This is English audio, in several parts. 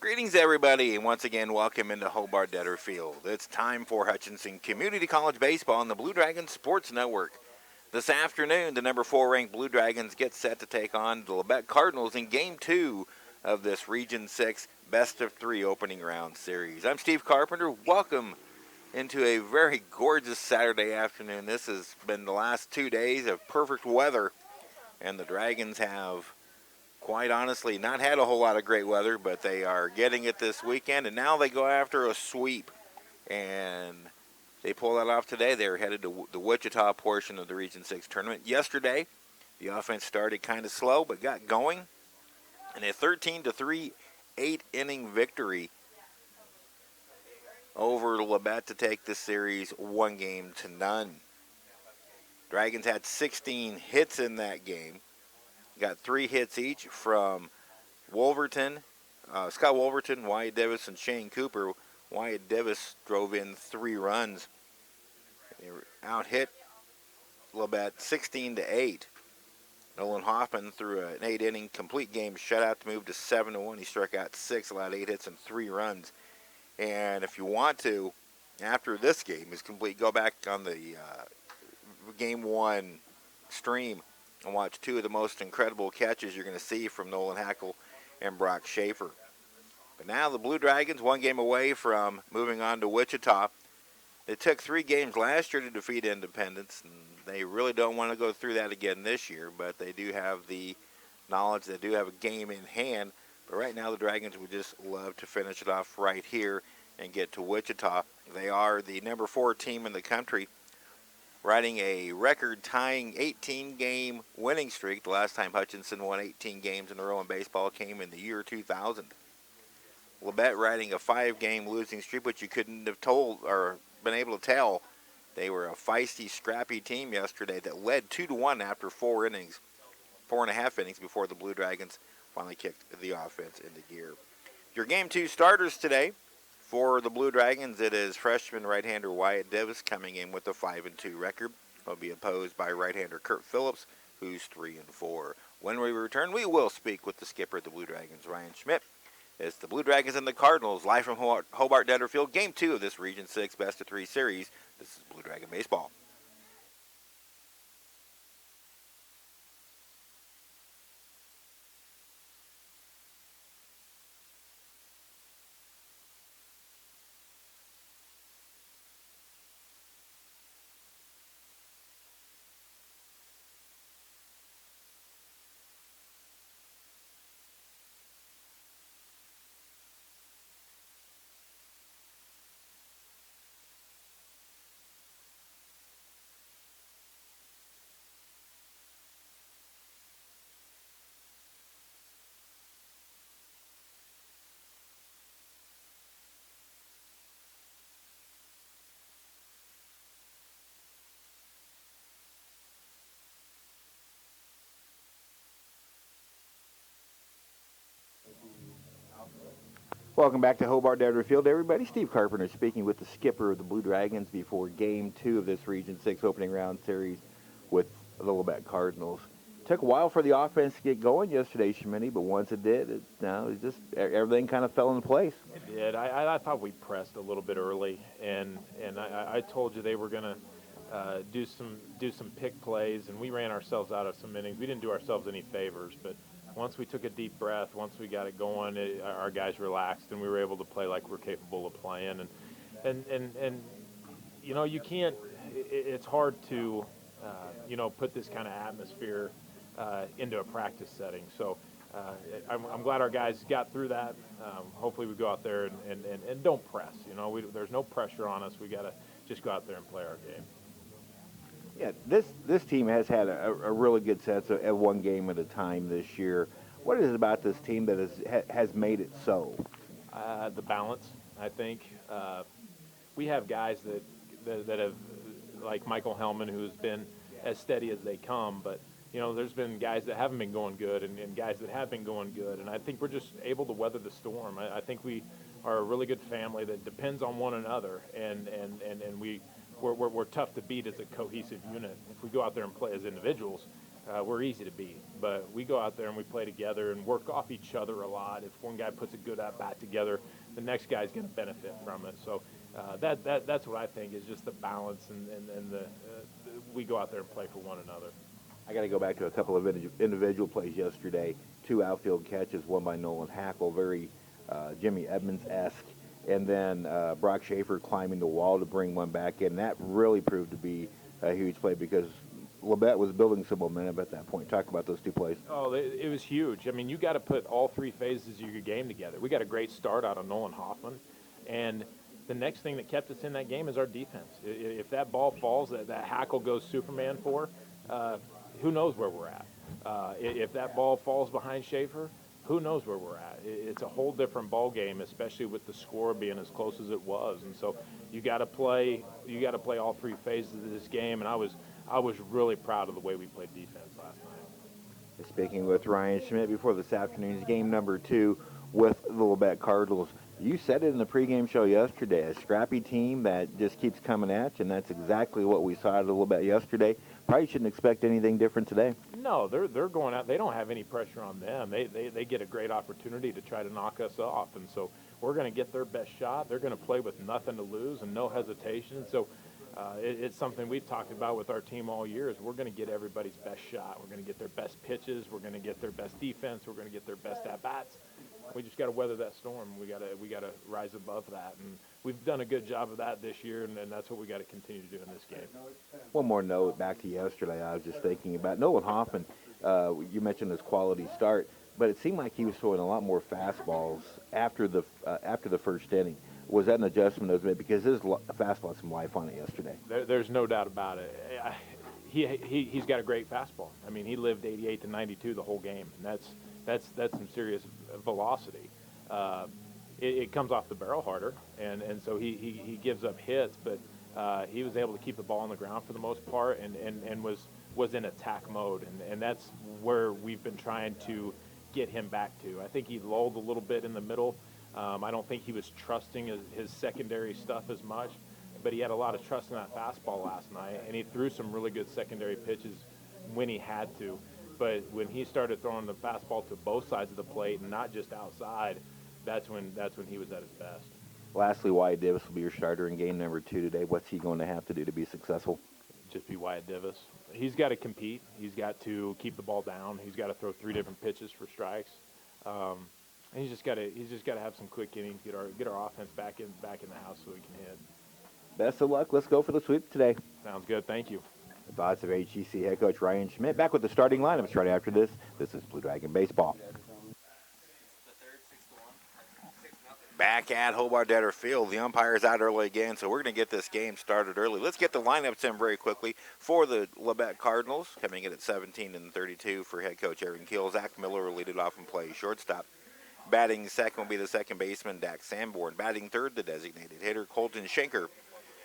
Greetings, everybody, and once again, welcome into Hobart-Detter Field. It's time for Hutchinson Community College Baseball on the Blue Dragons Sports Network. This afternoon, the number 4 ranked Blue Dragons get set to take on the Labette Cardinals in Game 2 of this Region 6 Best of 3 opening round series. I'm Steve Carpenter. Welcome into a very gorgeous Saturday afternoon. This has been the last 2 days of perfect weather, and the Dragons have, quite honestly, not had a whole lot of great weather, but they are getting it this weekend, and now they go after a sweep, and they pull that off today. They're headed to the Wichita portion of the Region 6 tournament. Yesterday, the offense started kind of slow, but got going, and a 13-3 8-inning victory over Labette to take this series 1-0. Dragons had 16 hits in that game. Got 3 hits each from Scott Wolverton, Wyatt Davis, and Shane Cooper. Wyatt Davis drove in 3 runs. They out-hit Labette 16-8. Nolan Hoffman threw an 8-inning complete game shutout to move to 7-1. He struck out 6, allowed 8 hits and 3 runs. And if you want to, after this game is complete, go back on the Game 1 stream and watch 2 of the most incredible catches you're going to see from Nolan Hackle and Brock Schaefer. But now the Blue Dragons, 1 game away from moving on to Wichita. They took 3 games last year to defeat Independence, and they really don't want to go through that again this year, but they do have the knowledge, they do have a game in hand. But right now the Dragons would just love to finish it off right here and get to Wichita. They are the number 4 team in the country, riding a record-tying 18-game winning streak. The last time Hutchinson won 18 games in a row in baseball came in the year 2000. Labette riding a 5-game losing streak, which you couldn't have told or been able to tell. They were a feisty, scrappy team yesterday that led 2-1 after 4.5 innings before the Blue Dragons finally kicked the offense into gear. Your Game 2 starters today for the Blue Dragons, it is freshman right-hander Wyatt Davis coming in with a 5-2 record. He'll be opposed by right-hander Kurt Phillips, who's 3-4. When we return, we will speak with the skipper of the Blue Dragons, Ryan Schmidt. It's the Blue Dragons and the Cardinals, live from Hobart-Detter Field, Game 2 of this Region 6 Best of 3 series. This is Blue Dragon Baseball. Welcome back to Hobart-Detter Field, everybody. Steve Carpenter speaking with the skipper of the Blue Dragons before Game 2 of this Region 6 opening round series with the Labette Cardinals. Took a while for the offense to get going yesterday, Schmitty, but once it did, everything kind of fell into place. It did. I thought we pressed a little bit early, and I told you they were going to do some pick plays, and we ran ourselves out of some innings. We didn't do ourselves any favors, but once we took a deep breath, once we got it going, our guys relaxed, and we were able to play like we're capable of playing. And you know, you can't. It's hard to, put this kind of atmosphere into a practice setting. So I'm glad our guys got through that. Hopefully we go out there and don't press. There's no pressure on us. We got to just go out there and play our game. Yeah, this team has had a really good sense of 1 game at a time this year. What is it about this team that has made it so? The balance, I think. We have guys that have, like Michael Hellman, who's been as steady as they come, but there's been guys that haven't been going good and guys that have been going good, and I think we're just able to weather the storm. I think we are a really good family that depends on one another, and we're tough to beat as a cohesive unit. If we go out there and play as individuals, we're easy to beat. But we go out there and we play together and work off each other a lot. If one guy puts a good at-bat together, the next guy's going to benefit from it. So that's what I think is just the balance, and we go out there and play for one another. I got to go back to a couple of individual plays yesterday. 2 outfield catches, one by Nolan Hackle, very Jimmy Edmonds-esque, and then Brock Schaefer climbing the wall to bring one back in. That really proved to be a huge play because Labette was building some momentum at that point. Talk about those 2 plays. Oh, it was huge. I mean, you got to put all 3 phases of your game together. We got a great start out of Nolan Hoffman, and the next thing that kept us in that game is our defense. If that ball falls, that Hackle goes Superman for, who knows where we're at. If that ball falls behind Schaefer, who knows where we're at. It's a whole different ball game, especially with the score being as close as it was. And so you got to play all 3 phases of this game, and I was really proud of the way we played defense last night. Speaking with Ryan Schmidt before this afternoon's game number 2 with the Labette Cardinals. You said it in the pregame show yesterday, a scrappy team that just keeps coming at you, and that's exactly what we saw out of Labette yesterday. Probably shouldn't expect anything different today. No, they're going out. They don't have any pressure on them. They get a great opportunity to try to knock us off, and so we're going to get their best shot. They're going to play with nothing to lose and no hesitation. So it's something we've talked about with our team all year is we're going to get everybody's best shot. We're going to get their best pitches. We're going to get their best defense. We're going to get their best at-bats. We just got to weather that storm. We got to rise above that, and we've done a good job of that this year, and that's what we got to continue to do in this game. One more note back to yesterday. I was just thinking about Nolan Hoffman. You mentioned his quality start, but it seemed like he was throwing a lot more fastballs after the first inning. Was that an adjustment that was made because his fastball had some life on it yesterday? There's no doubt about it. He's got a great fastball. I mean, he lived 88 to 92 the whole game, and that's some serious velocity. It comes off the barrel harder, and so he gives up hits, but he was able to keep the ball on the ground for the most part and was in attack mode, and that's where we've been trying to get him back to. I think he lulled a little bit in the middle. I don't think he was trusting his secondary stuff as much, but he had a lot of trust in that fastball last night, and he threw some really good secondary pitches when he had to. But when he started throwing the fastball to both sides of the plate and not just outside, that's when he was at his best. Lastly, Wyatt Davis will be your starter in game number 2 today. What's he going to have to do to be successful? Just be Wyatt Davis. He's got to compete. He's got to keep the ball down. He's got to throw 3 different pitches for strikes. And he's just got to have some quick innings, get our offense back in the house so we can hit. Best of luck. Let's go for the sweep today. Sounds good. Thank you. The thoughts of HEC head coach Ryan Schmidt. Back with the starting lineups right after this. This is Blue Dragon Baseball. Back at Hobart-Detter Field, the umpire's out early again, so we're going to get this game started early. Let's get the lineups in very quickly for the Labette Cardinals. Coming in at 17 and 32 for head coach Aaron Keel. Zach Miller will lead it off and play shortstop. Batting second will be the second baseman, Dax Sanborn. Batting third, the designated hitter, Colton Schenker.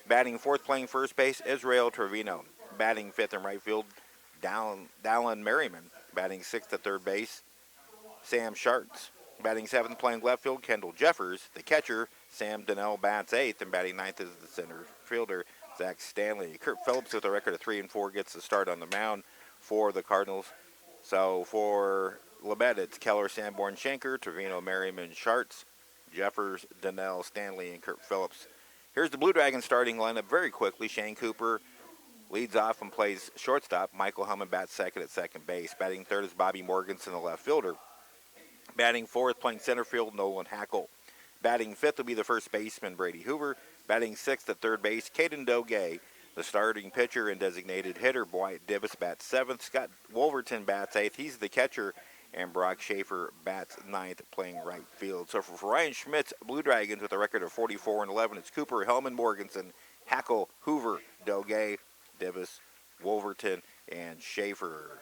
Batting fourth, playing first base, Israel Trevino. Batting fifth in right field, Dallin Merriman. Batting sixth at third base, Sam Schartz. Batting seventh, playing left field, Kendall Jeffers. The catcher, Sam Donnell, bats eighth, and batting ninth is the center fielder, Zach Stanley. Kurt Phillips, with a record of 3-4, gets the start on the mound for the Cardinals. So for Labette, it's Keller, Sanborn, Schenker, Trevino, Merriman, Schartz, Jeffers, Donnell, Stanley, and Kurt Phillips. Here's the Blue Dragons starting lineup very quickly. Shane Cooper leads off and plays shortstop. Michael Hummon bats second at second base. Batting third is Bobby Morganson, the left fielder. Batting fourth, playing center field, Nolan Hackle. Batting fifth will be the first baseman, Brady Hoover. Batting sixth at third base, Caden Doge. The starting pitcher and designated hitter, Wyatt Davis, bats seventh. Scott Wolverton bats eighth. He's the catcher. And Brock Schaefer bats ninth, playing right field. So for Ryan Schmidt's Blue Dragons, with a record of 44-11, it's Cooper, Hellman, Morganson, Hackle, Hoover, Doge, Davis, Wolverton, and Schaefer.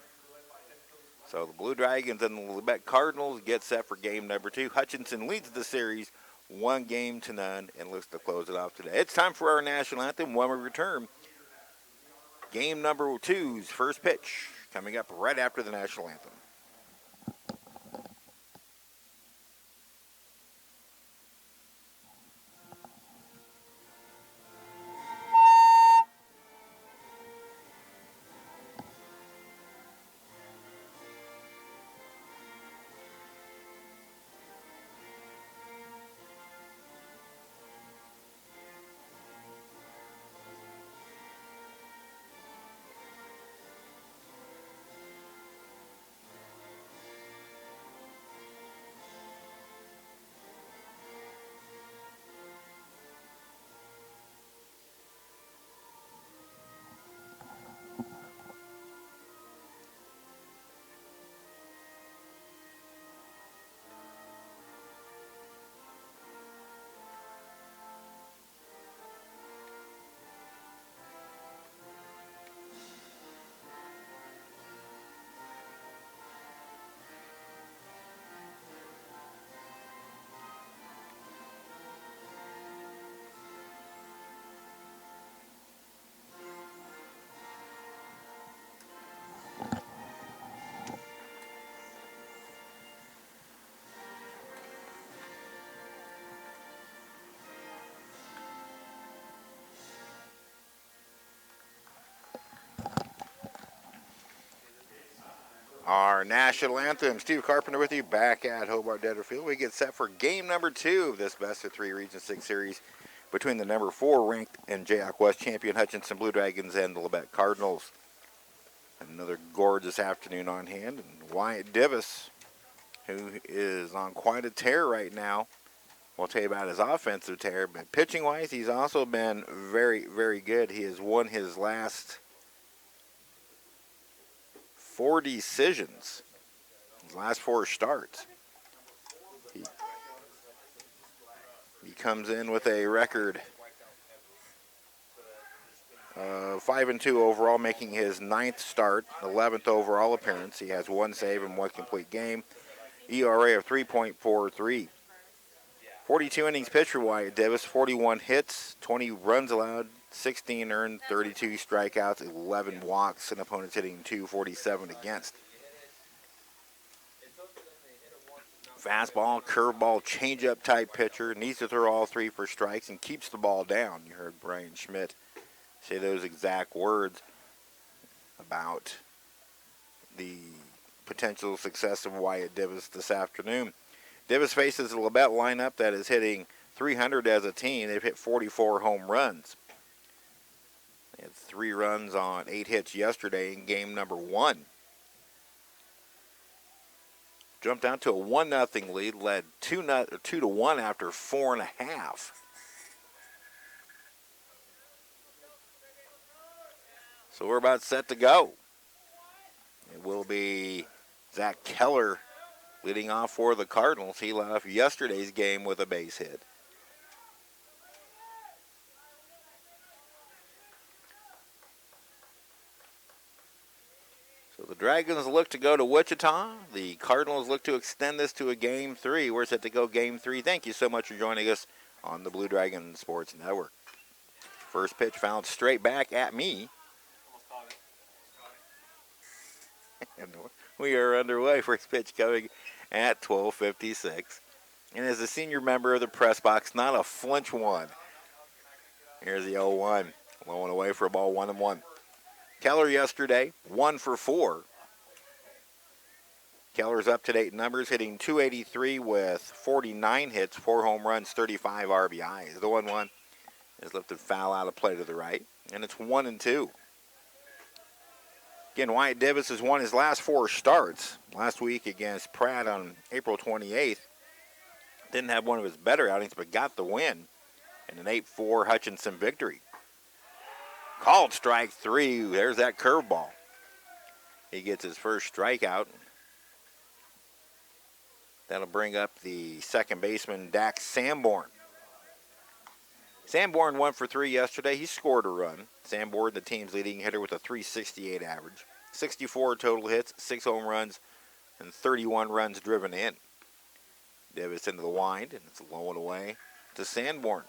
So the Blue Dragons and the Labette Cardinals get set for game number 2. Hutchinson leads the series 1-0 and looks to close it off today. It's time for our national anthem when we return. Game number 2's first pitch coming up right after the national anthem. our national anthem. Steve Carpenter with you back at Hobart-Detter Field. We get set for game number 2 of this best of 3 Region 6 series between the number 4 ranked and JAC West champion Hutchinson Blue Dragons and the Labette Cardinals. Another gorgeous afternoon on hand. And Wyatt Divis, who is on quite a tear right now. We'll tell you about his offensive tear, but pitching-wise, he's also been very, very good. He has won his last 4 decisions, his last 4 starts. He comes in with a record of 5-2 overall, making his 9th start, 11th overall appearance. He has 1 save and 1 complete game. ERA of 3.43. 42 innings pitched for Wyatt Divis, 41 hits, 20 runs allowed, 16 earned, 32 strikeouts, 11 walks, and opponents hitting .247 against. Fastball, curveball, changeup type pitcher, needs to throw all 3 for strikes and keeps the ball down. You heard Brian Schmidt say those exact words about the potential success of Wyatt Divis this afternoon. Divis faces a Labette lineup that is hitting .300 as a team. They've hit 44 home runs. They had 3 runs on 8 hits yesterday in game number 1. Jumped out to a 1-0 lead, led 2-1 after 4.5. So we're about set to go. It will be Zach Keller leading off for the Cardinals. He led off yesterday's game with a base hit. So the Dragons look to go to Wichita. The Cardinals look to extend this to a Game 3. We're set to go Game 3. Thank you so much for joining us on the Blue Dragon Sports Network. First pitch fouled straight back at me. And we are underway. First pitch coming at 12:56. And as a senior member of the press box, not a flinch one. Here's the 0-1. Low and away for a ball, 1-1. Keller yesterday, 1 for 4. Keller's up-to-date numbers, hitting .283 with 49 hits, 4 home runs, 35 RBIs. The 1-1 is lifted foul out of play to the right, and it's 1-2. Again, Wyatt Divis has won his last 4 starts. Last week against Pratt on April 28th. Didn't have one of his better outings, but got the win in an 8-4 Hutchinson victory. Called strike 3. There's that curveball. He gets his first strikeout. That'll bring up the second baseman, Dax Sanborn. Sanborn 1 for 3 yesterday. He scored a run. Sanborn, the team's leading hitter with a .368 average. 64 total hits, 6 home runs, and 31 runs driven in. Divis into the wind, and it's low and away to Sanborn.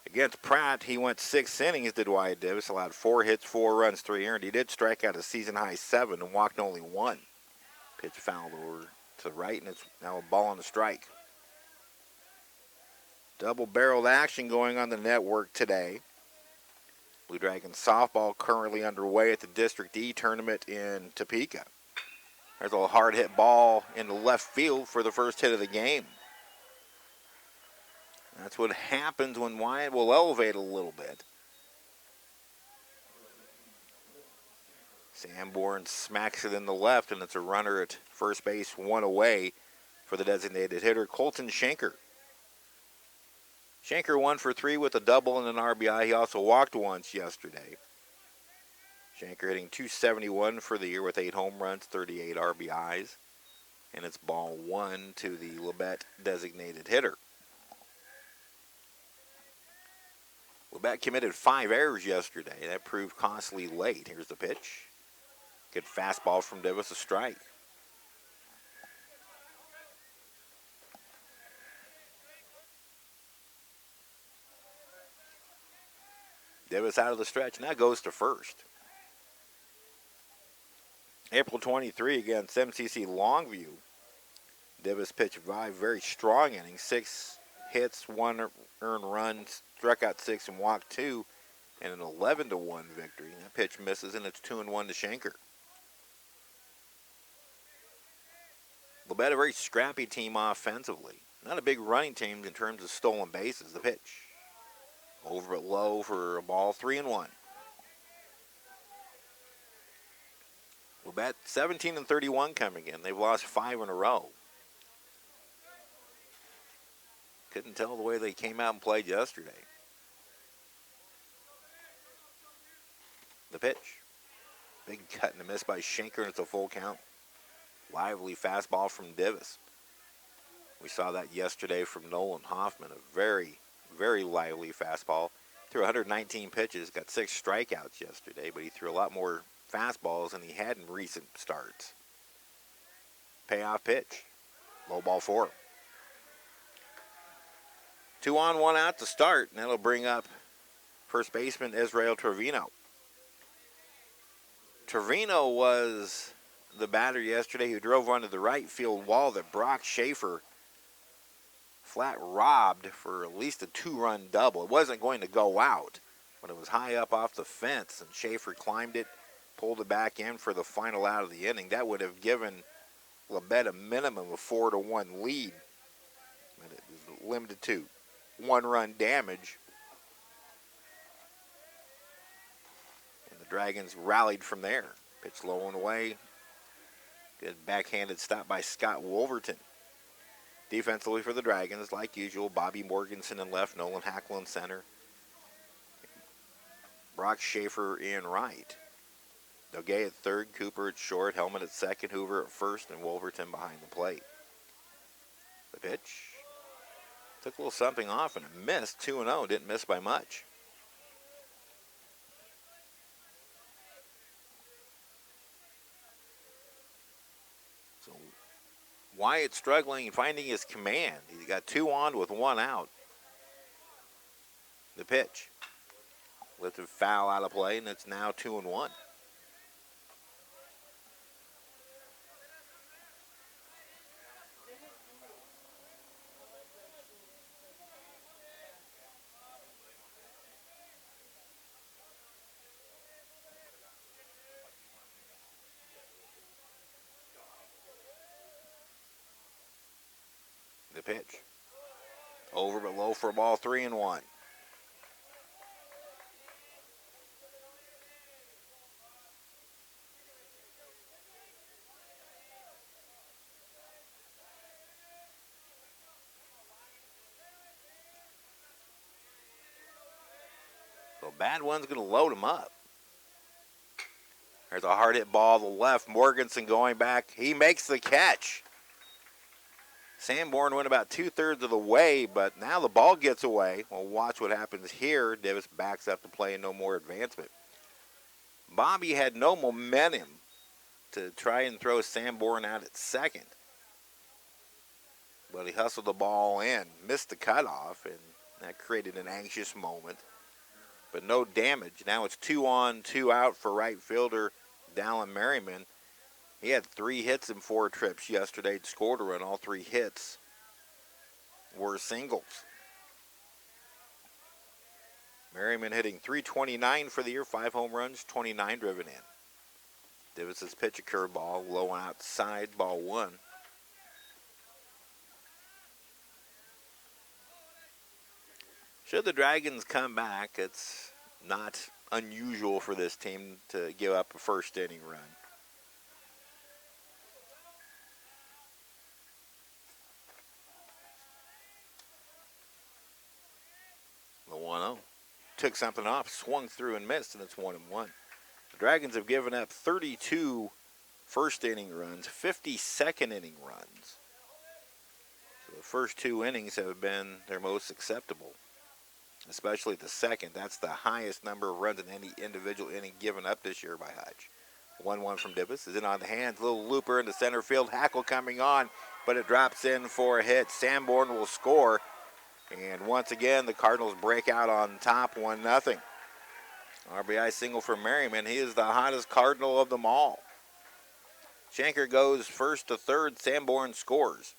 Against Pratt, he went 6 innings, did Wyatt Divis, allowed 4 hits, 4 runs, 3 earned. He did strike out a season-high 7 and walked only 1. Pitch fouled over to the right, and it's now a ball on the strike. Double-barreled action going on the network today. Blue Dragons softball currently underway at the District E tournament in Topeka. There's a hard-hit ball in the left field for the first hit of the game. That's what happens when Wyatt will elevate a little bit. Sanborn smacks it in the left, and it's a runner at first base, 1 away for the designated hitter, Colton Schenker. Schenker 1 for 3 with a double and an RBI. He also walked once yesterday. Schenker hitting .271 for the year with 8 home runs, 38 RBIs. And it's ball 1 to the Labette designated hitter. Labette committed 5 errors yesterday. That proved costly late. Here's the pitch. Good fastball from Divis, a strike. Divis out of the stretch, now goes to first. April 23 against MCC Longview. Divis pitched 5 very strong innings, 6 hits, 1 earned run, struck out 6 and walked 2, and an 11-1 victory. That pitch misses, and it's 2-1 to Schenker. Labette, a very scrappy team offensively. Not a big running team in terms of stolen bases. The pitch. Over but low for a ball, 3-1. Labette 17-31 coming in. They've lost 5 in a row. Couldn't tell the way they came out and played yesterday. The pitch. Big cut and a miss by Schenker, and it's a full count. Lively fastball from Divis. We saw that yesterday from Nolan Hoffman. A very, very lively fastball. Threw 119 pitches, got 6 strikeouts yesterday, but he threw a lot more fastballs than he had in recent starts. Payoff pitch. Low ball 4. 2 on, 1 out to start, and that'll bring up first baseman Israel Trevino. Trevino was the batter yesterday who drove onto the right field wall that Brock Schaefer flat robbed for at least a 2-run double. It wasn't going to go out, but it was high up off the fence, and Schaefer climbed it, pulled it back in for the final out of the inning. That would have given Labette a minimum of 4-1 lead, but it was limited to 1-run damage. And the Dragons rallied from there. Pitch low and away. Good backhanded stop by Scott Wolverton. Defensively for the Dragons, like usual, Bobby Morganson in left, Nolan Hackle in center. Brock Schaefer in right. Doge at third, Cooper at short, Hellman at second, Hoover at first, and Wolverton behind the plate. The pitch. Took a little something off and it missed. 2-0, didn't miss by much. So Wyatt struggling, finding his command. He's got 2 on with 1 out. The pitch. Lifted foul out of play, and it's now 2-1. The pitch. Over but low for a ball, 3-1. So bad one's going to load him up. There's a hard hit ball to the left. Morganson going back. He makes the catch. Sanborn went about 2/3 of the way, but now the ball gets away. We'll watch what happens here. Davis backs up the play and no more advancement. Bobby had no momentum to try and throw Sanborn out at second. But he hustled the ball in, missed the cutoff, and that created an anxious moment. But no damage. Now it's 2 on, 2 out for right fielder Dallin Merriman. He had 3 hits in 4 trips yesterday, scored a run. All 3 hits were singles. Merriman hitting .329 for the year, 5 home runs, 29 driven in. Davis's pitch a curveball, low and outside, ball 1. Should the Dragons come back, it's not unusual for this team to give up a first inning run. The 1-0. Took something off, swung through and missed, and it's 1-1. The Dragons have given up 32 first inning runs, 50 second inning runs. So the first 2 innings have been their most acceptable, especially the second. That's the highest number of runs in any individual inning given up this year by Hutch. 1-1 from Divis is in on the hands. Little looper into center field. Hackle coming on, but it drops in for a hit. Sanborn will score. And once again, the Cardinals break out on top, 1-0. RBI single for Merriman. He is the hottest Cardinal of them all. Schenker goes first to third. Sanborn scores.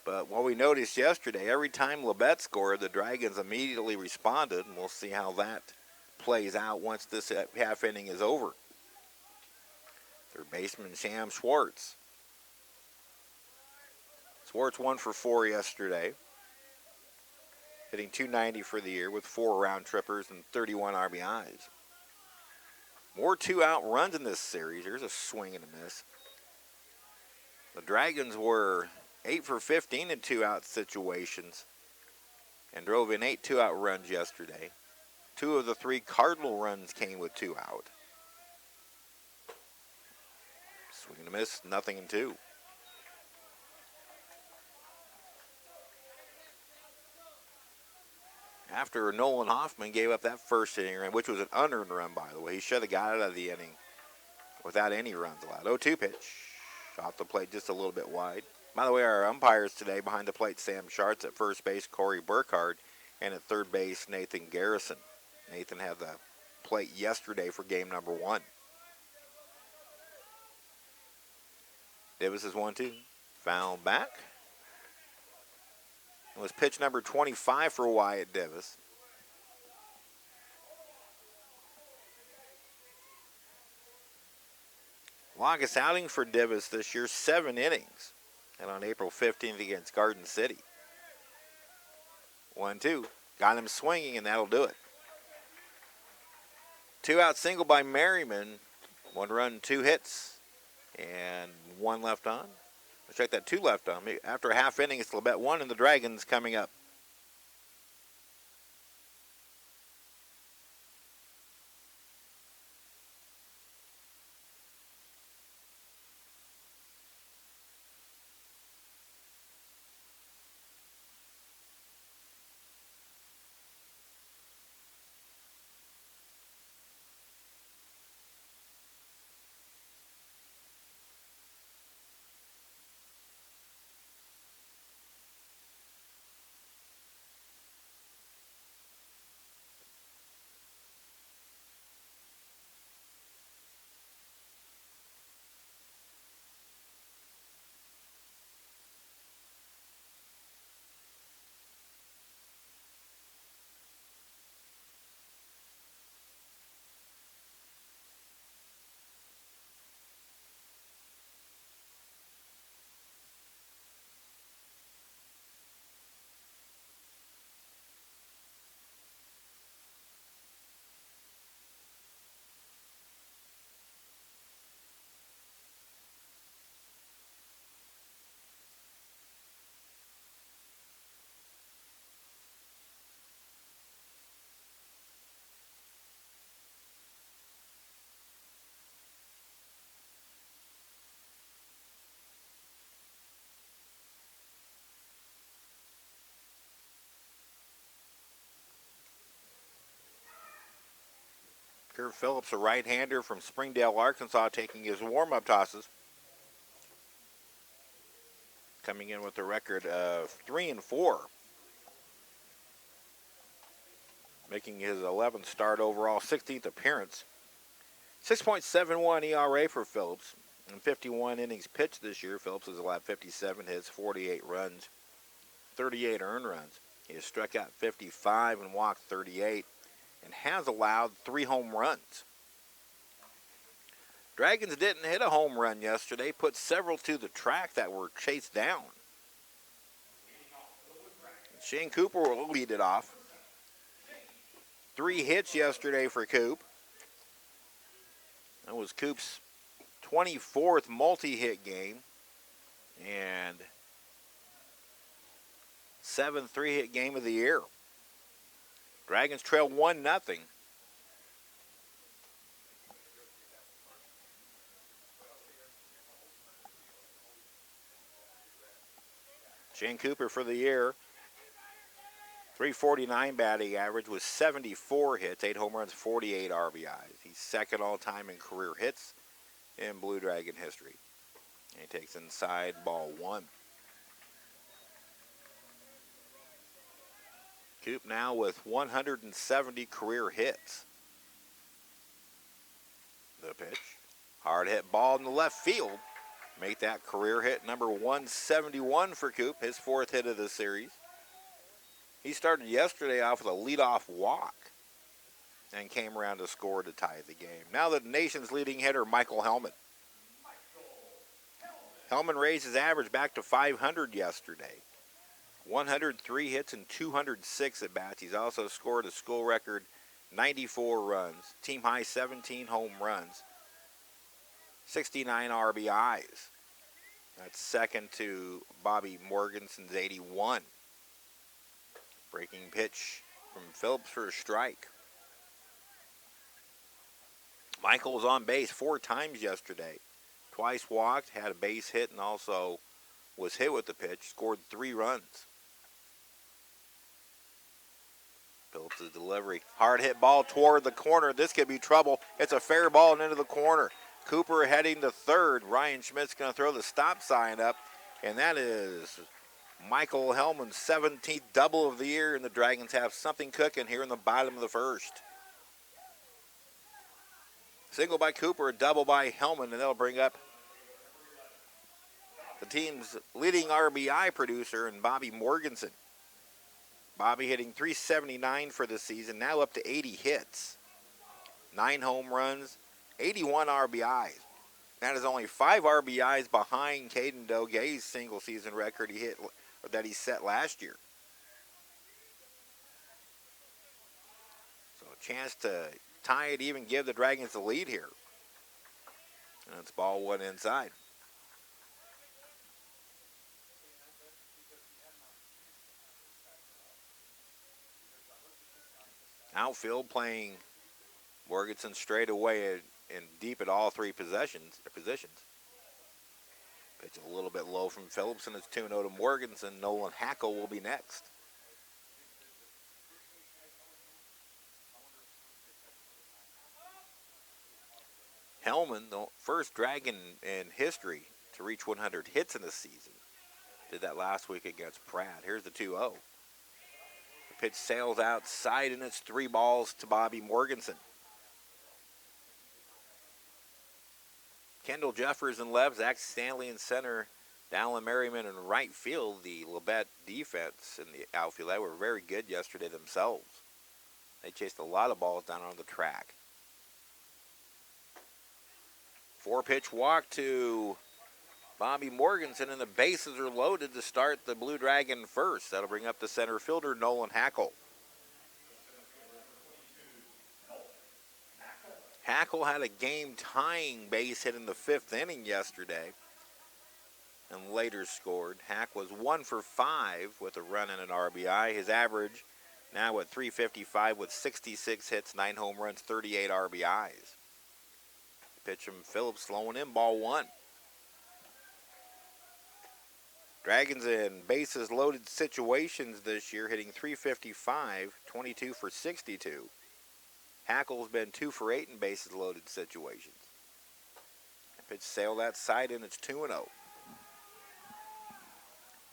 But what we noticed yesterday, every time Labette scored, the Dragons immediately responded, and we'll see how that plays out once this half inning is over. Third baseman Sham Schwartz. Schwartz 1 for 4 yesterday, hitting .290 for the year with 4 round trippers and 31 RBIs. More 2-out runs in this series. Here's a swing and a miss. The Dragons were 8 for 15 in 2-out situations and drove in 8 2-out runs yesterday. 2 of the 3 Cardinal runs came with 2-out. Swing and a miss, 0-2. After Nolan Hoffman gave up that first inning run, which was an unearned run, by the way, he should have got out of the inning without any runs allowed. 0-2 pitch. Off the plate just a little bit wide. By the way, our umpires today behind the plate, Sam Schartz, at first base, Corey Burkhardt, and at third base, Nathan Garrison. Nathan had the plate yesterday for game number 1. Davis is 1-2. Foul back. It was pitch number 25 for Wyatt Davis. Longest outing for Davis this year, 7 innings. And on April 15th against Garden City. 1-2. Got him swinging, and that'll do it. 2-out single by Merriman. 1 run, 2 hits, and 1 left on. Let's check that 2 left on. After a half inning, it's Labette 1 and the Dragons coming up. Kurt Phillips, a right-hander from Springdale, Arkansas, taking his warm-up tosses. Coming in with a record of 3-4. Making his 11th start overall, 16th appearance. 6.71 ERA for Phillips. In 51 innings pitched this year, Phillips has allowed 57 hits, 48 runs, 38 earned runs. He has struck out 55 and walked 38. And has allowed 3 home runs. Dragons didn't hit a home run yesterday, put several to the track that were chased down. Shane Cooper will lead it off. 3 hits yesterday for Coop. That was Coop's 24th multi-hit game and 7th 3-hit game of the year. Dragons trail 1-0. Shane Cooper for the year, .349 batting average with 74 hits, 8 home runs, 48 RBIs. He's second all-time in career hits in Blue Dragon history. And he takes inside ball 1. Coop now with 170 career hits. The pitch. Hard hit ball in the left field. Make that career hit number 171 for Coop, his 4th hit of the series. He started yesterday off with a leadoff walk and came around to score to tie the game. Now the nation's leading hitter, Michael Hellman. Hellman raised his average back to 500 yesterday. 103 hits and 206 at-bats. He's also scored a school record 94 runs, team high 17 home runs, 69 RBIs. That's second to Bobby Morganson's 81. Breaking pitch from Phillips for a strike. Michael was on base 4 times yesterday. Twice walked, had a base hit, and also was hit with the pitch, scored 3 runs. Phillips' delivery. Hard hit ball toward the corner. This could be trouble. It's a fair ball and into the corner. Cooper heading to third. Ryan Schmidt's going to throw the stop sign up, and that is Michael Hellman's 17th double of the year, and the Dragons have something cooking here in the bottom of the first. Single by Cooper, a double by Hellman, and that'll bring up the team's leading RBI producer and Bobby Morganson. Bobby hitting .379 for the season, now up to 80 hits. 9 home runs, 81 RBIs. That is only 5 RBIs behind Caden Doge's single season record that he set last year. So a chance to tie it, even give the Dragons the lead here. And it's ball 1 inside. Outfield playing Morganson straight away and deep at all 3 positions. Pitch a little bit low from Phillips, and it's 2-0 to Morganson. Nolan Hackle will be next. Hellman, the first Dragon in history to reach 100 hits in the season. Did that last week against Pratt. Here's the 2-0. Pitch sails outside, and it's 3 balls to Bobby Morganson. Kendall Jeffers in left, Zach Stanley in center, Dallin Merriman in right field. The Labette defense in the outfield, they were very good yesterday themselves. They chased a lot of balls down on the track. 4-pitch walk to Bobby Morganson, and the bases are loaded to start the Blue Dragon first. That'll bring up the center fielder, Nolan Hackle. Hackle had a game-tying base hit in the 5th inning yesterday and later scored. Hack was 1 for 5 with a run and an RBI. His average now at .355 with 66 hits, 9 home runs, 38 RBIs. Pitch from Phillips, slowing in, ball 1. Dragons in bases loaded situations this year, hitting .355, 22 for 62. Hackle's been 2 for 8 in bases loaded situations. Pitch sailed that side, and it's 2-0.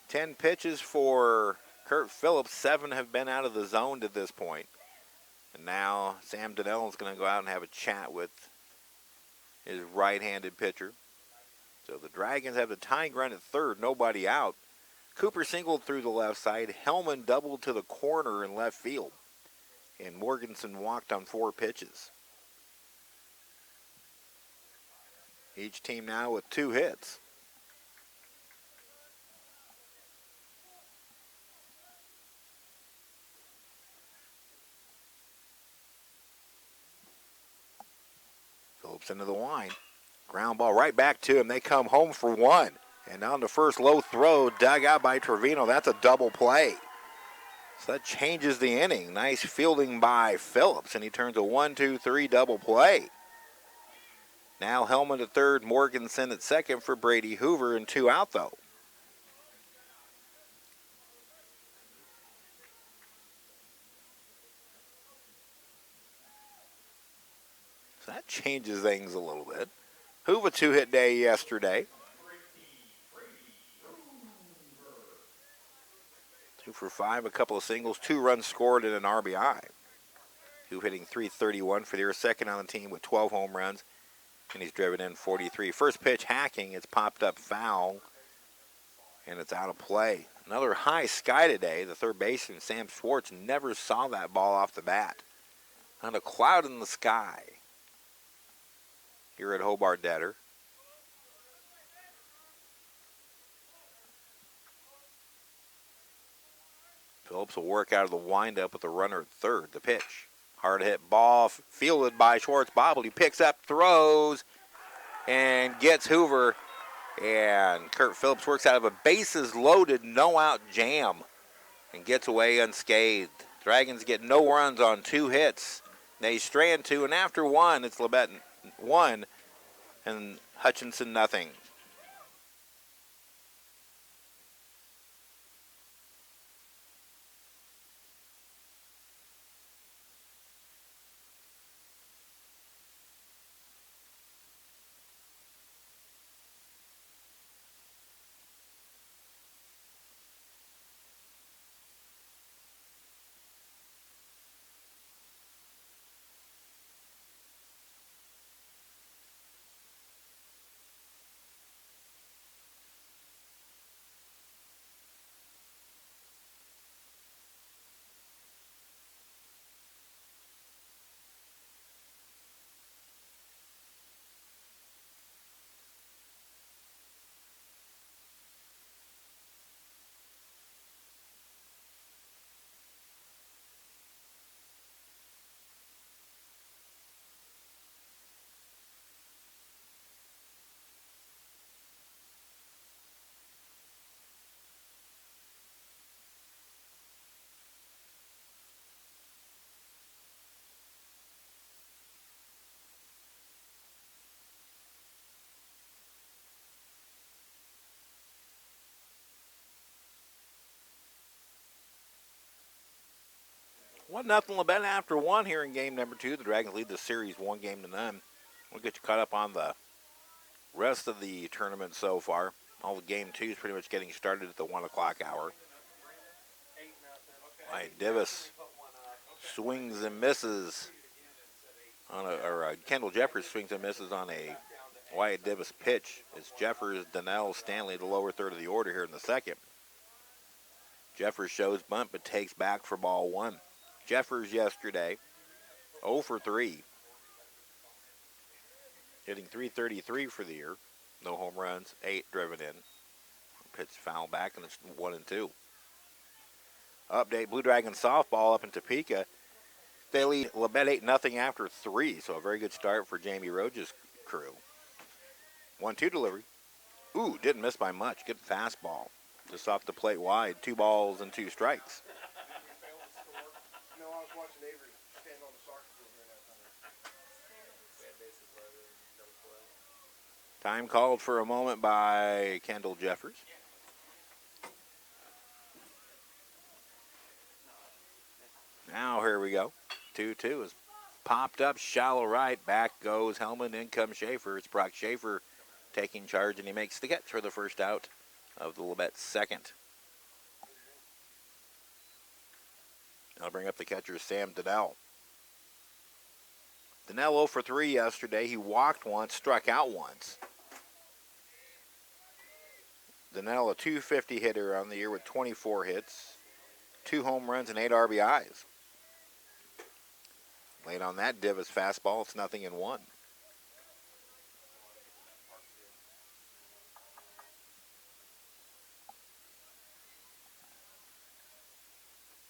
10 pitches for Kurt Phillips. 7 have been out of the zone to this point. And now Sam Donnell is going to go out and have a chat with his right-handed pitcher. So the Dragons have the tying run at third, nobody out. Cooper singled through the left side. Hellman doubled to the corner in left field. And Morganson walked on 4 pitches. Each team now with 2 hits. Phillips into the line. Ground ball right back to him. They come home for 1. And on the first low throw, dug out by Trevino. That's a double play. So that changes the inning. Nice fielding by Phillips, and he turns a 1-2-3 double play. Now Hellman at third, Morganson at second for Brady Hoover, and 2 out though. So that changes things a little bit. Hoover 2-hit day yesterday. 2 for 5, a couple of singles, 2 runs scored and an RBI. Hoover hitting .331 for the year, second on the team with 12 home runs, and he's driven in 43. First pitch hacking, it's popped up foul, and it's out of play. Another high sky today. The third baseman, Sam Schwartz, never saw that ball off the bat. Not a cloud in the sky here at Hobart-Detter. Phillips will work out of the windup with a runner at third. The pitch. Hard hit ball fielded by Schwartz Bobble. He picks up, throws, and gets Hoover. And Kurt Phillips works out of a bases loaded, no out jam and gets away unscathed. Dragons get no runs on 2 hits. They strand 2, and after 1, it's Labette 1 and Hutchinson nothing. One nothing Labette after 1 here in game number 2. The Dragons lead the series 1-0. We'll get you caught up on the rest of the tournament so far. All the game 2 is pretty much getting started at the 1 o'clock hour. Davis swings and misses on Kendall Jeffers swings and misses on a Wyatt Davis pitch. It's Jeffers, Donnell, Stanley, the lower third of the order here in the second. Jeffers shows bunt but takes back for ball 1. Jeffers yesterday 0 for 3. Hitting .333 for the year. No home runs, 8 driven in. Pitch foul back, and it's 1-2. Update, Blue Dragons softball up in Topeka. They lead Labette 8-0 after 3, so a very good start for Jamie Roge's crew. 1-2 delivery. Ooh, didn't miss by much. Good fastball. Just off the plate wide. 2 balls and 2 strikes. No, I was watching Avery stand on the soccer field during that time. Time called for a moment by Kendall Jeffers. Now here we go. 2-2 is popped up, shallow right. Back goes Hellman, in comes Schaefer. It's Brock Schaefer taking charge, and he makes the catch for the first out of the Labette second. I'll bring up the catcher, Sam Donnell. Donnell 0 for 3 yesterday. He walked once, struck out once. Donnell, a .250 hitter on the year with 24 hits, 2 home runs, and 8 RBIs. Late on that Davis fastball, it's 0-1.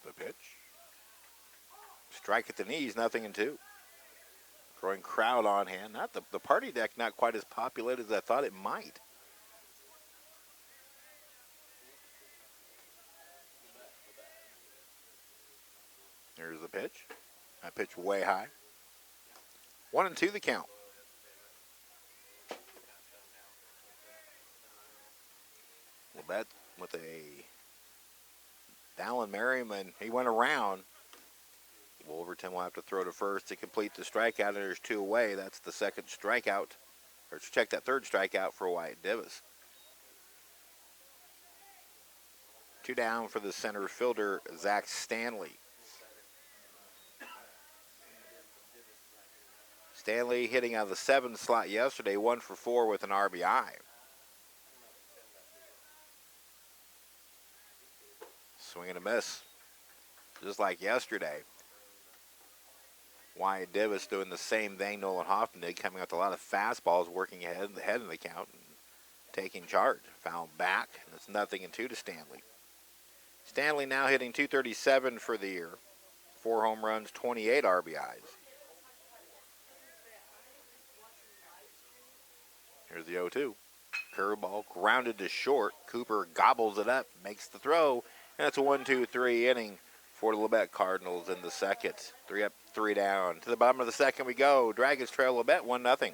The pitch. Strike at the knees, 0-2. Growing crowd on hand. Not the party deck not quite as populated as I thought it might. Here's the pitch. That pitch way high. 1-2 the count. Labette with a Dallin Merriman. He went around. Wolverton will have to throw to first to complete the strikeout, and there's 2 away. That's the second strikeout. Or to check that third strikeout for Wyatt Davis. 2 down for the center fielder, Zach Stanley. Stanley hitting out of the 7 slot yesterday, 1 for 4 with an RBI. Swing and a miss. Just like yesterday. Wyatt Davis doing the same thing Nolan Hoffman did, coming out with a lot of fastballs, working ahead of the count, and taking charge. Foul back, and it's 0-2 to Stanley. Stanley now hitting .237 for the year. 4 home runs, 28 RBIs. Here's the 0-2. Curveball grounded to short. Cooper gobbles it up, makes the throw, and it's a 1-2-3 inning for the Labette Cardinals in the second. 3 up, 3 down. To the bottom of the second we go. Dragons trail Labette 1-0.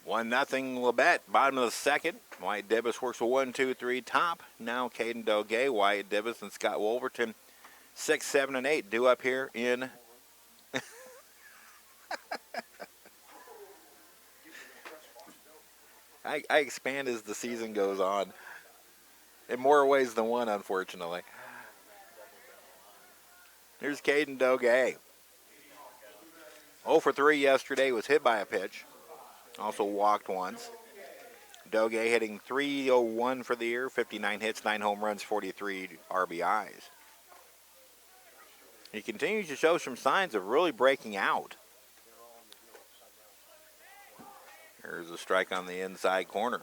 One nothing Labette. Bottom of the second. Wyatt Divis works a 1-2-3 top. Now Caden Doge, Wyatt Divis, and Scott Wolverton. 6, 7, and 8 due up here in. I expand as the season goes on. In more ways than one, unfortunately. Here's Caden Doge. 0 for 3 yesterday, was hit by a pitch. Also walked once. Doge hitting .301 for the year, 59 hits, 9 home runs, 43 RBIs. He continues to show some signs of really breaking out. Here's a strike on the inside corner.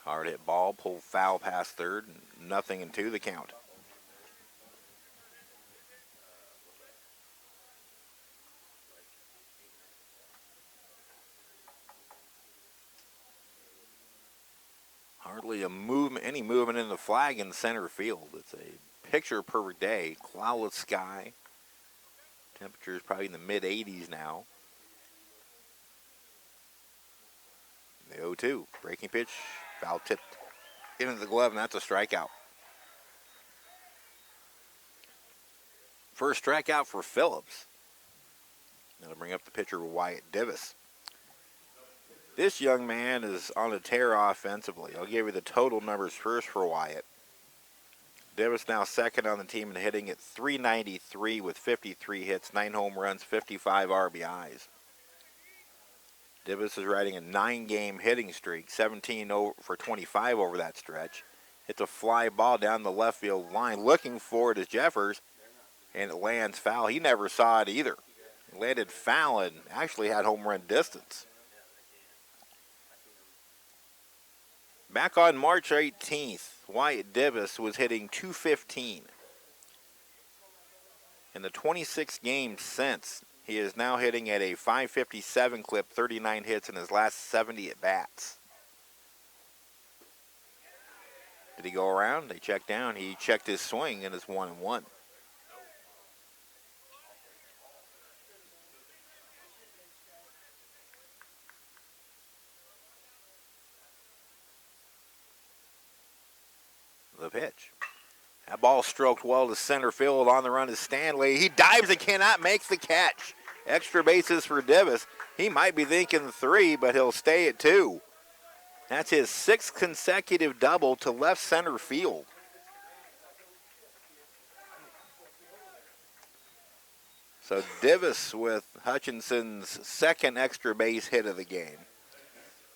Hard hit ball, pulled foul past third, 0-2 the count. Hardly any movement in the flag in center field. It's a picture perfect day, cloudless sky. Temperature is probably in the mid 80s now. The 0-2, breaking pitch, foul tipped into the glove, and that's a strikeout. First strikeout for Phillips. That'll bring up the pitcher Wyatt Divis. This young man is on a tear offensively. I'll give you the total numbers first for Wyatt. Divis now second on the team and hitting at .393 with 53 hits, 9 home runs, 55 RBIs. Divis is riding a 9-game hitting streak, 17 for 25 over that stretch. Hits a fly ball down the left field line, looking for it as Jeffers, and it lands foul. He never saw it either. It landed foul and actually had home run distance. Back on March 18th, Wyatt Divis was hitting .215. In the 26 games since, he is now hitting at a .557 clip, 39 hits in his last 70 at-bats. Did he go around? They checked down. He checked his swing and it's 1-1. The pitch. That ball stroked well to center field. On the run is Stanley. He dives and cannot make the catch. Extra bases for Divis. He might be thinking 3, but he'll stay at 2. That's his 6th consecutive double to left center field. So Divis with Hutchinson's 2nd extra base hit of the game.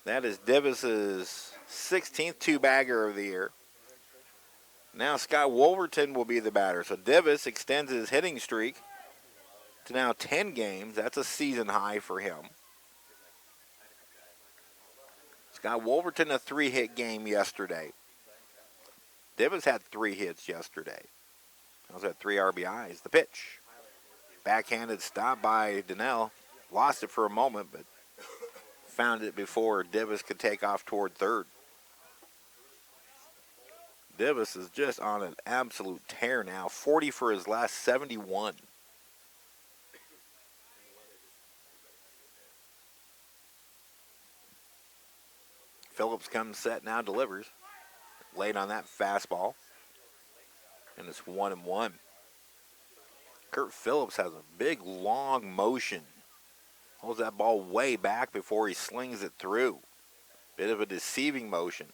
That is Divis's 16th two-bagger of the year. Now Scott Wolverton will be the batter. So Divis extends his hitting streak to now 10 games. That's a season high for him. Scott Wolverton, a 3-hit game yesterday. Divis had 3 hits yesterday. Also had 3 RBIs. The pitch. Backhanded stop by Donnell. Lost it for a moment, but found it before Divis could take off toward third. Divis is just on an absolute tear now. 40 for his last 71. Phillips comes set now, delivers. Late on that fastball. And it's 1-1. Kurt Phillips has a big, long motion. Holds that ball way back before he slings it through. Bit of a deceiving motion.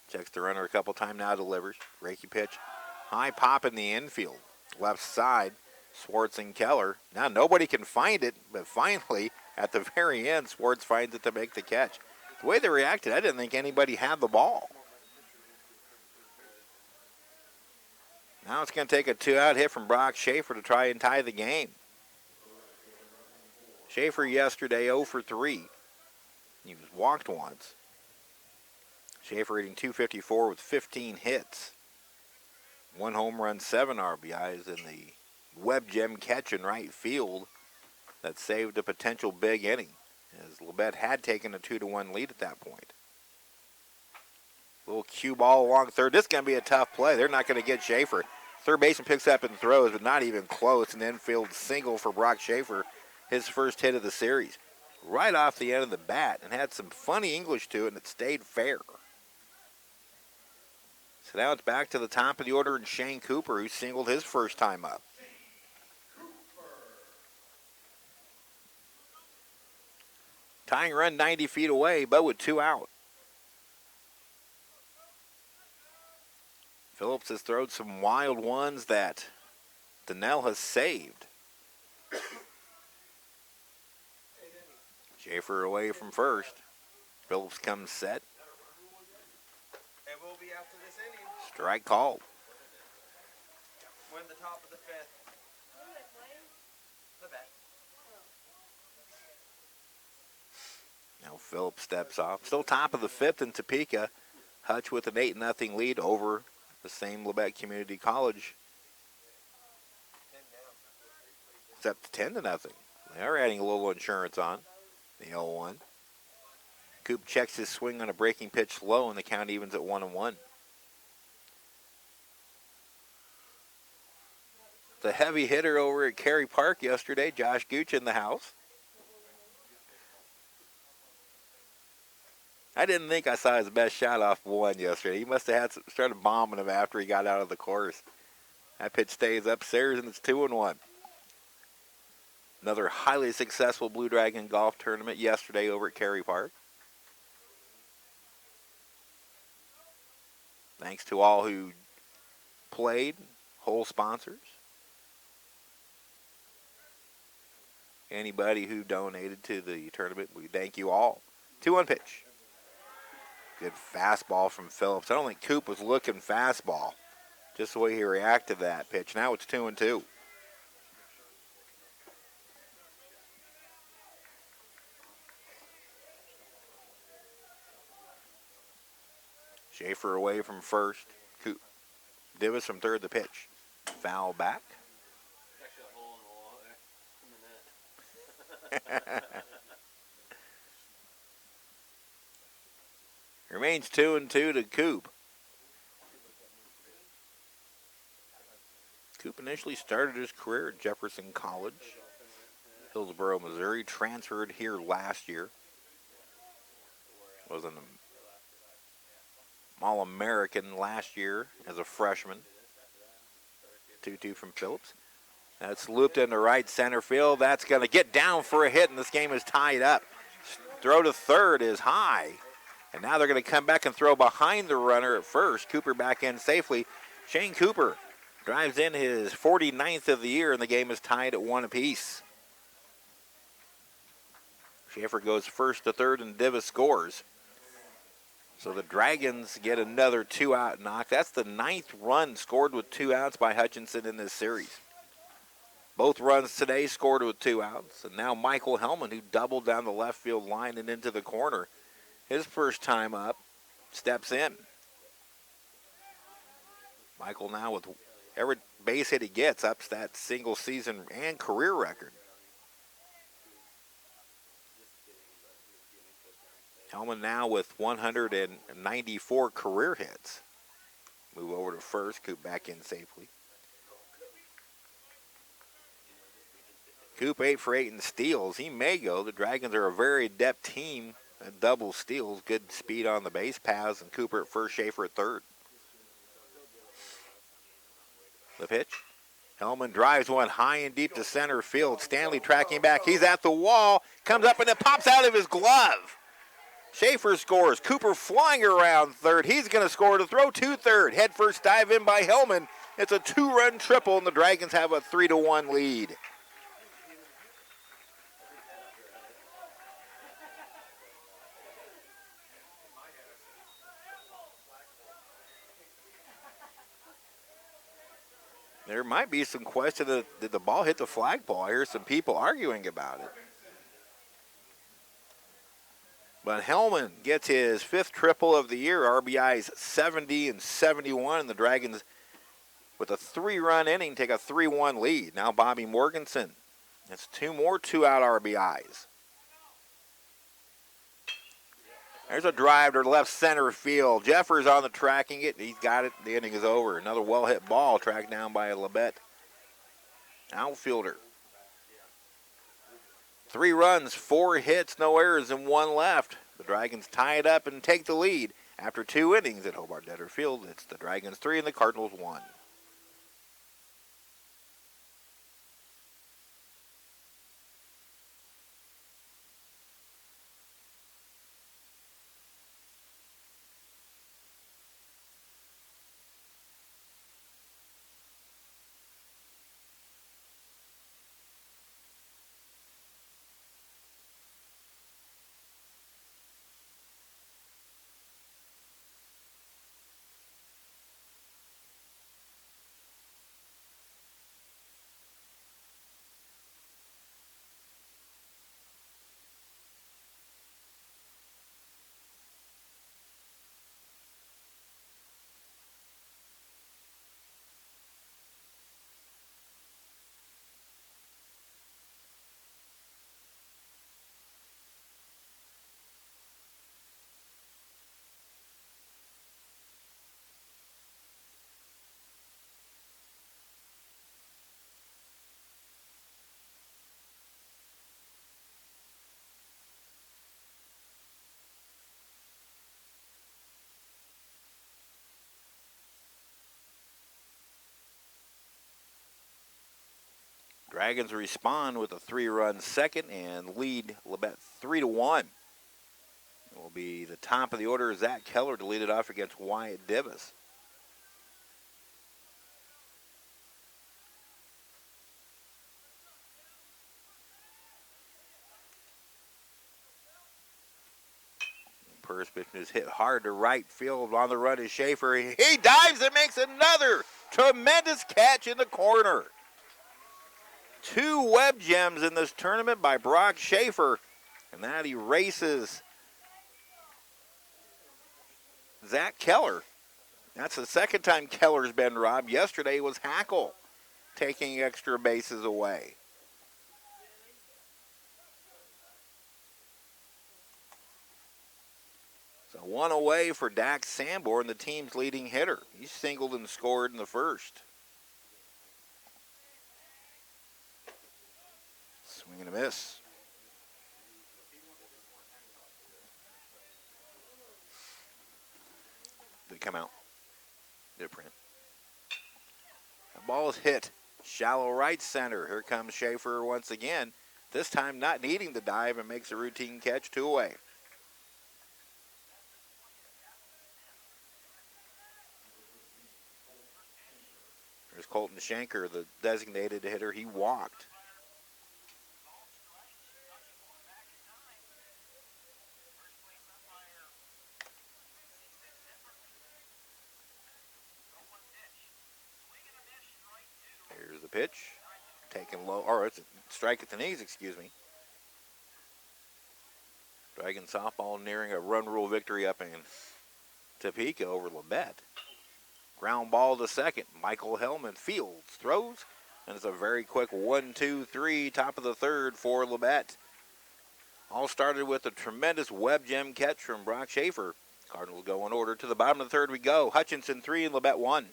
Checks the runner a couple times now, delivers. Reiki pitch. High pop in the infield. Left side. Swartz and Keller. Now nobody can find it, but finally, at the very end, Swartz finds it to make the catch. The way they reacted, I didn't think anybody had the ball. Now it's going to take a 2-out hit from Brock Schaefer to try and tie the game. Schaefer yesterday 0 for 3. He was walked once. Schaefer hitting .254 with 15 hits. 1 home run, 7 RBIs in the Webb gem catch in right field that saved a potential big inning, as Labette had taken a 2-1 lead at that point. Little cue ball along third. This is going to be a tough play. They're not going to get Schaefer. Third baseman picks up and throws, but not even close. An infield single for Brock Schaefer, his first hit of the series. Right off the end of the bat, and had some funny English to it, and it stayed fair. So now it's back to the top of the order, and Shane Cooper, who singled his first time up. Tying run 90 feet away, but with 2 out. Phillips has thrown some wild ones that Donnell has saved. Schaefer away from first. Phillips comes set. It will be after this inning. Strike called. Win the top of the 5th. Labette. Now Phillips steps off. Still top of the 5th in Topeka. Hutch with an 8-0 lead over the same Labette Community College. It's up to 10-0. They are adding a little insurance on the 0-1. Coop checks his swing on a breaking pitch low, and the count evens at 1-1. The heavy hitter over at Cary Park yesterday, Josh Gooch in the house. I didn't think I saw his best shot off one yesterday. He must have started bombing him after he got out of the course. That pitch stays upstairs, and it's 2-1. Another highly successful Blue Dragon golf tournament yesterday over at Cary Park. Thanks to all who played, whole sponsors. Anybody who donated to the tournament, we thank you all. 2-1 pitch. Good fastball from Phillips. I don't think Coop was looking fastball. Just the way he reacted to that pitch. Now it's 2-2. Schaefer away from first. Coop. Divis from third, the pitch. Foul back. Actually a hole in the wall there. Remains 2-2 to Coop. Coop initially started his career at Jefferson College, Hillsboro, Missouri. Transferred here last year. Was an All-American last year as a freshman. 2-2 from Phillips. That's looped into right center field. That's going to get down for a hit, and this game is tied up. Throw to third is high. And now they're going to come back and throw behind the runner at first. Cooper back in safely. Shane Cooper drives in his 49th of the year, and the game is tied at 1 apiece. Schaefer goes first to third, and Divis scores. So the Dragons get another 2-out knock. That's the 9th run scored with 2 outs by Hutchinson in this series. Both runs today scored with 2 outs. And now Michael Hellman, who doubled down the left field line and into the corner, his first time up, steps in. Michael now with every base hit he gets ups that single season and career record. Hellman now with 194 career hits. Move over to first, Coop back in safely. Coop 8 for 8 in steals. He may go. The Dragons are a very adept team at double steals. Good speed on the base paths, and Cooper at first, Schaefer at third. The pitch. Hellman drives one high and deep to center field. Stanley tracking back. He's at the wall. Comes up and it pops out of his glove. Schaefer scores. Cooper flying around third. He's going to score to throw to third. Head first dive in by Hellman. It's a 2-run triple, and the Dragons have a 3-1 lead. There might be some question that did the ball hit the flagpole. I hear some people arguing about it. But Hellman gets his 5th triple of the year. RBIs 70 and 71. And the Dragons, with a 3-run inning, take a 3-1 lead. Now Bobby Morganson. That's 2 more 2-out RBIs. There's a drive to left center field. Jeffers on the tracking it. He's got it. The inning is over. Another well-hit ball tracked down by a Labette outfielder. 3 runs, 4 hits, no errors, and 1 left. The Dragons tie it up and take the lead. After 2 innings at Hobart-Detter Field, it's the Dragons 3 and the Cardinals 1. Dragons respond with a 3-run second and lead Labette 3-1. It will be the top of the order, Zach Keller, to lead it off against Wyatt Divis. First pitch is hit hard to right field. On the run is Schaefer. He dives and makes another tremendous catch in the corner. 2 web gems in this tournament by Brock Schaefer, and that erases Zach Keller. That's the second time Keller's been robbed. Yesterday was Hackle taking extra bases away. So 1 away for Dax Sanborn, the team's leading hitter. He singled and scored in the first. Swing and a miss. Did it come out? Did it print? The ball is hit. Shallow right center. Here comes Schaefer once again. This time not needing the dive, and makes a routine catch, 2 away. There's Colton Schenker, the designated hitter. He walked. pitch. Taken low, or it's a strike at the knees, excuse me. Dragon softball nearing a run rule victory up in Topeka over Labette. Ground ball to second. Michael Hellman fields, throws, and it's a very quick 1-2-3, top of the third for Labette. All started with a tremendous web gem catch from Brock Schaefer. Cardinals go in order. To the bottom of the third we go. Hutchinson 3 and Labette 1.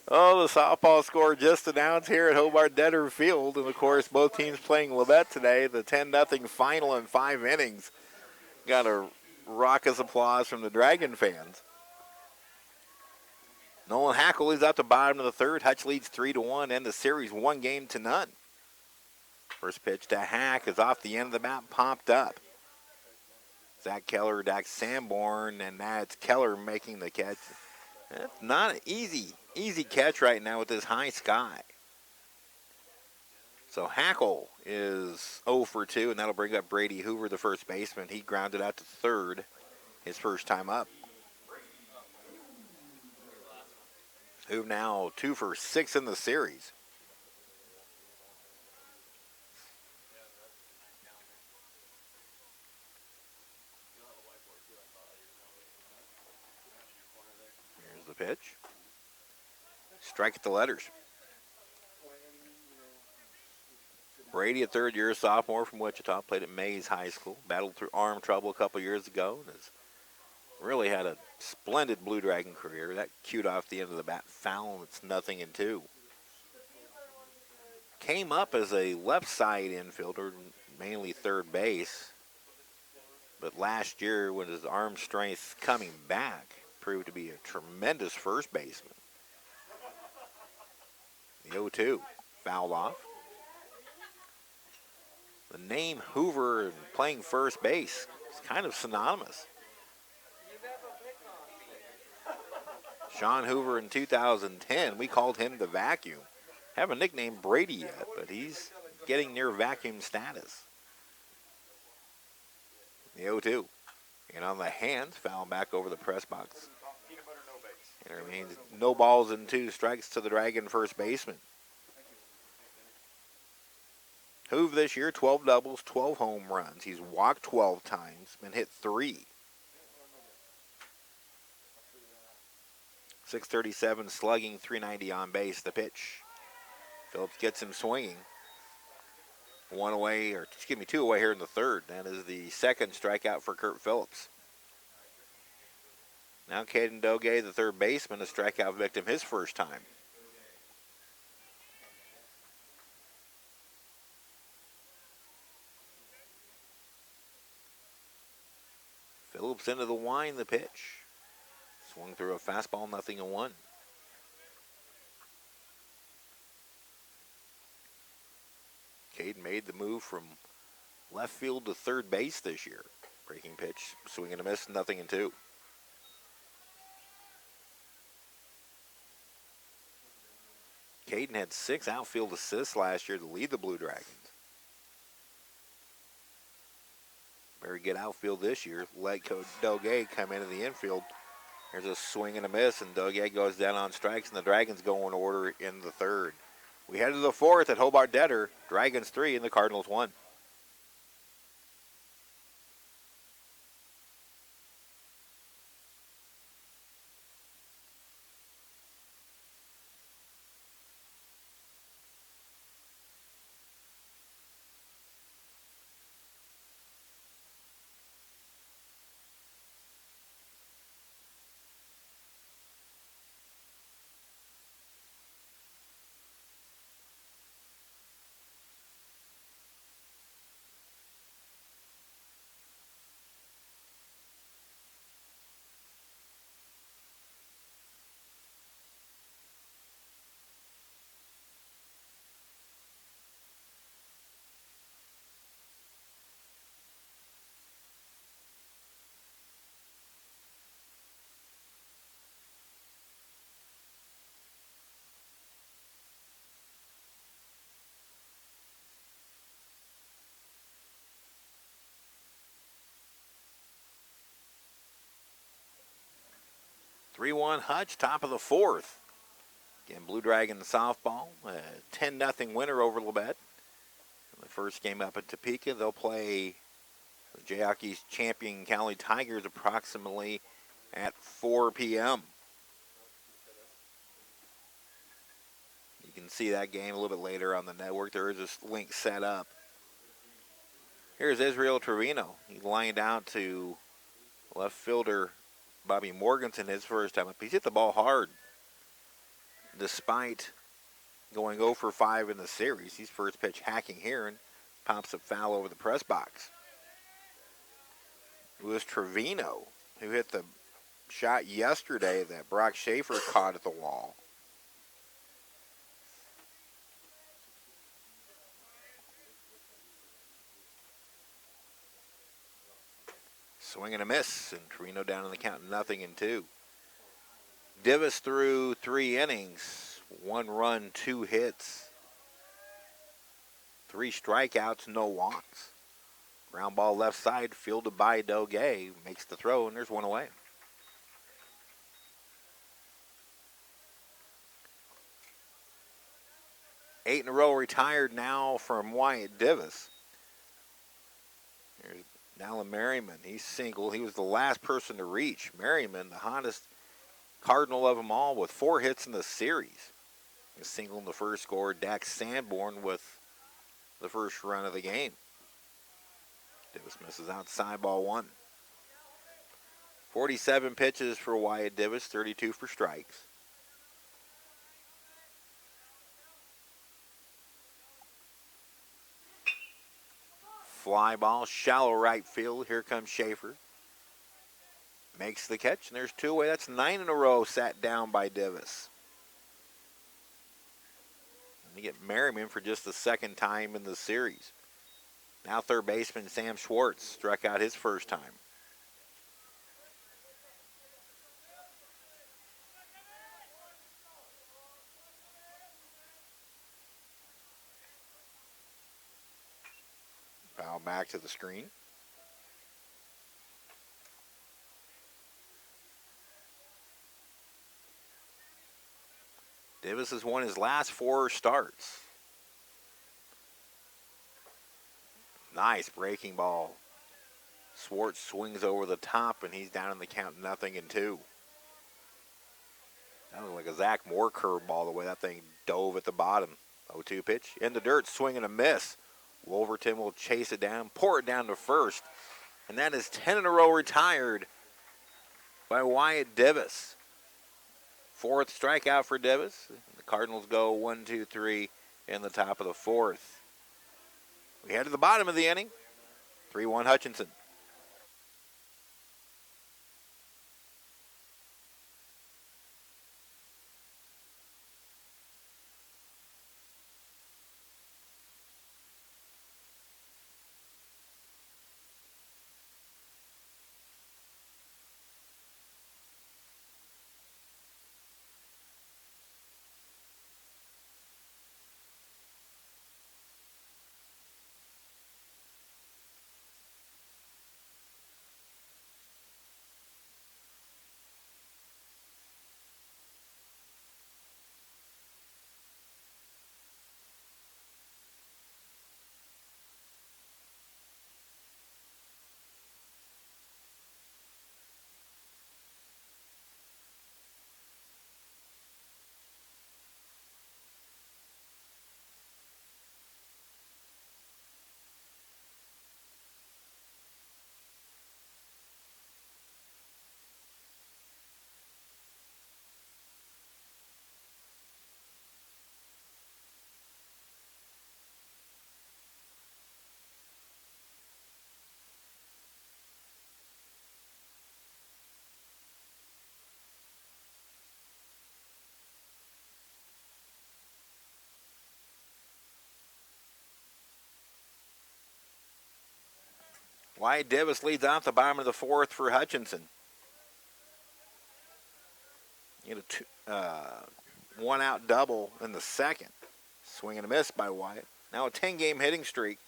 Oh, the softball score just announced here at Hobart-Detter Field. And, of course, both teams playing Labette today. The 10-0 final in 5 innings. Got a raucous applause from the Dragon fans. Nolan Hackle is out the bottom of the third. Hutch leads 3-1 and the series 1-0. First pitch to Hack is off the end of the bat, popped up. Zach Keller, Dax Sanborn, and that's Keller making the catch. That's not an easy catch right now with this high sky. So Hackle is 0 for 2, and that'll bring up Brady Hoover, the first baseman. He grounded out to third his first time up. Hoover now 2 for 6 in the series. Here's the pitch. Strike at the letters. Brady, a third-year sophomore from Wichita, played at Mays High School, battled through arm trouble a couple years ago, and has really had a splendid Blue Dragon career. That cued off the end of the bat foul, and it's 0-2. Came up as a left side infielder, mainly third base, but last year, with his arm strength coming back, proved to be a tremendous first baseman. The 0-2 fouled off. The name Hoover and playing first base is kind of synonymous. Sean Hoover in 2010, we called him the vacuum. Haven't nicknamed Brady yet, but he's getting near vacuum status. The 0-2. And on the hands, foul back over the press box. It remains no balls and 2 strikes to the Dragon first baseman. Hoove this year, 12 doubles, 12 home runs. He's walked 12 times, been hit 3. 637 slugging, 390 on base. The pitch. Phillips gets him swinging. 2 away here in the third. That is the second strikeout for Kurt Phillips. Now Caden Doge, the third baseman, a strikeout victim his first time. Phillips into the wind, the pitch. Swung through a fastball, 0-1. Caden made the move from left field to third base this year. Breaking pitch, swing and a miss, 0-2. Caden had 6 outfield assists last year to lead the Blue Dragons. Very good outfield this year. Let Coach Doge come into the infield There's a swing and a miss, and Doge goes down on strikes, and the Dragons go in order in the third. We head to the fourth at Hobart-Detter. Dragons 3 and the Cardinals 1. Three-one Hutch, top of the fourth. Again, Blue Dragon softball, 10-0 winner over Labette. The first game up in Topeka, they'll play the Jayhawkee's champion Cali Tigers approximately at 4 p.m. You can see that game a little bit later on the network. There is a link set up. Here's Israel Trevino. He lined out to left fielder Bobby Morganson his first time up. He's hit the ball hard despite going 0 for 5 in the series. He's first pitch hacking here and pops a foul over the press box. It was Trevino who hit the shot yesterday that Brock Schaefer caught at the wall. Swing and a miss, and Trevino down in the count 0-2. Divis threw 3 innings, 1 run, 2 hits, 3 strikeouts, no walks. Ground ball left side, fielded by Doge, makes the throw, and there's 1 away. Eight in a row retired now from Wyatt Divis. Here's Alan Merriman. He's single. He was the last person to reach. Merriman, the hottest Cardinal of them all, with 4 hits in the series. A single in the first score. Dax Sanborn with the first run of the game. Divis misses outside, ball 1. 47 pitches for Wyatt Divis, 32 for strikes. Fly ball, shallow right field. Here comes Schaefer. Makes the catch, and there's 2 away. That's 9 in a row sat down by Divis. And you get Merriman for just the second time in the series. Now third baseman Sam Schwartz struck out his first time. Foul back to the screen. Divis has won his last 4 starts. Nice breaking ball. Schwartz swings over the top, and he's down in the count 0-2. That looked like a Zach Moore curveball the way that thing dove at the bottom. 0-2 pitch. In the dirt, swing and a miss. Wolverton will chase it down, pour it down to first. And that is 10 in a row retired by Wyatt Divis. 4th strikeout for Divis. The Cardinals go 1-2-3 in the top of the 4th. We head to the bottom of the inning. 3-1 Hutchinson. Wyatt Davis leads out the bottom of the fourth for Hutchinson. You know, one out double in the second. Swing and a miss by Wyatt. Now a 10-game hitting streak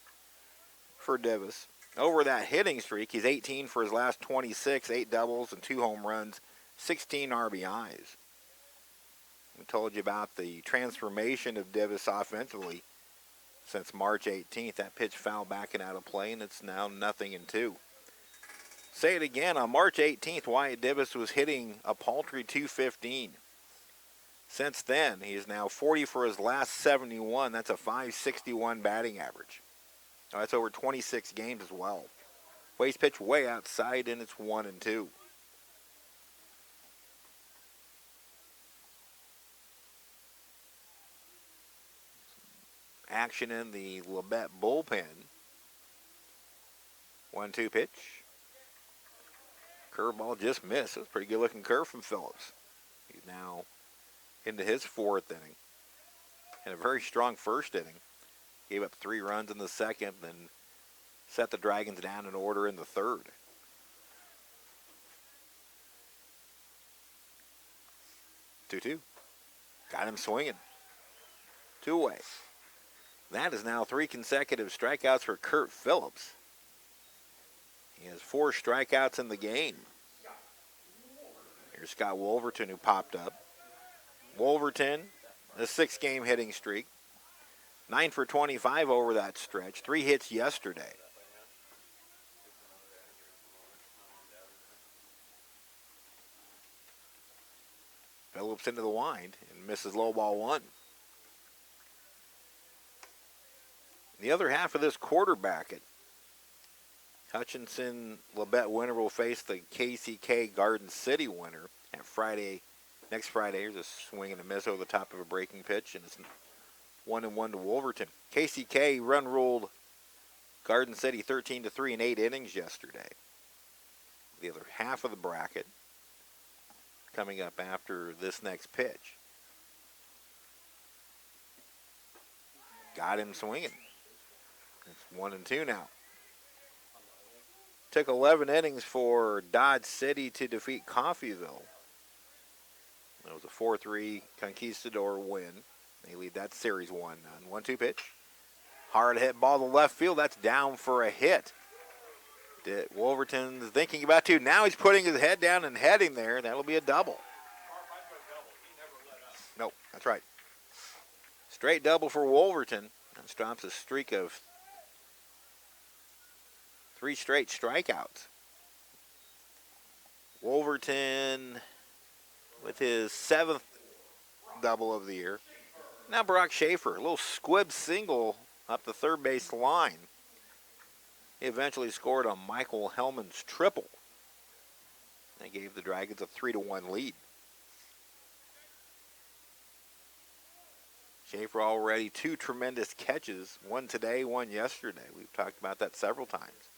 for Davis. Over that hitting streak, he's 18 for his last 26, 8 doubles and 2 home runs, 16 RBIs. We told you about the transformation of Davis offensively since March 18th. That pitch fouled back and out of play, and it's now 0-2. Say it again, on March 18th, Wyatt Davis was hitting a paltry .215. Since then, he is now 40 for his last 71. That's a .561 batting average. Oh, that's over 26 games as well. Waste pitch way outside, and it's 1-2. Action in the Labette bullpen. 1-2 pitch. Curveball just missed. It was a pretty good looking curve from Phillips. He's now into his 4th inning. And a very strong first inning. Gave up 3 runs in the second, then set the Dragons down in order in the third. 2-2. Got him swinging. 2 away. That is now 3 consecutive strikeouts for Kurt Phillips. He has 4 strikeouts in the game. Here's Scott Wolverton, who popped up. Wolverton, a 6-game hitting streak. 9 for 25 over that stretch. 3 hits yesterday. Phillips into the wind and misses low ball 1. The other half of this quarter bracket, Hutchinson Labette winner will face the KCK Garden City winner at next Friday. Here's a swing and a miss over the top of a breaking pitch, and it's 1-1 to Wolverton. KCK run ruled Garden City 13-3 in 8 innings yesterday. The other half of the bracket coming up after this next pitch. Got him swinging. It's 1-2 now. Took 11 innings for Dodge City to defeat Coffeyville. It was a 4-3 Conquistador win. They lead that series 1-0. 1-2 pitch. Hard hit ball to left field. That's down for a hit. Wolverton's thinking about 2. Now he's putting his head down and heading there. That'll be a double. Nope, that's right. Straight double for Wolverton. That stops a streak of 3 straight strikeouts. Wolverton with his 7th double of the year. Now Brock Schaefer, a little squib single up the third base line. He eventually scored on Michael Hellman's triple. They gave the Dragons a 3-1 lead. Schaefer already 2 tremendous catches, 1 today, 1 yesterday. We've talked about that several times.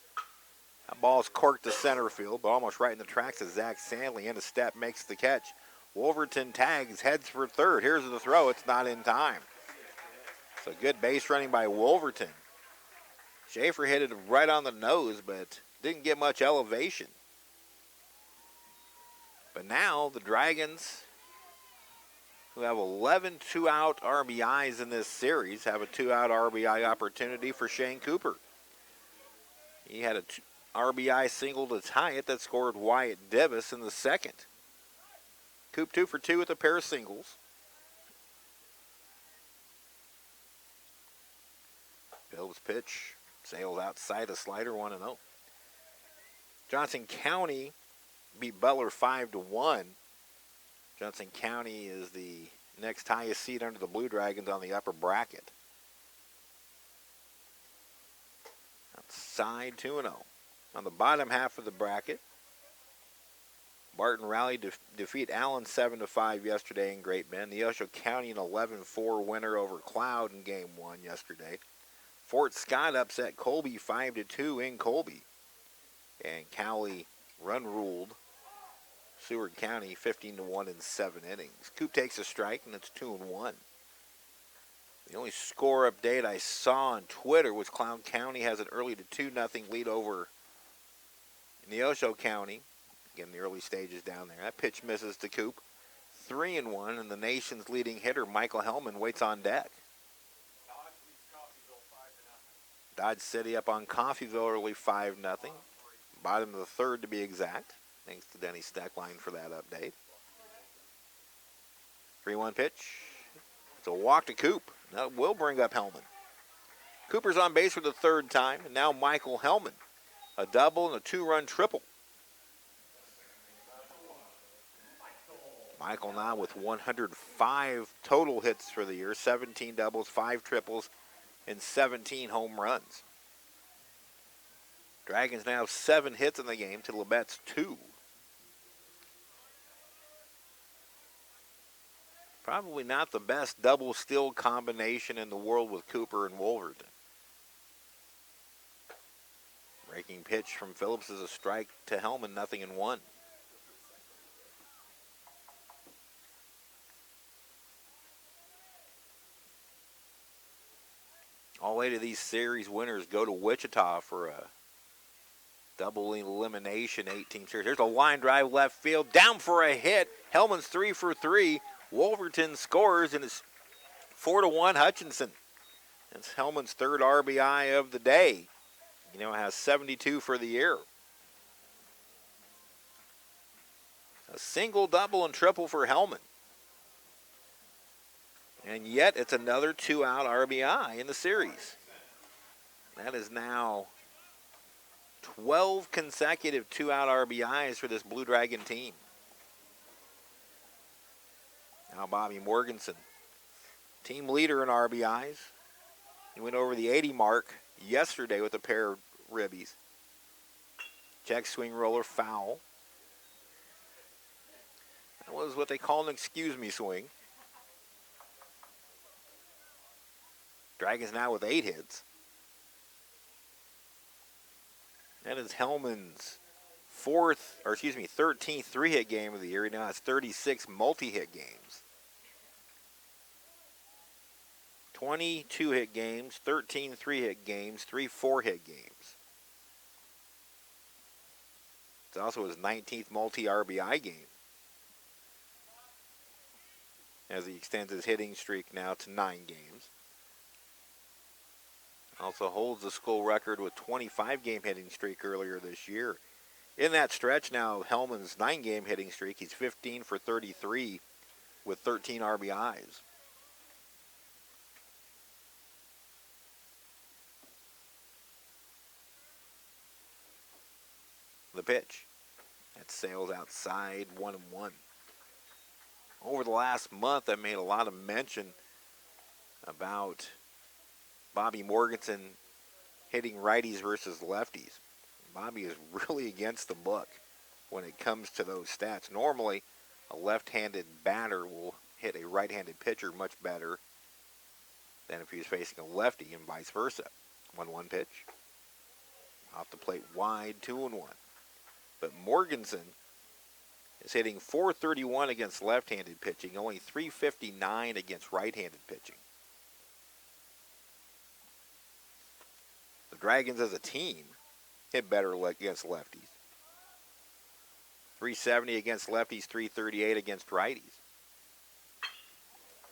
That ball is corked to center field, but almost right in the tracks of Zach Sandley. In a step, makes the catch. Wolverton tags, heads for third. Here's the throw. It's not in time. So good base running by Wolverton. Schaefer hit it right on the nose, but didn't get much elevation. But now the Dragons, who have 11 two-out RBIs in this series, have a 2-out RBI opportunity for Shane Cooper. He had a RBI single to tie it that scored Wyatt Davis in the second. Coop 2 for 2 with a pair of singles. Phillips pitch sails outside a slider, 1-0. Johnson County beat Butler 5-1. Johnson County is the next highest seed under the Blue Dragons on the upper bracket. Outside 2-0. On the bottom half of the bracket, Barton rallied to defeat Allen 7-5 yesterday in Great Bend. Neosho County an 11-4 winner over Cloud in Game 1 yesterday. Fort Scott upset Colby 5-2 in Colby. And Cowley run-ruled Seward County 15-1 in 7 innings. Coop takes a strike, and it's 2-1. The only score update I saw on Twitter was Cloud County has an early to 2-0 lead over Neosho County. Again, the early stages down there. That pitch misses to Coop. 3-1, and the nation's leading hitter, Michael Hellman, waits on deck. Dodge City up on Coffeyville early 5-0. Bottom of the third to be exact. Thanks to Denny Steckline for that update. 3-1 pitch. It's a walk to Coop. That will bring up Hellman. Cooper's on base for the third time, and now Michael Hellman. A double and a 2-run triple. Michael now with 105 total hits for the year, 17 doubles, 5 triples, and 17 home runs. Dragons now have 7 hits in the game to Labette's 2. Probably not the best double steal combination in the world with Cooper and Wolverton. Breaking pitch from Phillips is a strike to Hellman, 0-1. All 8 of these series winners go to Wichita for a double elimination 18 series. There's a line drive left field, down for a hit. Hellman's 3 for 3. Wolverton scores, and it's 4-1 Hutchinson. That's Hellman's 3rd RBI of the day. You know, it has 72 for the year. A single, double, and triple for Hellman. And yet it's another 2-out RBI in the series. That is now 12 consecutive 2-out RBIs for this Blue Dragon team. Now Bobby Morganson, team leader in RBIs. He went over the 80 mark yesterday with a pair of ribbies. Check swing roller foul. That was what they call an excuse me swing. Dragons now with 8 hits. That is Hellman's 13th 3-hit game of the year. He now has 36 multi-hit games. 20 2-hit games, 13 3-hit games, 3 4-hit games. It's also his 19th multi-RBI game, as he extends his hitting streak now to 9 games. Also holds the school record with 25-game hitting streak earlier this year. In that stretch now, Hellman's 9-game hitting streak, he's 15 for 33 with 13 RBIs. The pitch. That sails outside, 1-1. Over the last month, I've made a lot of mention about Bobby Morganson hitting righties versus lefties. Bobby is really against the book when it comes to those stats. Normally, a left-handed batter will hit a right-handed pitcher much better than if he was facing a lefty, and vice versa. 1-1 pitch. Off the plate wide, 2-1. But Morganson is hitting .431 against left-handed pitching, only .359 against right-handed pitching. The Dragons as a team hit better against lefties. .370 against lefties, .338 against righties.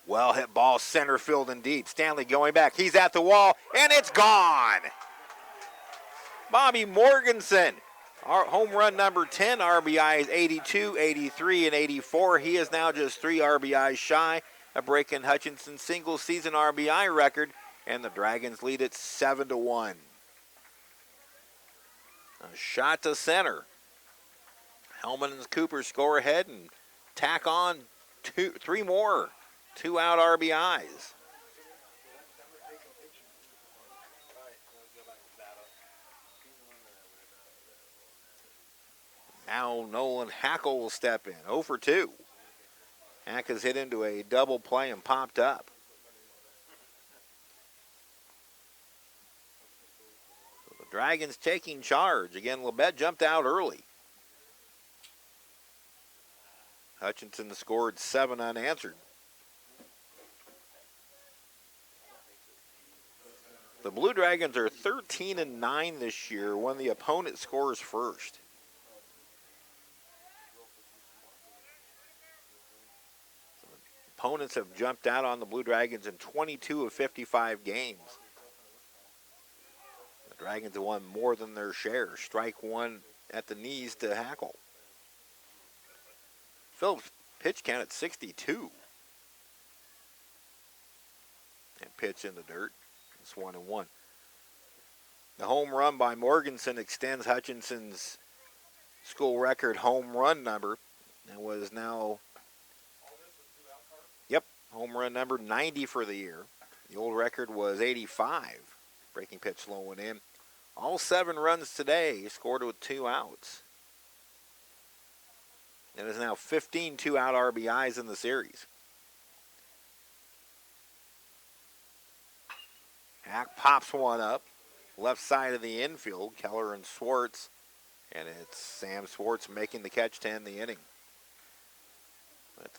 Well hit ball, center field indeed. Stanley going back. He's at the wall, and it's gone. Bobby Morganson, our home run number 10, RBIs 82, 83, and 84. He is now just 3 RBIs shy of breaking Hutchinson's single-season RBI record, and the Dragons lead it 7-1. A shot to center. Hellman and Cooper score ahead and tack on 3 more 2-out RBIs. Now Nolan Hackle will step in, 0 for 2. Hack has hit into a double play and popped up. So the Dragons taking charge. Again, Labette jumped out early. Hutchinson scored 7 unanswered. The Blue Dragons are 13-9 this year when the opponent scores first. opponents have jumped out on the Blue Dragons in 22 of 55 games. The Dragons have won more than their share. Strike one at the knees to Hackle. Phillips pitch count at 62. And pitch in the dirt. It's 1-1. The home run by Morganson extends Hutchinson's school record home run number. And was now, home run number 90 for the year. The old record was 85. Breaking pitch low and in. All 7 runs today scored with 2 outs. It is now 15 2-out RBIs in the series. Hack pops one up. Left side of the infield, Keller and Swartz. And it's Sam Swartz making the catch to end the inning. But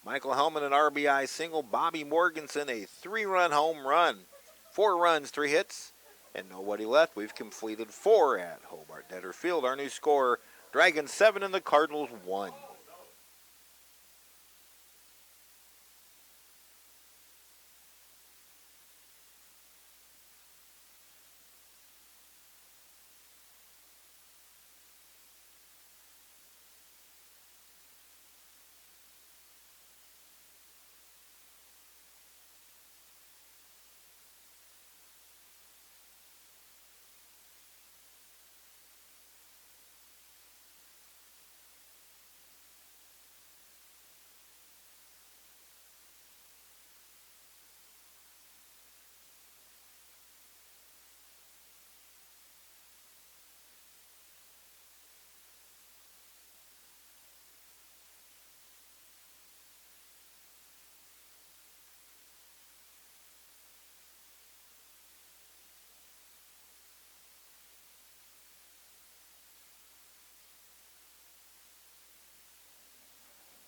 Michael Hellman an RBI single. Bobby Morganson a 3-run home run. 4 runs, 3 hits, and nobody left. We've completed 4 at Hobart-Detter Field. Our new score, Dragons 7 and the Cardinals 1.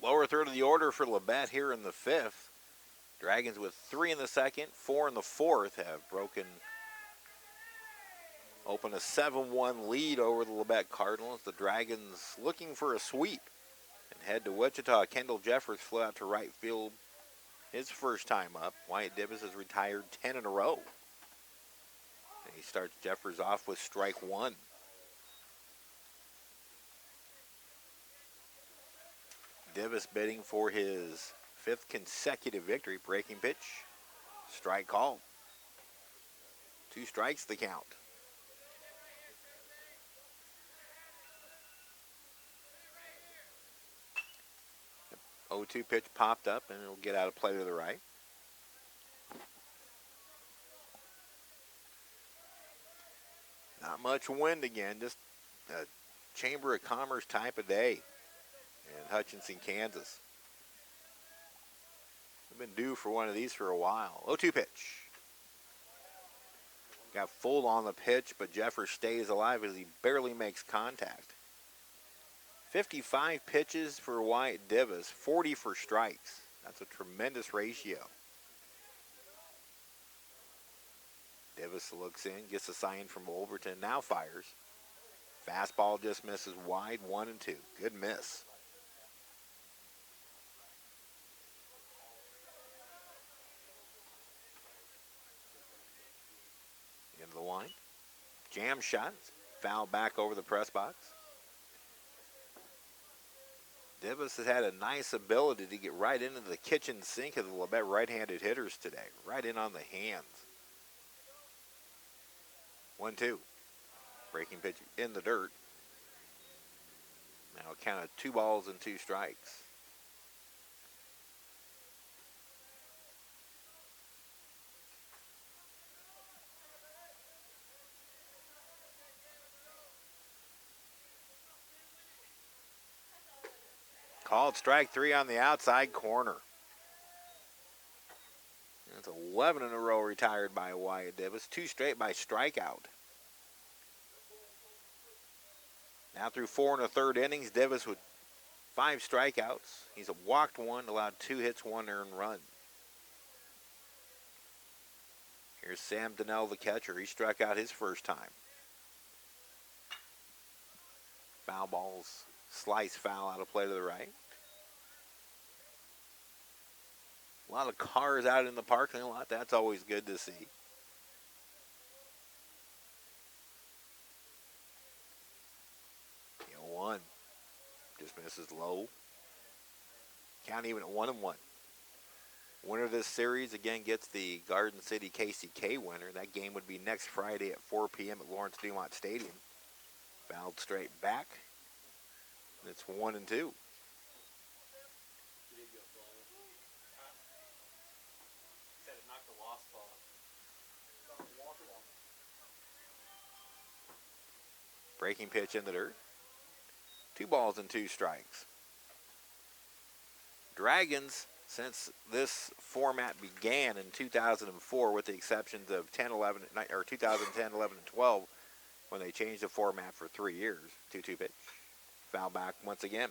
Lower third of the order for Labette here in the 5th. Dragons with 3 in the 2nd, 4 in the 4th have open a 7-1 lead over the Labette Cardinals. The Dragons looking for a sweep and head to Wichita. Kendall Jeffers flew out to right field his first time up. Wyatt Divis has retired 10 in a row. And he starts Jeffers off with strike 1. Divis bidding for his 5th consecutive victory. Breaking pitch. Strike called. 2 strikes the count. 0-2 pitch popped up and it'll get out of play to the right. Not much wind again, just a Chamber of Commerce type of day in Hutchinson, Kansas. We've been due for one of these for a while. 0-2 pitch. Got full on the pitch, but Jeffers stays alive as he barely makes contact. 55 pitches for Wyatt Divis, 40 for strikes. That's a tremendous ratio. Divis looks in, gets a sign from Overton, now fires. Fastball just misses wide, 1-2. Good miss. Into the line. Jam shot. Foul back over the press box. Divis has had a nice ability to get right into the kitchen sink of the Labette right-handed hitters today. Right in on the hands. 1-2. Breaking pitch in the dirt. Now count of 2 balls and 2 strikes. Called strike 3 on the outside corner. That's 11 in a row retired by Wyatt Divis. 2 straight by strikeout. Now through 4 1/3 innings, Divis with 5 strikeouts. He's walked 1, allowed 2 hits, 1 earned run. Here's Sam Donnell, the catcher. He struck out his first time. Foul balls. Slice foul out of play to the right. A lot of cars out in the parking lot. That's always good to see. One just misses low. Count even at 1-1. Winner of this series again gets the Garden City KCK winner. That game would be next Friday at 4 p.m. at Lawrence Dumont Stadium. Fouled straight back. And it's 1-2. Breaking pitch in the dirt. 2 balls and 2 strikes. Dragons, since this format began in 2004, with the exceptions of 10, 11, or 2010, 11, and 12, when they changed the format for 3 years. 2-2 pitch. Foul back once again.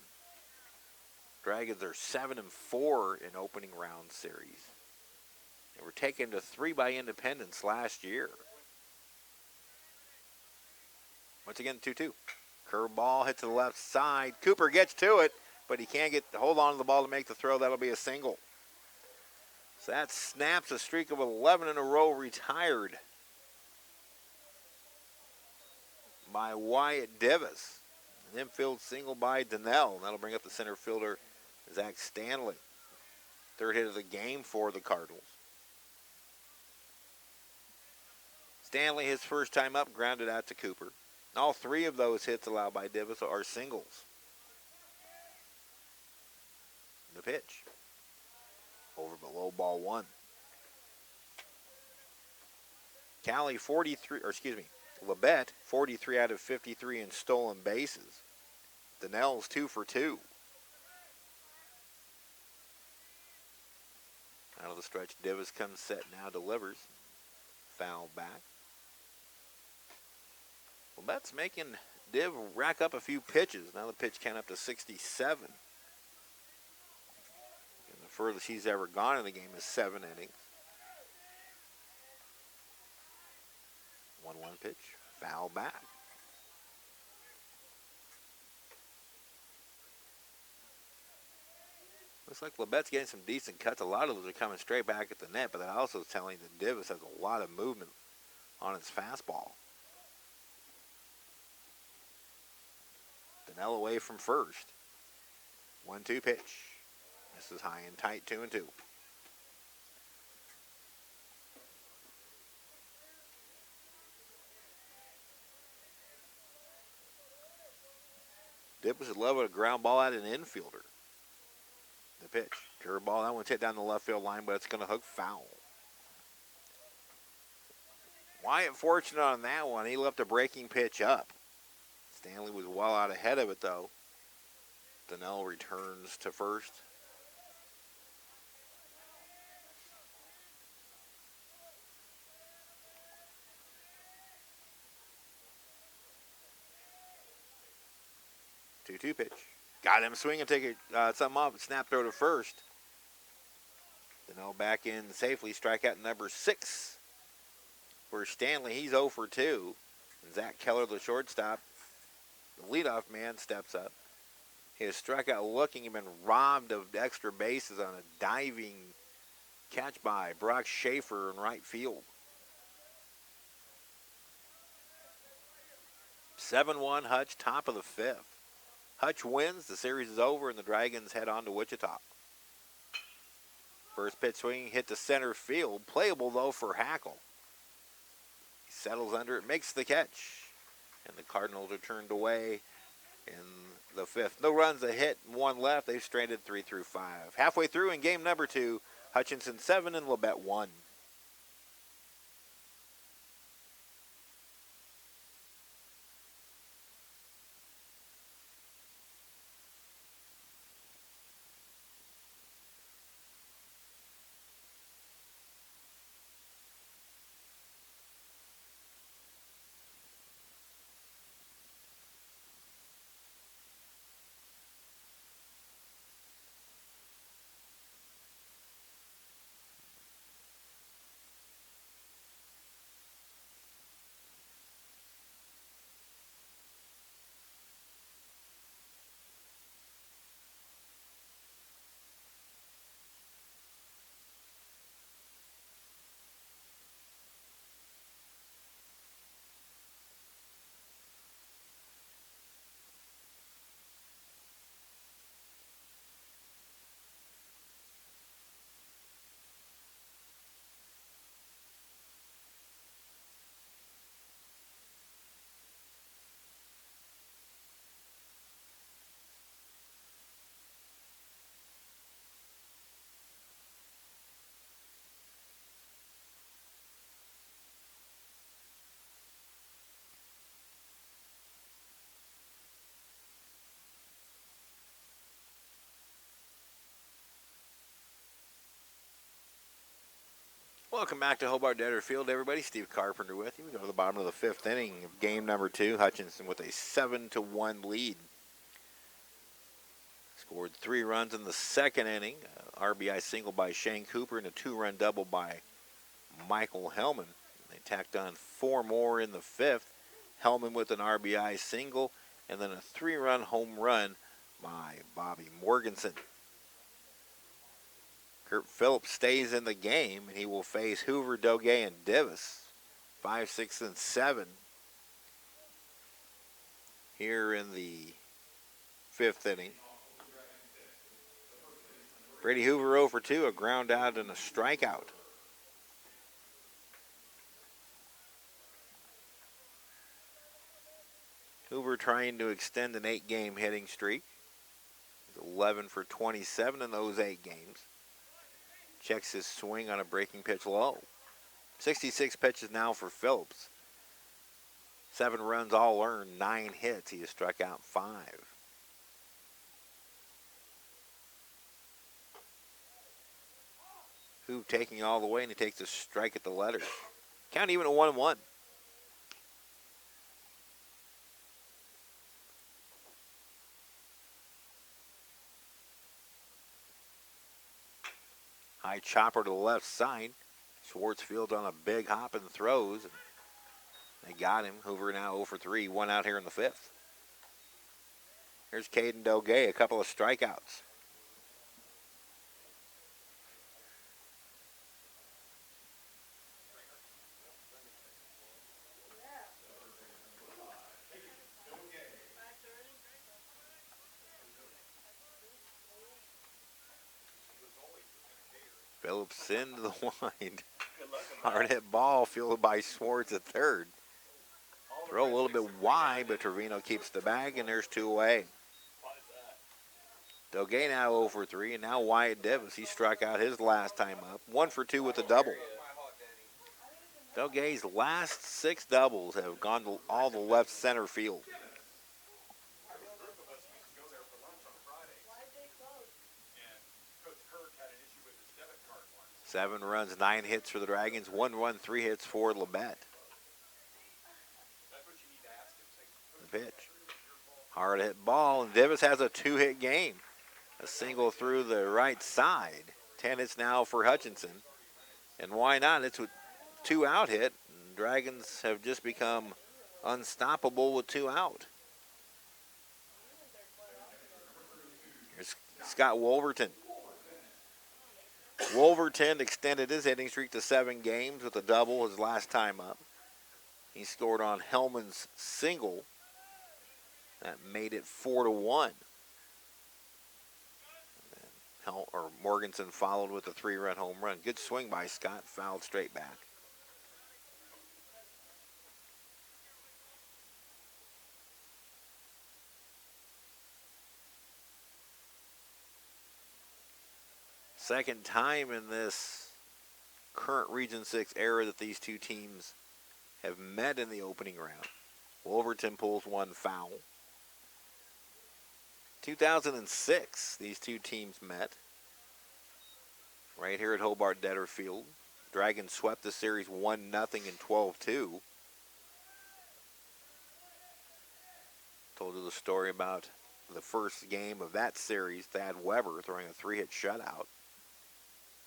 Dragons are 7-4 in opening round series. They were taken to 3 by Independence last year. Once again, 2-2. Curveball hit to the left side. Cooper gets to it, but he can't hold on to the ball to make the throw. That'll be a single. So that snaps a streak of 11 in a row retired by Wyatt Davis. An infield single by Donnell. That'll bring up the center fielder, Zach Stanley. 3rd hit of the game for the Cardinals. Stanley, his first time up, grounded out to Cooper. All 3 of those hits allowed by Davis are singles. The pitch. Over below ball 1. Labette, 43 out of 53 in stolen bases. Donnell's 2 for 2. Out of the stretch, Davis comes set now, delivers. Foul back. Labette's making Div rack up a few pitches. Now the pitch count up to 67. And the furthest he's ever gone in the game is 7 innings. 1-1 pitch. Foul back. Looks like Labette's getting some decent cuts. A lot of those are coming straight back at the net, but that also is telling you that Davis has a lot of movement on his fastball. Donnell away from first. 1-2 pitch. This is high and tight, 2-2. Davis would love a ground ball at an infielder. The pitch. Curveball. That one's hit down the left field line, but it's going to hook foul. Wyatt fortunate on that one. He left a breaking pitch up. Stanley was well out ahead of it, though. Donnell returns to first. Two-two pitch. Got him swinging, take something off, snap throw to first. Donnell back in safely, strikeout number 6 for Stanley. He's 0 for 2. And Zach Keller, the shortstop, the leadoff man, steps up. His strikeout looking, he'd been robbed of extra bases on a diving catch by Brock Schaefer in right field. 7-1 Hutch, top of the 5th. Hutch wins, the series is over, and the Dragons head on to Wichita. First pitch swing hit to center field. Playable, though, for Hackle. He settles under it, makes the catch. And the Cardinals are turned away in the 5th. No runs, a hit, 1 left. They've stranded 3 through 5. Halfway through in game number 2, Hutchinson 7 and Labette 1. Welcome back to Hobart-Detter Field, everybody. Steve Carpenter with you. We go to the bottom of the 5th inning of game number 2. Hutchinson with a 7-1 lead. Scored 3 runs in the 2nd inning. RBI single by Shane Cooper and a 2-run double by Michael Hellman. They tacked on 4 more in the 5th. Hellman with an RBI single and then a 3-run home run by Bobby Morganson. Kurt Phillips stays in the game, and he will face Hoover, Doge, and Divis. 5, 6, and 7 here in the 5th inning. Brady Hoover 0 for 2, a ground out and a strikeout. Hoover trying to extend an 8-game hitting streak. He's 11 for 27 in those 8 games. Checks his swing on a breaking pitch low. 66 pitches now for Phillips. 7 runs all earned, 9 hits. He has struck out 5. Who taking all the way, and he takes a strike at the letters. Count even at 1-1. High chopper to the left side. Schwartzfield on a big hop and throws. They got him. Hoover now 0 for 3. 1 out here in the 5th. Here's Caden Doge, a couple of strikeouts. Phillips into the wind. Hard hit ball fielded by Schwartz at third. Throw a little bit wide, but Trevino keeps the bag, and there's 2 away. Doge now 0 for 3, and now Wyatt Divis. He struck out his last time up. 1 for 2 with a double. Doge's last 6 doubles have gone to all the left center field. Seven runs, 9 hits for the Dragons. 1 run, 3 hits for Labette. The pitch. Hard hit ball, and Divis has a 2-hit game. A single through the right side. 10 hits now for Hutchinson. And why not? It's a 2-out hit. And Dragons have just become unstoppable with 2 out. Here's Scott Wolverton. Wolverton extended his hitting streak to 7 games with a double his last time up. He scored on Hellman's single. That made it 4-1. Morganson followed with a 3-run home run. Good swing by Scott, fouled straight back. Second time in this current Region 6 era that these two teams have met in the opening round. Wolverton pulls one foul. 2006, these two teams met right here at Hobart-Detter Field. Dragons swept the series 1-0 and 12-2. Told you the story about the first game of that series, Thad Weber throwing a 3-hit shutout.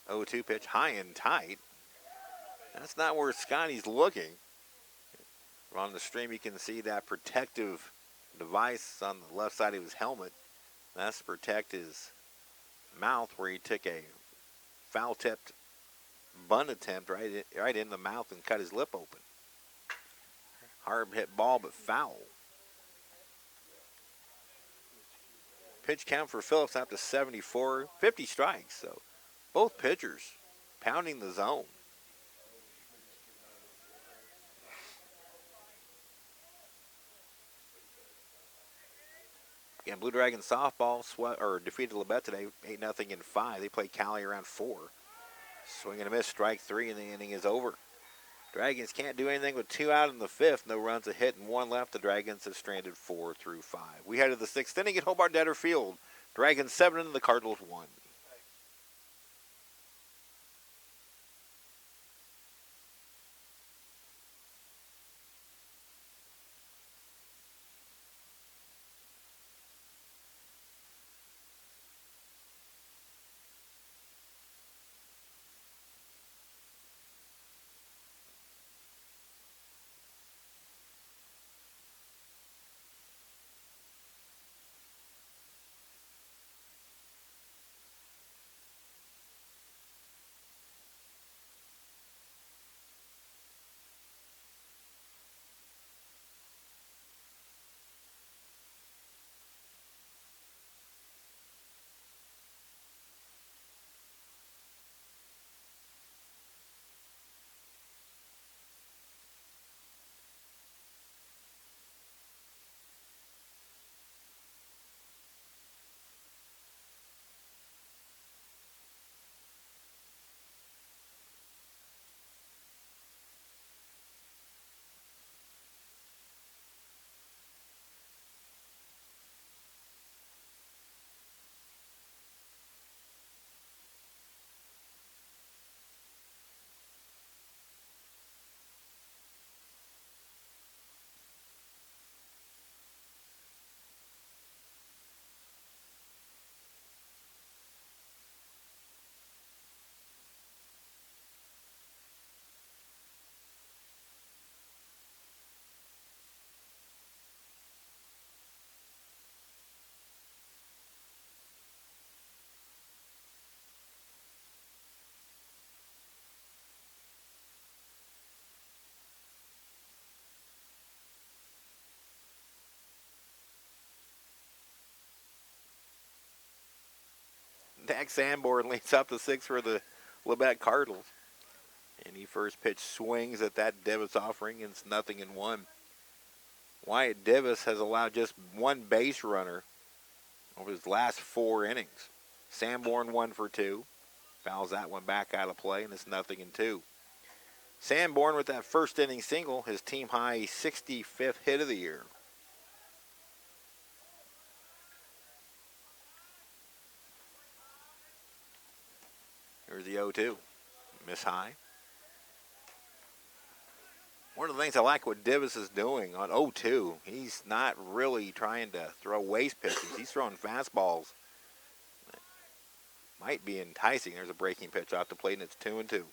0-2 pitch, high and tight. That's not where Scotty's looking. On the stream, you can see that protective device on the left side of his helmet. That's to protect his mouth, where he took a foul-tipped bunt attempt right in the mouth and cut his lip open. Hard hit ball, but foul. Pitch count for Phillips up to 74, 50 strikes. So both pitchers pounding the zone. Again, Blue Dragons softball defeated Labette today 8-0 in 5. They play Cali around 4. Swing and a miss, strike 3, and the inning is over. Dragons can't do anything with 2 out in the 5th. No runs, a hit, and 1 left. The Dragons have stranded 4 through 5. We head to the 6th inning at Hobart-Detter Field. Dragons 7 and the Cardinals 1. Dak Sanborn leads up the 6 for the Labette Cardinals. And he first pitch swings at that Davis offering, and it's 0-1. Wyatt Davis has allowed just one base runner over his last 4 innings. Sanborn 1 for 2. Fouls that one back out of play, and it's 0-2. Sanborn with that first inning single, his team high 65th hit of the year. Here's the 0-2. Miss high. One of the things I like what Davis is doing on 0-2, he's not really trying to throw waste pitches. He's throwing fastballs. Might be enticing. There's a breaking pitch off the plate, and it's 2-2.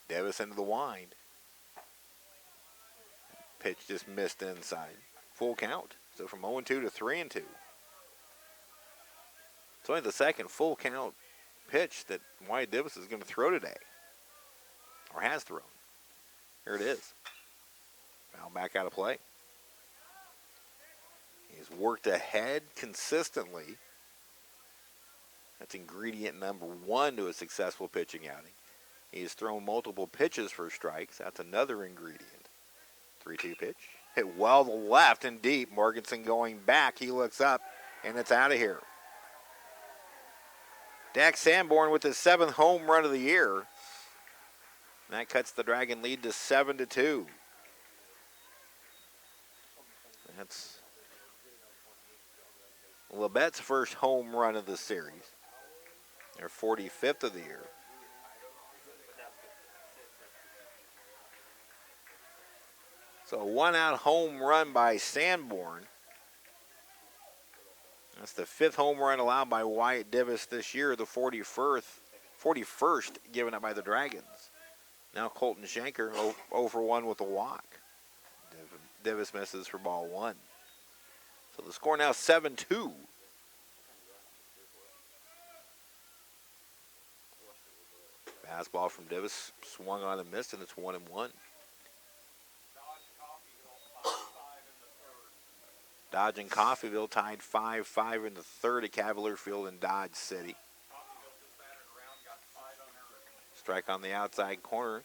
Davis into the wind. Pitch just missed inside. Full count. So from 0-2 to 3-2. It's only the second full count pitch that Wyatt Davis is going to throw today. Or has thrown. Here it is. Foul back out of play. He's worked ahead consistently. That's ingredient number 1 to a successful pitching outing. He's thrown multiple pitches for strikes. That's another ingredient. 3-2 pitch. Hit well to left and deep. Morganson going back. He looks up, and it's out of here. Dak Sanborn with his 7th home run of the year. And that cuts the Dragon lead to 7-2. That's Labette's first home run of the series. Their 45th of the year. So a 1-out home run by Sanborn. That's the 5th home run allowed by Wyatt Davis this year, the 41st given up by the Dragons. Now Colton Shanker 0 for 1 with a walk. Davis misses for ball 1. So the score now 7-2. Fastball from Davis swung on and missed, and it's 1-1. Dodge and Coffeyville tied 5-5 in the 3rd at Cavalier Field in Dodge City. Strike on the outside corner,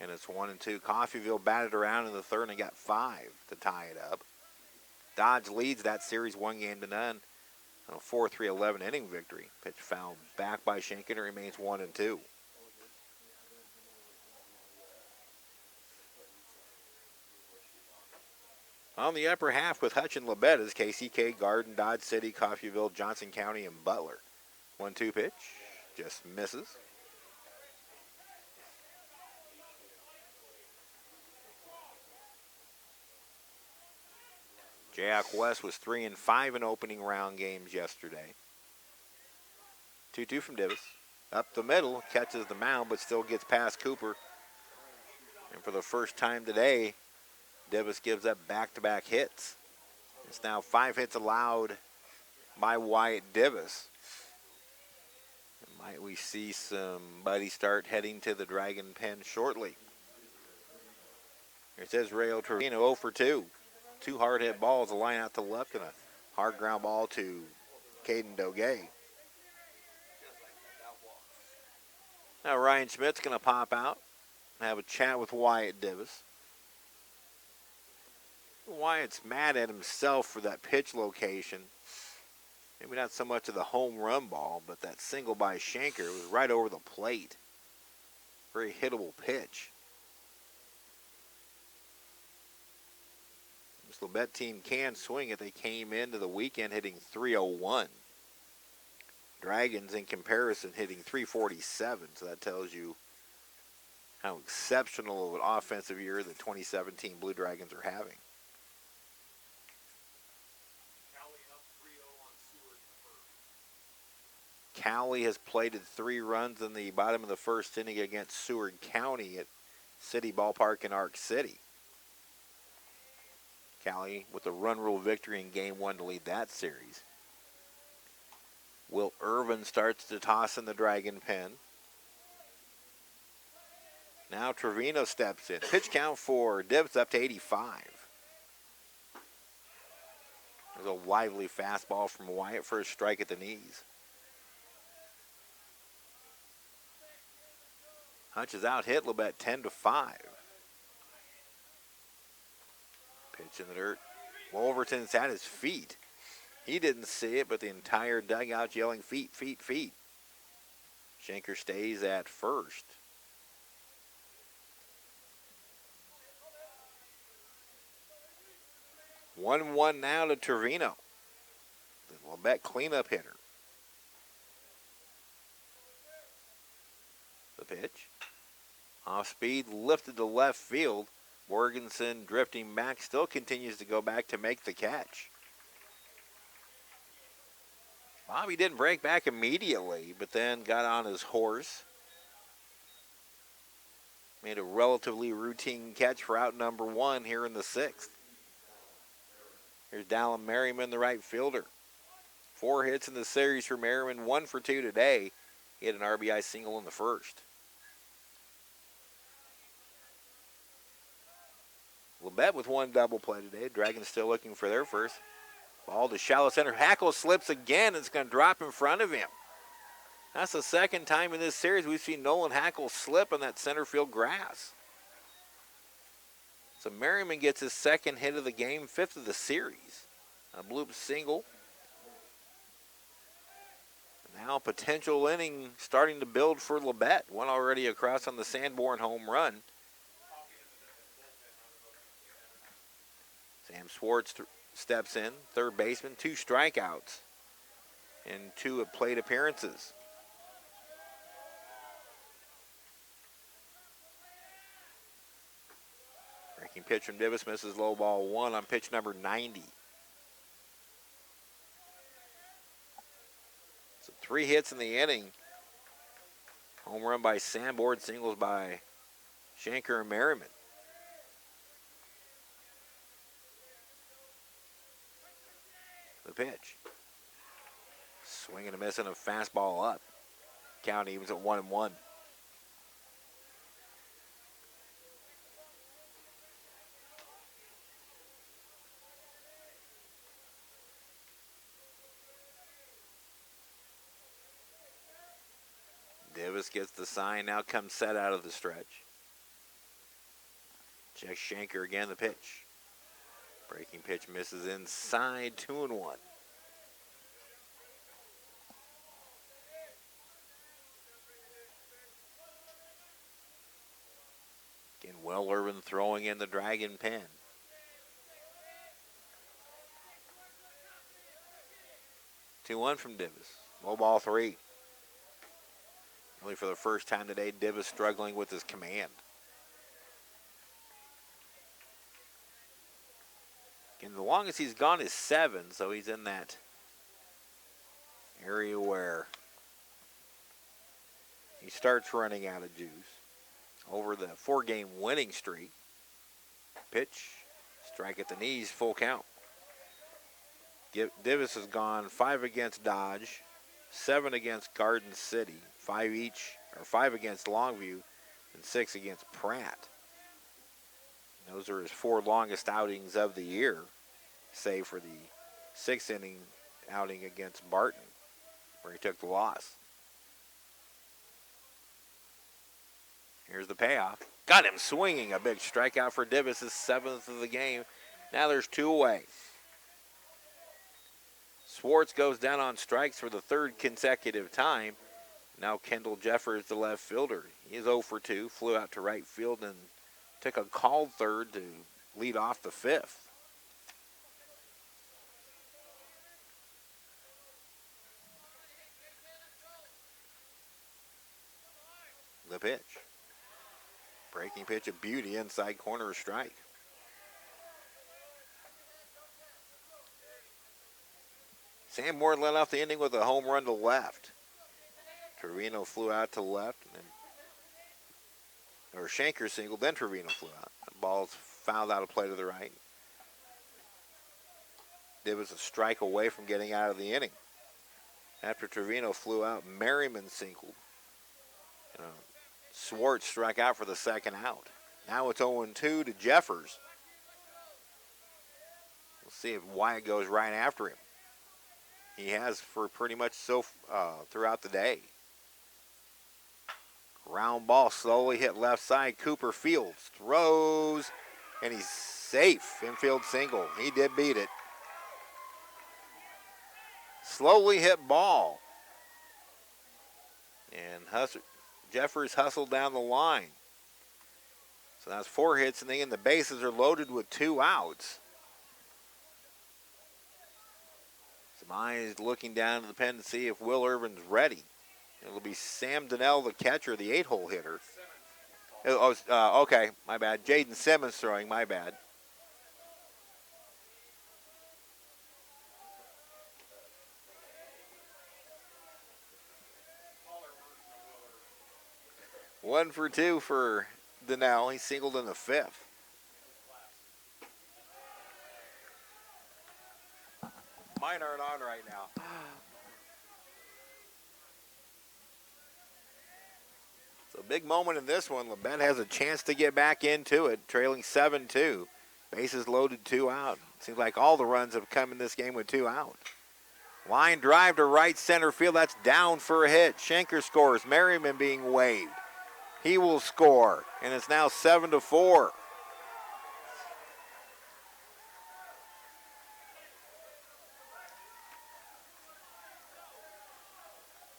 and it's 1-2. Coffeyville batted around in the 3rd and got 5 to tie it up. Dodge leads that series 1-0 on a 4-3 11 inning victory. Pitch fouled back by Schenken. It remains 1-2. On the upper half with Hutch and Labette is KCK, Garden, Dodge City, Coffeyville, Johnson County, and Butler. 1-2 pitch, just misses. Jack West was 3-5 in opening round games yesterday. 2-2 from Davis. Up the middle, catches the mound, but still gets past Cooper. And for the first time today, Davis gives up back-to-back hits. It's now 5 hits allowed by Wyatt Davis. Might we see somebody start heading to the Dragon pen shortly? Here's Israel Trevino 0 for 2. 2 hard hit balls, a line out to the left, and a hard ground ball to Caden Doge. Now Ryan Schmidt's going to pop out and have a chat with Wyatt Davis. Wyatt's mad at himself for that pitch location. Maybe not so much of the home run ball, but that single by Schenker was right over the plate. Very hittable pitch. This Labette team can swing it. They came into the weekend hitting .301. Dragons, in comparison, hitting .347. So that tells you how exceptional of an offensive year the 2017 Blue Dragons are having. Cowley has plated 3 runs in the bottom of the 1st inning against Seward County at City Ballpark in Ark City. Cowley with a run rule victory in Game 1 to lead that series. Will Irvin starts to toss in the Dragon pen. Now Trevino steps in. Pitch count for Dibbs up to 85. There's a lively fastball from Wyatt for a strike at the knees. Hutch is out hit. Labette 10-5. Pitch in the dirt. Wolverton's at his feet. He didn't see it, but the entire dugout yelling feet, feet, feet. Shanker stays at first. One now to Trevino, the Labette cleanup hitter. The pitch. Off speed, lifted to left field. Morganson drifting back, still continues to go back to make the catch. Bobby didn't break back immediately, but then got on his horse. Made a relatively routine catch for out number 1 here in the 6th. Here's Dallin Merriman, the right fielder. 4 hits in the series for Merriman, 1 for 2 today. He had an RBI single in the first. Labette with 1 double play today. Dragons still looking for their first. Ball to shallow center. Hackle slips again. It's going to drop in front of him. That's the second time in this series we've seen Nolan Hackle slip on that center field grass. So Merriman gets his 2nd hit of the game, 5th of the series. A bloop single. Now a potential inning starting to build for Labette. One already across on the Sanborn home run. Sam Swartz steps in, third baseman, 2 strikeouts and 2 plate appearances. Breaking pitch from Divis misses low ball 1 on pitch number 90. So 3 hits in the inning. Home run by Sanborn, singles by Shanker and Merriman. The pitch. Swing and a miss and a fastball up. Count evens at 1-1. Davis gets the sign, now comes set out of the stretch. Checks Shanker again, the pitch. Breaking pitch misses inside, 2-1. Again, Will Irvin throwing in the Dragon pen. Two-1 from Divis. Low ball 3. Really for the first time today, Divis struggling with his command. And the longest he's gone is 7, so he's in that area where he starts running out of juice. Over the 4-game winning streak. Pitch, strike at the knees, full count. Divis has gone 5 against Dodge, 7 against Garden City, 5 against Longview, and 6 against Pratt. Those are his 4 longest outings of the year, save for the 6th inning outing against Barton, where he took the loss. Here's the payoff. Got him swinging. A big strikeout for Divis, his 7th of the game. Now there's 2 away. Swartz goes down on strikes for the 3rd consecutive time. Now Kendall Jeffers, the left fielder. He is 0 for 2, flew out to right field and took a called third to lead off the 5th. The pitch. Breaking pitch, a beauty, inside corner, strike. Sanborn led off the inning with a home run to left. Trevino flew out to left, and then, or Shanker singled, then Trevino flew out. The ball's fouled out of play to the right. Divis a strike away from getting out of the inning. After Trevino flew out, Merriman singled. And a Swartz struck out for the second out. Now it's 0-2 to Jeffers. We'll see if Wyatt goes right after him. He has for pretty much throughout the day. Ground ball slowly hit left side. Cooper Fields throws, and he's safe. Infield single. He did beat it. Slowly hit ball. And Jeffers hustled down the line. So that's 4 hits, and then the bases are loaded with 2 outs. Some eyes looking down to the pen to see if Will Irvin's ready. It'll be Sam Donnell, the catcher, the 8-hole hitter. Okay, my bad. Jaden Simmons throwing, my bad. One for 2 for Donnell. He singled in the 5th. Mine aren't on right now. So big moment in this one. Labette has a chance to get back into it, trailing 7-2. Bases loaded, 2 out. Seems like all the runs have come in this game with 2 out. Line drive to right center field. That's down for a hit. Schenker scores. Merriman being waved. He will score, and it's now 7-4.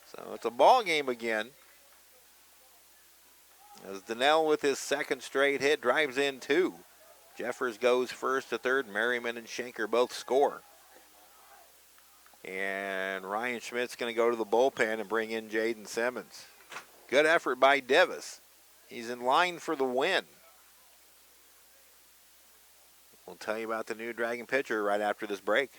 So it's a ball game again. As Donnell with his second straight hit drives in 2. Jeffers goes first to third. Merriman and Schenker both score. And Ryan Schmidt's going to go to the bullpen and bring in Jaden Simmons. Good effort by Davis. He's in line for the win. We'll tell you about the new Dragon pitcher right after this break.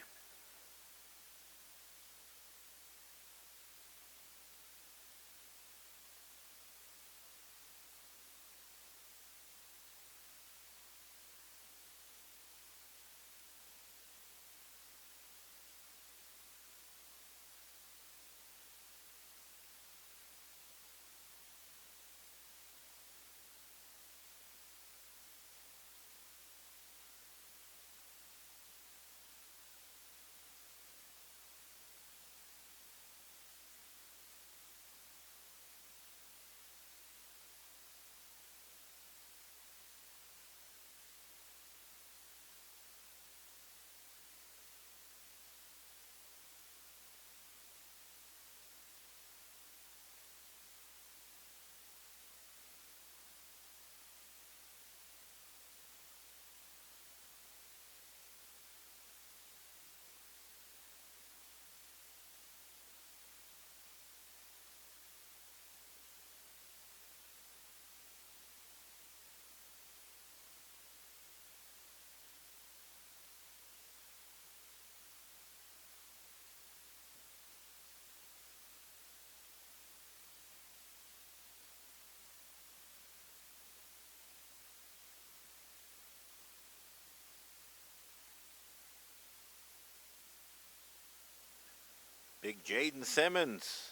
Big Jaden Simmons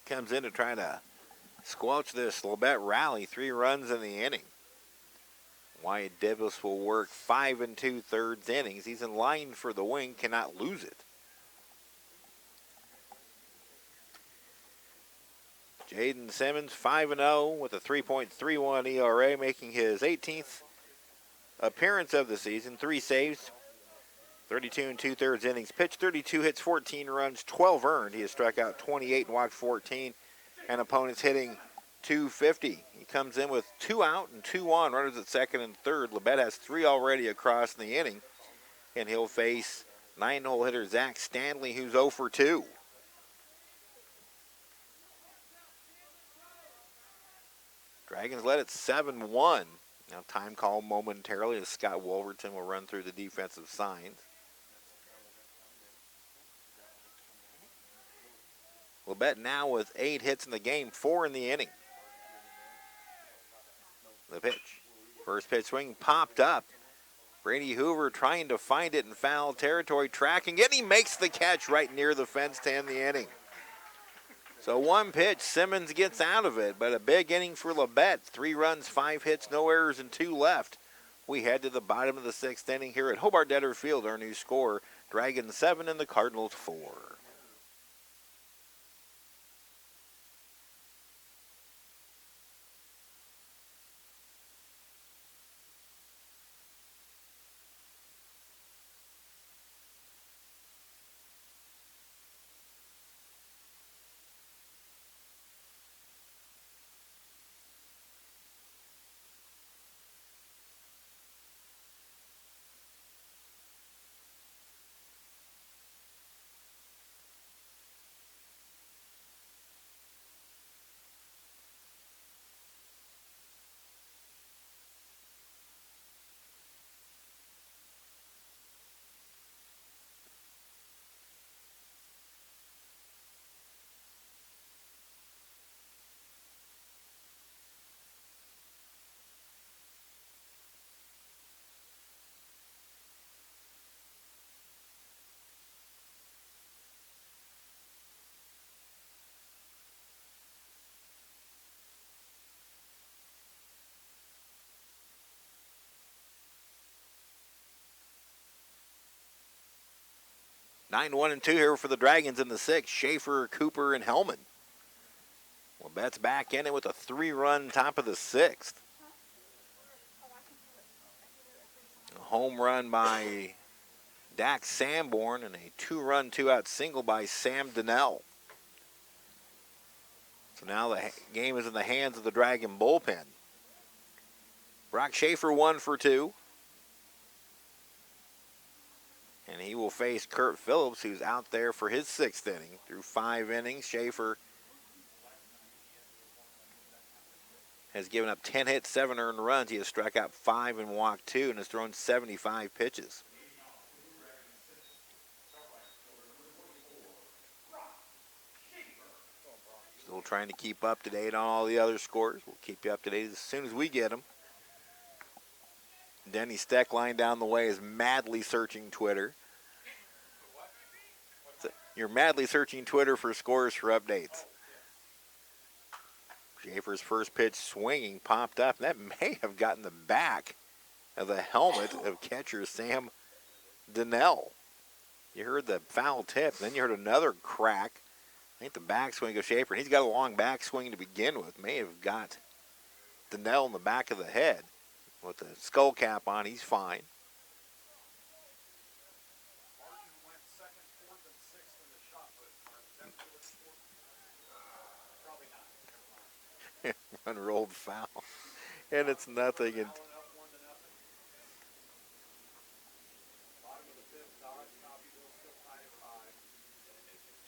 comes in to try to squelch this Labette rally. 3 runs in the inning. Wyatt Davis will work 5 2/3 innings. He's in line for the win, cannot lose it. Jaden Simmons 5-0 with a 3.31 ERA, making his 18th appearance of the season. 3 saves, 32 2/3 innings pitched, 32 hits, 14 runs, 12 earned. He has struck out 28 and walked 14, and opponents hitting .250. He comes in with 2 out and 2 on, runners at second and third. Labette has 3 already across in the inning, and he'll face 9-hole hitter Zach Stanley, who's 0 for 2. Dragons led at 7-1. Now time call momentarily as Scott Wolverton will run through the defensive signs. Labette now with 8 hits in the game, 4 in the inning. The pitch. First pitch swing popped up. Brady Hoover trying to find it in foul territory, tracking it. He makes the catch right near the fence to end the inning. So one pitch, Simmons gets out of it, but a big inning for Labette. 3 runs, 5 hits, no errors, and 2 left. We head to the bottom of the 6th inning here at Hobart-Detter Field. Our new score, Dragons 7 and the Cardinals 4. Nine, 1-2 here for the Dragons in the 6th. Schaefer, Cooper, and Hellman. Labette's back in it with a 3-run top of the 6th. A home run by Dax Sanborn and a 2-run, 2-out single by Sam Donnell. So now the game is in the hands of the Dragon bullpen. Brock Schaefer 1 for 2. And he will face Kurt Phillips, who's out there for his 6th inning. Through 5 innings, Schaefer has given up 10 hits, 7 earned runs. He has struck out 5 and walked 2 and has thrown 75 pitches. Still trying to keep up to date on all the other scores. We'll keep you up to date as soon as we get them. Denny Steckline down the way is madly searching Twitter. You're madly searching Twitter for scores for updates. Schaefer's first pitch swinging popped up. That may have gotten the back of the helmet of catcher Sam Donnell. You heard the foul tip, then you heard another crack. I think the backswing of Schaefer, and he's got a long backswing to begin with, may have got Donnell in the back of the head. With the skull cap on, he's fine. Run rolled foul, and it's nothing. And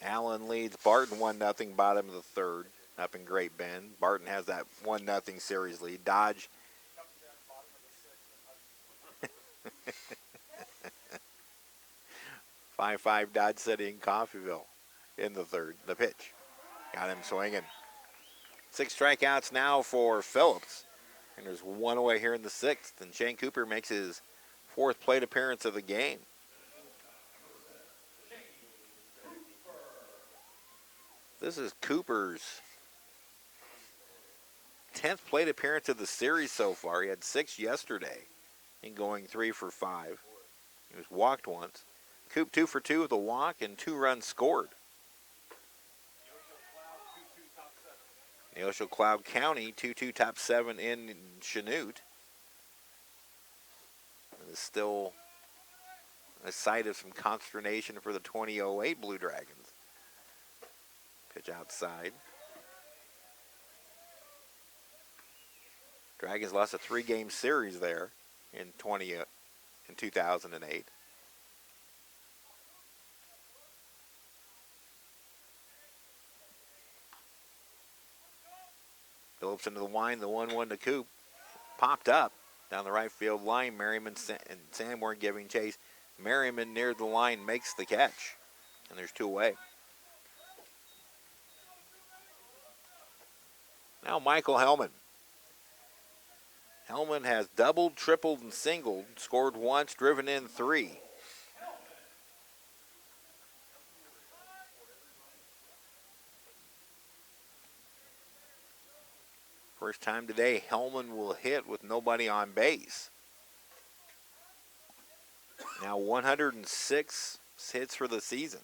Allen leads Barton 1-0, bottom of the 3rd, up in Great Bend. Barton has that 1-0 series lead. Dodge. 5-5 Dodge City in Coffeyville in the 3rd. The pitch. Got him swinging. 6 strikeouts now for Phillips. And there's 1 away here in the 6th. And Shane Cooper makes his 4th plate appearance of the game. This is Cooper's 10th plate appearance of the series so far. He had 6 yesterday and going 3 for 5. He was walked once. Coop 2 for 2 with a walk and 2 runs scored. Neosho Cloud County 2-2 top 7 in Chanute. It is still a sight of some consternation for the 2008 Blue Dragons. Pitch outside. Dragons lost a 3-game series there in 2008. Phillips into the line, the 1-1 to Coop. Popped up down the right field line. Merriman and Sanborn giving chase. Merriman near the line makes the catch. And there's 2 away. Now Michael Hellman. Hellman has doubled, tripled, and singled. Scored once, driven in 3. First time today, Hellman will hit with nobody on base. Now 106 hits for the season.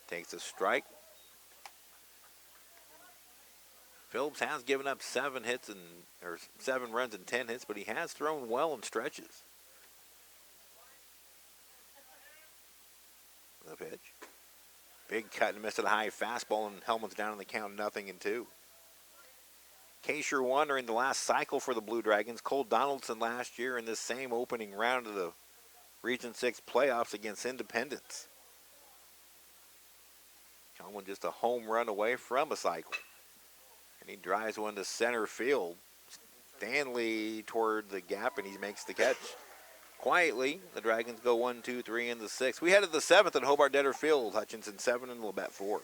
Takes a strike. Phillips has given up 7 runs and 10 hits, but he has thrown well in stretches. The pitch. Big cut and miss at a high fastball, and Hellman's down in the count 0-2. Kaysher won during the last cycle for the Blue Dragons. Cole Donaldson last year in this same opening round of the Region 6 playoffs against Independence. Hellman just a home run away from a cycle. And he drives one to center field. Stanley toward the gap, and he makes the catch. Quietly, the Dragons go 1, 2, 3 in the 6th. We head to the 7th at Hobart-Detter Field. Hutchinson 7 and Labette 4.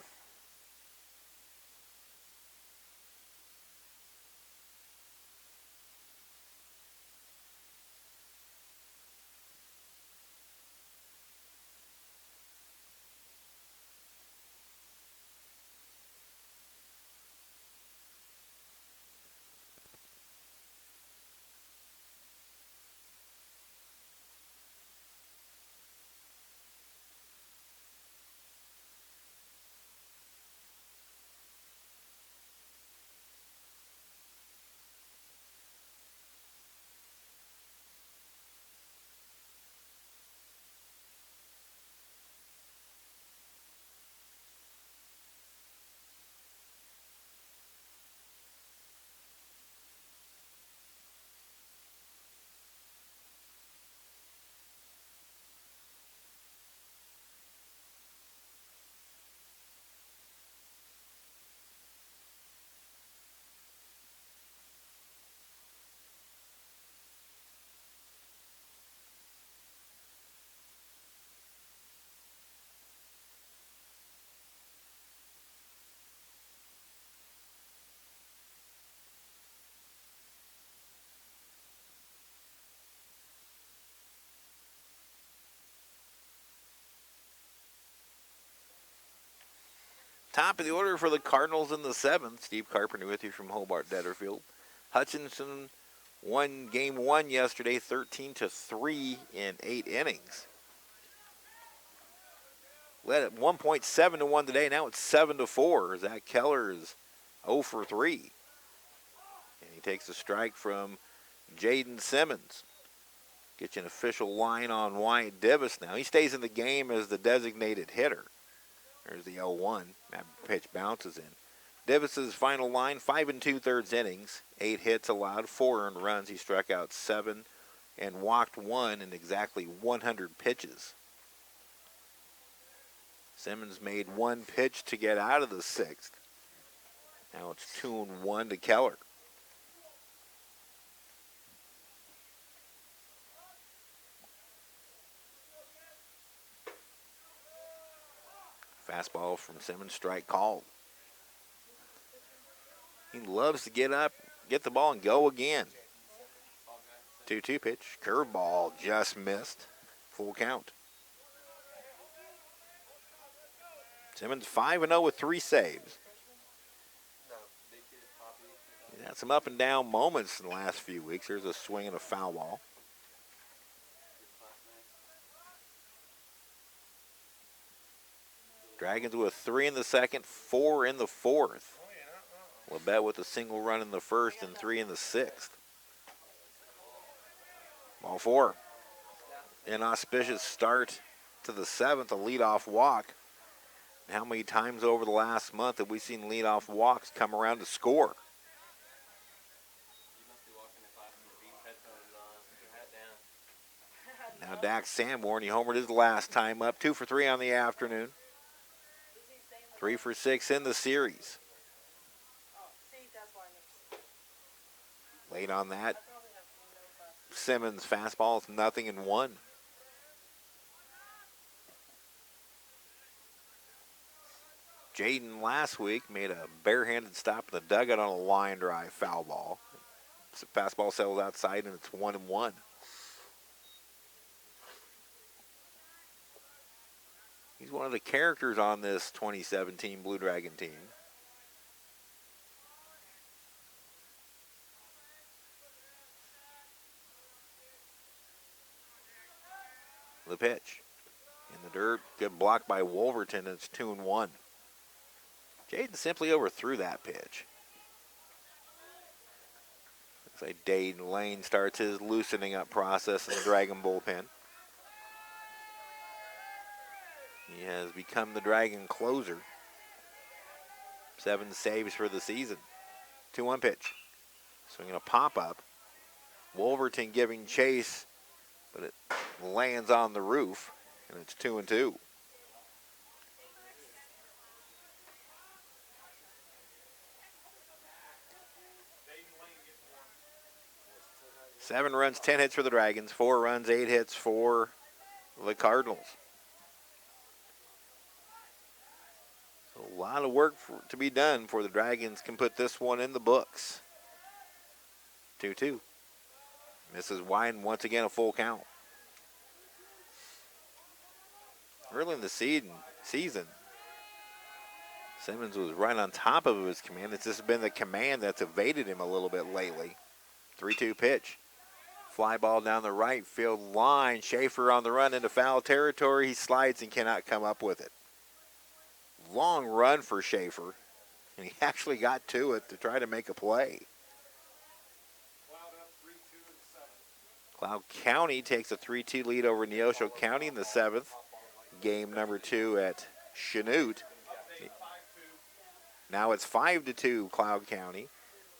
Top of the order for the Cardinals in the 7th. Steve Carpenter with you from Hobart-Detter Field. Hutchinson won game 1 yesterday, 13-3 in 8 innings. Led at 1.7-1 today. Now it's 7-4. Zach Keller is 0 for 3. And he takes a strike from Jaden Simmons. Gets you an official line on Wyatt Divis now. He stays in the game as the designated hitter. There's the 0-1. That pitch bounces in. Divis's final line, 5 2/3 innings, 8 hits allowed, 4 earned runs. He struck out 7 and walked 1 in exactly 100 pitches. Simmons made 1 pitch to get out of the 6th. Now it's 2-1 to Keller. Fastball from Simmons, strike called. He loves to get up, get the ball, and go again. 2-2 pitch. Curveball just missed. Full count. Simmons 5-0 with 3 saves. He's had some up and down moments in the last few weeks. There's a swing and a foul ball. Dragons with 3 in the 2nd, 4 in the 4th. Labette with a single run in the 1st and 3 in the 6th. Ball 4. Inauspicious start to the 7th, a leadoff walk. How many times over the last month have we seen leadoff walks come around to score? Now Dax Sanborn, he homered his last time up. 2 for 3 on the afternoon. 3 for 6 in the series. Late on that. Simmons fastball is 0-1. Jaden last week made a barehanded stop in the dugout on a line drive foul ball. Fastball settles outside and it's 1-1. He's one of the characters on this 2017 Blue Dragon team. pitch. In the dirt, good block by Wolverton, and it's 2-1. Jaden simply overthrew that pitch. Looks like Dayton Lane starts his loosening up process in the Dragon bullpen. He has become the Dragon closer. 7 saves for the season. 2-1 pitch. Swinging a pop-up. Wolverton giving chase, but it lands on the roof, and it's 2-2. Seven runs, 10 hits for the Dragons. 4 runs, 8 hits for the Cardinals. So a lot of work to be done before the Dragons can put this one in the books. 2-2. Misses wide, and once again a full count. Early in the season, Simmons was right on top of his command. It's just been the command that's evaded him a little bit lately. 3-2 pitch. Fly ball down the right field line. Schaefer on the run into foul territory. He slides and cannot come up with it. Long run for Schaefer, and he actually got to it to try to make a play. Cloud County takes a 3-2 lead over Neosho County in the 7th. Game number 2 at Chanute. Now it's 5-2 Cloud County.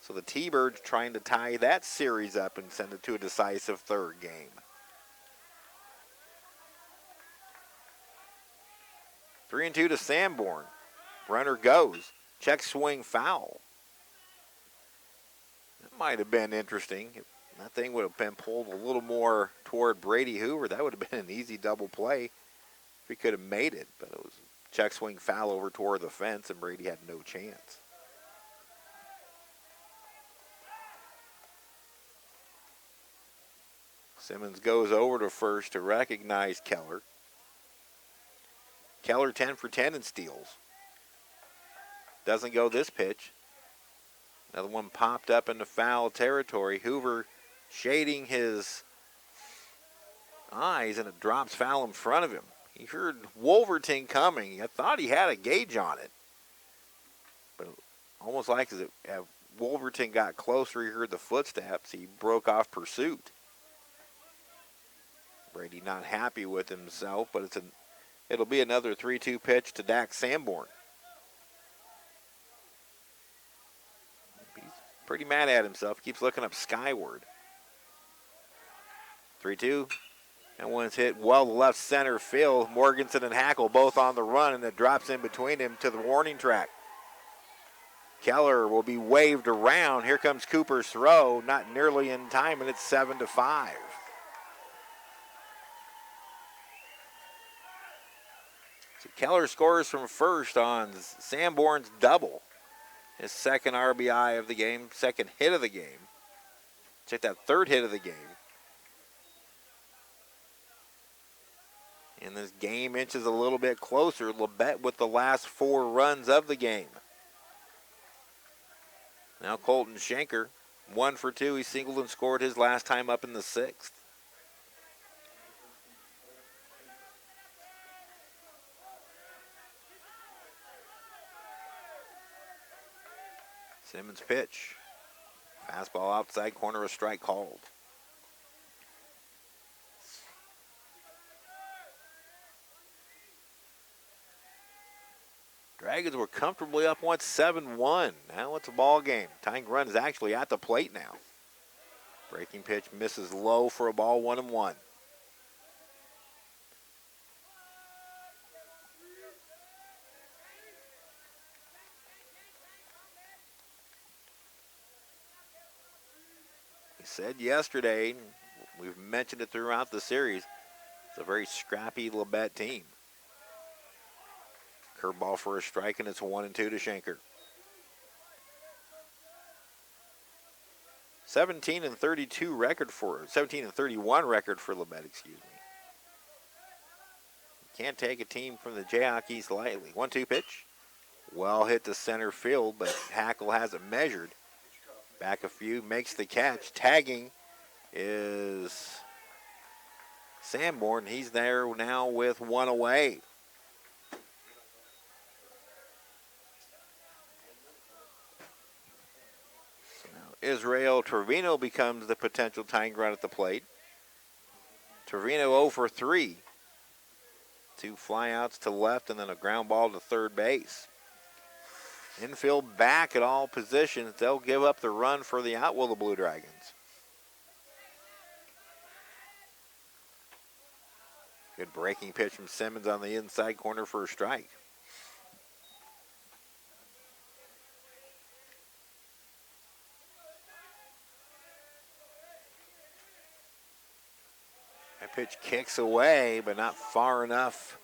So the T-Birds trying to tie that series up and send it to a decisive 3rd game. 3-2 to Sanborn. Runner goes. Check swing foul. That might have been interesting. If that thing would have been pulled a little more toward Brady Hoover, that would have been an easy double play if he could have made it. But it was check swing foul over toward the fence, and Brady had no chance. Simmons goes over to first to recognize Keller. Keller 10 for 10 in steals. Doesn't go this pitch. Another one popped up into foul territory. Hoover shading his eyes, and it drops foul in front of him. He heard Wolverton coming. I thought he had a gauge on it. But almost like as Wolverton got closer, he heard the footsteps. He broke off pursuit. Brady not happy with himself, but it'll be another 3-2 pitch to Dax Sanborn. He's pretty mad at himself. Keeps looking up skyward. 3-2. And one's hit well to left center field. Morganson and Hackle both on the run, and it drops in between him to the warning track. Keller will be waved around. Here comes Cooper's throw. Not nearly in time, and it's 7-5. So Keller scores from first on Sanborn's double. His second RBI of the game, second hit of the game. Check that, 3rd hit of the game. And this game inches a little bit closer. Labette with the last 4 runs of the game. Now Colton Schenker, 1 for 2. He singled and scored his last time up in the 6th. Simmons pitch. Fastball outside corner, a strike called. Dragons were comfortably up once 7-1. Now it's a ball game. Tying run is actually at the plate now. Breaking pitch misses low for a ball, 1-1. We said yesterday, we've mentioned it throughout the series, it's a very scrappy Labette team. Curveball for a strike, and it's 1-2 to Schenker. 17-31 record for Labette, excuse me. Can't take a team from the Jayhawks lightly. 1-2 pitch. Well hit to center field, but Hackle has it measured. Back a few, makes the catch. Tagging is Sanborn, he's there now with one away. So now Israel Trevino becomes the potential tying run at the plate. Trevino 0 for 3. 2 flyouts to left and then a ground ball to third base. Infield back at all positions. They'll give up the run for the out, will the Blue Dragons. Good breaking pitch from Simmons on the inside corner for a strike. That pitch kicks away, but not far enough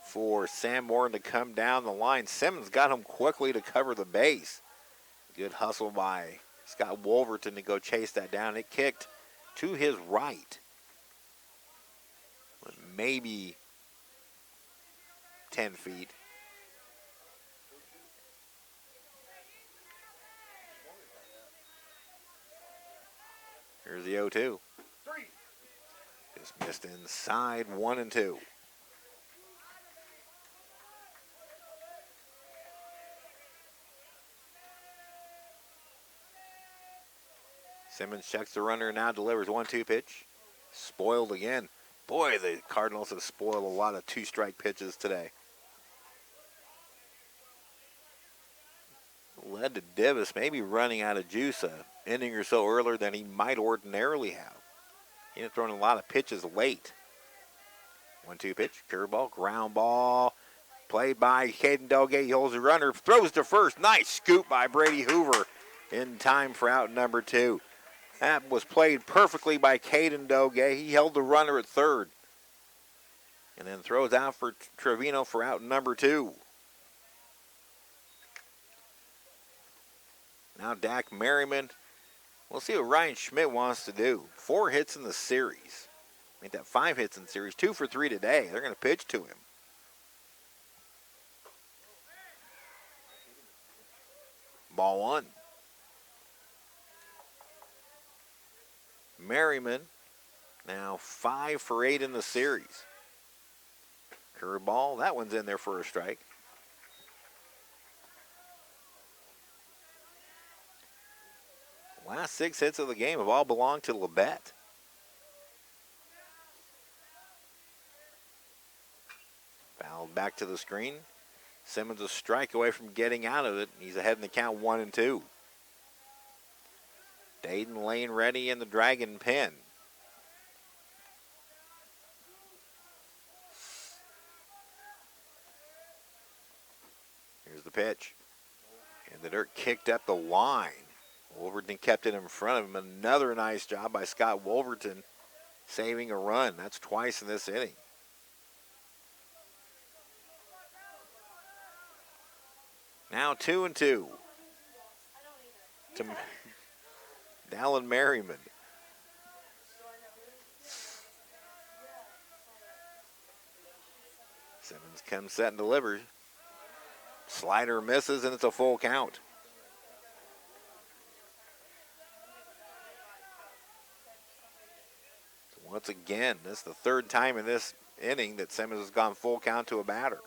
for Sanborn to come down the line. Simmons got him quickly to cover the base. Good hustle by Scott Wolverton to go chase that down. It kicked to his right. Maybe 10 feet. Here's the 0-2. Just missed inside, 1-2. Simmons checks the runner, now delivers 1-2 pitch. Spoiled again. Boy, the Cardinals have spoiled a lot of 2-strike pitches today. Led to Davis maybe running out of juice an inning or so earlier than he might ordinarily have. He had thrown a lot of pitches late. 1-2 pitch, curveball, ground ball. Played by Caden Delgate. He holds the runner, throws to first. Nice scoop by Brady Hoover in time for out number 2. That was played perfectly by Caden Delgate. He held the runner at third. And then throws out for Trevino for out number 2. Now Dak Merriman. We'll see what Ryan Schmidt wants to do. 4 hits in the series. Made that 5 hits in the series. 2 for 3 today. They're going to pitch to him. Ball 1. Merriman now 5 for 8 in the series. Curveball, that one's in there for a strike. Last 6 hits of the game have all belonged to Labette. Fouled back to the screen. Simmons a strike away from getting out of it. He's ahead in the count 1-2. Dayton Lane ready in the Dragon pen. Here's the pitch. And the dirt kicked up the line. Wolverton kept it in front of him. Another nice job by Scott Wolverton saving a run. That's twice in this inning. Now 2-2 to Dallin Merriman. Simmons comes set and delivers. Slider misses and it's a full count. Once again, this is the 3rd time in this inning that Simmons has gone full count to a batter.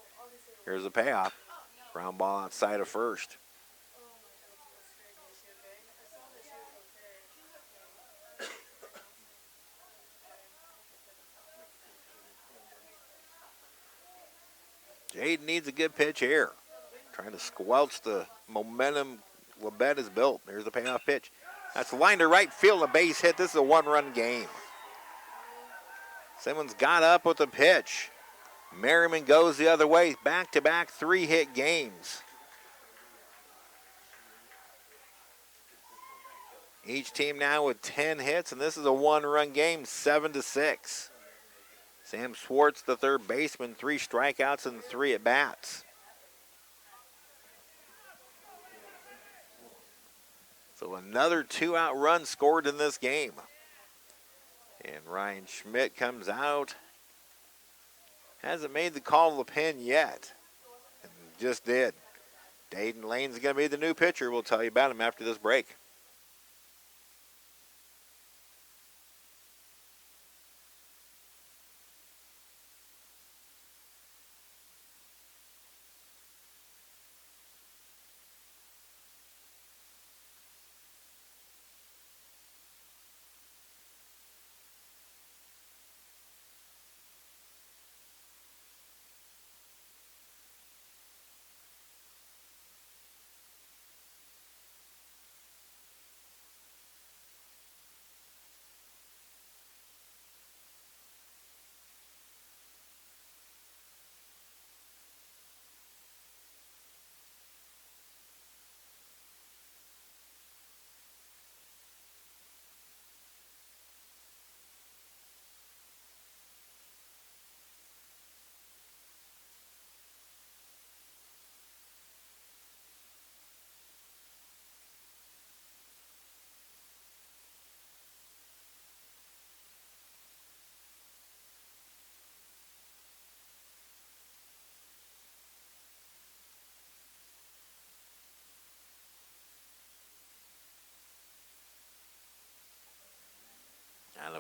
Here's the payoff. Ground ball outside of first. Jade needs a good pitch here. Trying to squelch the momentum Labette has built. There's the payoff pitch. That's lined to right field, a base hit. This is a 1-run game. Simmons got up with the pitch. Merriman goes the other way. Back-to-back 3-hit games. Each team now with 10 hits, and this is a 1-run game, 7-6. Sam Schwartz, the third baseman, 3 strikeouts and 3 at-bats. So another 2-out run scored in this game. And Ryan Schmidt comes out. Hasn't made the call to the pen yet. And just did. Dayton Lane's going to be the new pitcher. We'll tell you about him after this break.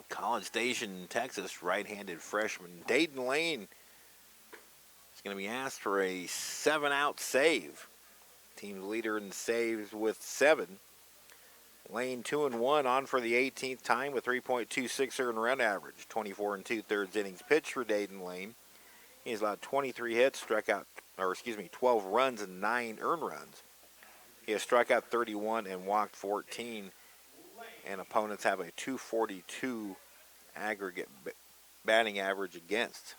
of College Station, Texas, right-handed freshman Dayton Lane is going to be asked for a 7-out save. Team's leader in saves with 7. Lane 2-1 on for the 18th time with 3.26 earned run average. 24 2/3 innings pitched for Dayton Lane. He's allowed 23 hits, 12 runs and 9 earned runs. He has struck out 31 and walked 14, and opponents have a 242 aggregate batting average against.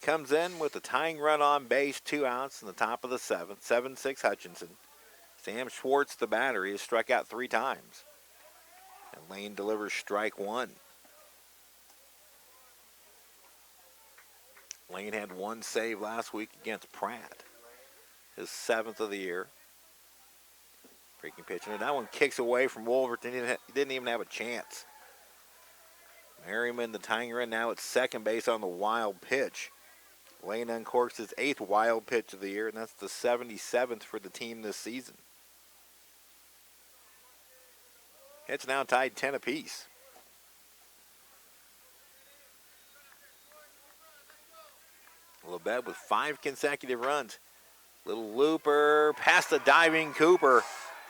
Comes in with a tying run on base, 2 outs in the top of the 7th, 7-6 Hutchinson. Sam Schwartz, the batter, he has struck out 3 times. And Lane delivers strike 1. Lane had 1 save last week against Pratt, his 7th of the year. Breaking pitch, and that one kicks away from Wolverton. He didn't even have a chance. Merriman, the tying run, now at second base on the wild pitch. Lane uncorks his 8th wild pitch of the year, and that's the 77th for the team this season. It's now tied 10 apiece. Labette with 5 consecutive runs. Little looper past the diving Cooper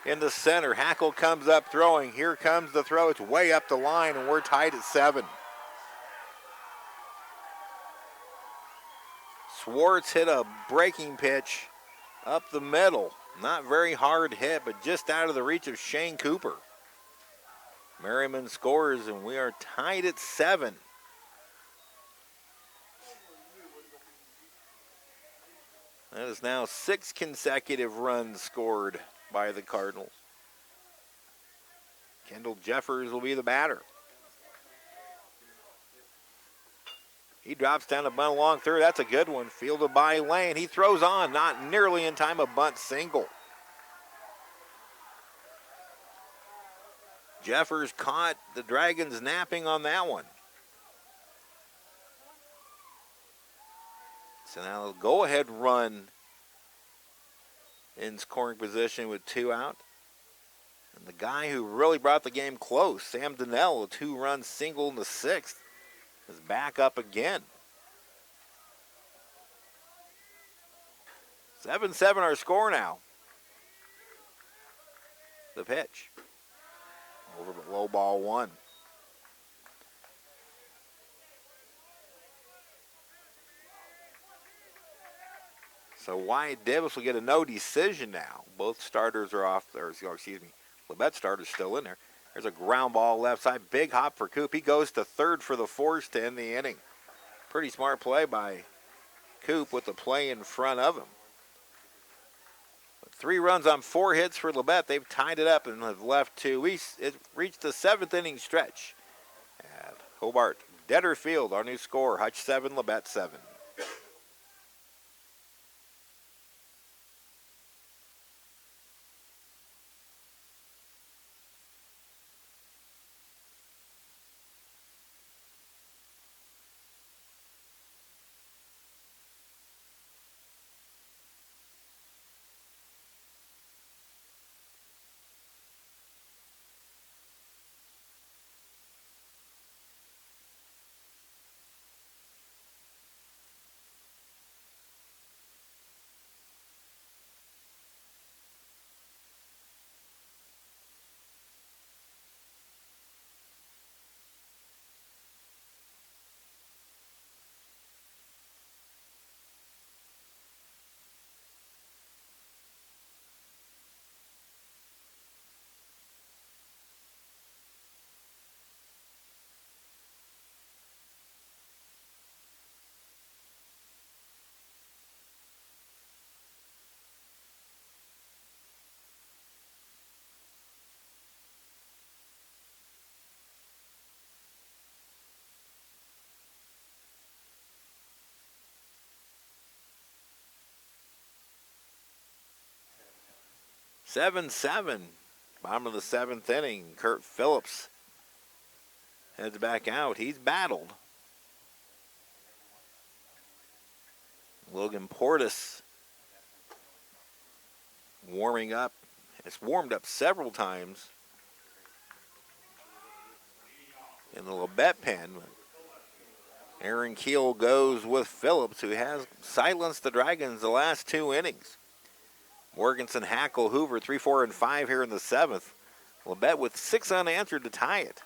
in the center. Hackle comes up throwing. Here comes the throw. It's way up the line, and we're tied at 7. Schwartz hit a breaking pitch up the middle. Not very hard hit, but just out of the reach of Shane Cooper. Merriman scores, and we are tied at 7. That is now 6 consecutive runs scored by the Cardinals. Kendall Jeffers will be the batter. He drops down a bunt along third. That's a good one. Fielded by Lane. He throws on, not nearly in time, a bunt single. Jeffers caught the Dragons napping on that one. So now a go-ahead run in scoring position with 2 out. And the guy who really brought the game close, Sam Donnell, a 2-run single in the 6th, is back up again. 7-7 our score now. The pitch. Over but low ball 1. So Wyatt Davis will get a no decision now. Both starters are off, Labette starter's still in there. There's a ground ball left side. Big hop for Coop. He goes to third for the force to end the inning. Pretty smart play by Coop with the play in front of him. 3 runs on 4 hits for Labette. They've tied it up and have left 2. It reached the 7th inning stretch at Hobart-Detter Field. Our new score, Hutch 7, Labette 7. Seven, bottom of the 7th inning. Kurt Phillips heads back out. He's battled. Logan Portis warming up. It's warmed up several times in the Labette pen. Aaron Keel goes with Phillips, who has silenced the Dragons the last 2 innings. Morganson, Hackle, Hoover, 3, 4, and 5 here in the 7th. Labette with 6 unanswered to tie it.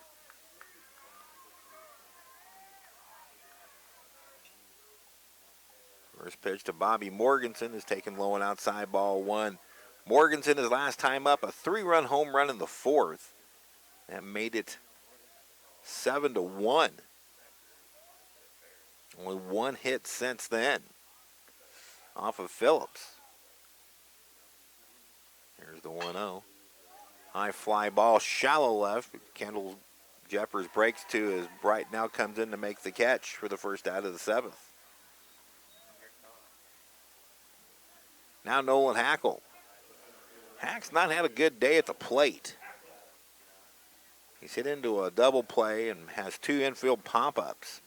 First pitch to Bobby Morganson is taken low and outside, ball 1. Morganson, his last time up, a 3-run home run in the 4th. That made it 7-1. Only 1 hit since then off of Phillips. Here's the 1-0. High fly ball, shallow left. Kendall Jeffers breaks to as Bright now comes in to make the catch for the first out of the 7th. Now Nolan Hackle. Hack's not had a good day at the plate. He's hit into a double play and has 2 infield pop-ups.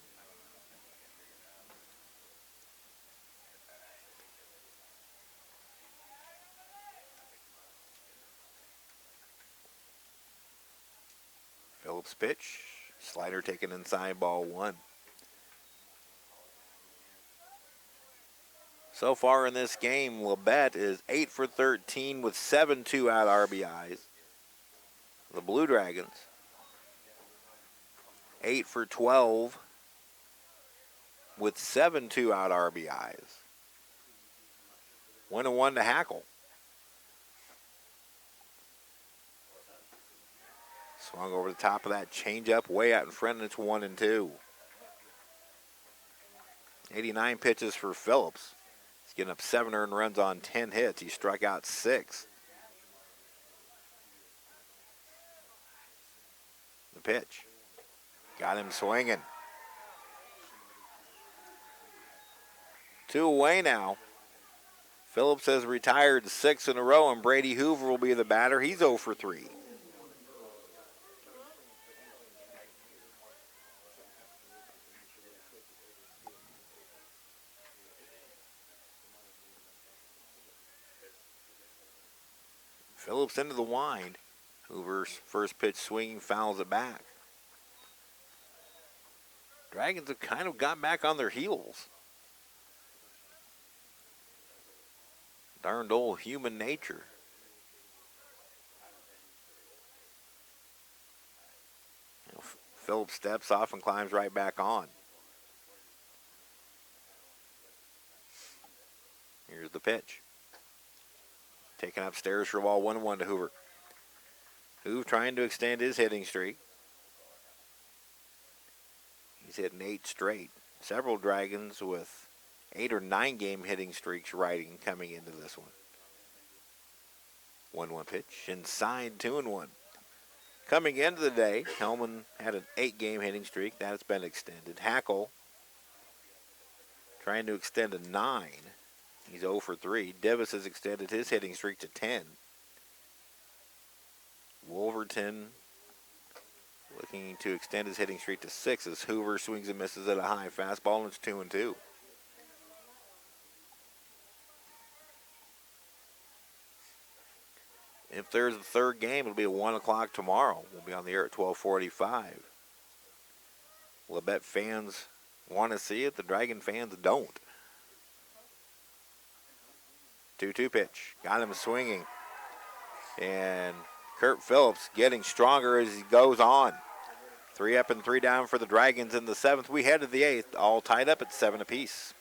Phillips pitch. Slider taken inside, ball 1. So far in this game, Labette is 8 for 13 with 7 2-out RBIs. The Blue Dragons, 8 for 12 with 7 2-out RBIs. 1-1 to Hackle. Swung over the top of that changeup, way out in front, and it's 1-2. 89 pitches for Phillips. He's getting up 7 earned runs on 10 hits. He struck out 6. The pitch. Got him swinging. 2 away now. Phillips has retired 6 in a row, and Brady Hoover will be the batter. He's 0 for 3. Phillips into the wind. Hoover's first pitch swinging fouls it back. Dragons have kind of got back on their heels. Darned old human nature. Phillips steps off and climbs right back on. Here's the pitch. Taken upstairs for a ball, 1-1 to Hoover. Hoover trying to extend his hitting streak. He's hitting 8 straight. Several Dragons with 8 or 9 game hitting streaks riding coming into this one. 1-1 pitch, inside, 2-1. Coming into the day, Hellman had an 8-game hitting streak. That has been extended. Hackle trying to extend a 9. He's 0 for 3. Davis has extended his hitting streak to 10. Wolverton looking to extend his hitting streak to 6 as Hoover swings and misses at a high fastball, and it's 2-2. If there's a third game, it'll be at 1 o'clock tomorrow. We'll be on the air at 12:45. Labette fans want to see it. The Dragon fans don't. 2-2 pitch. Got him swinging. And Kurt Phillips getting stronger as he goes on. 3 up and 3 down for the Dragons in the 7th. We head to the 8th, all tied up at 7 apiece.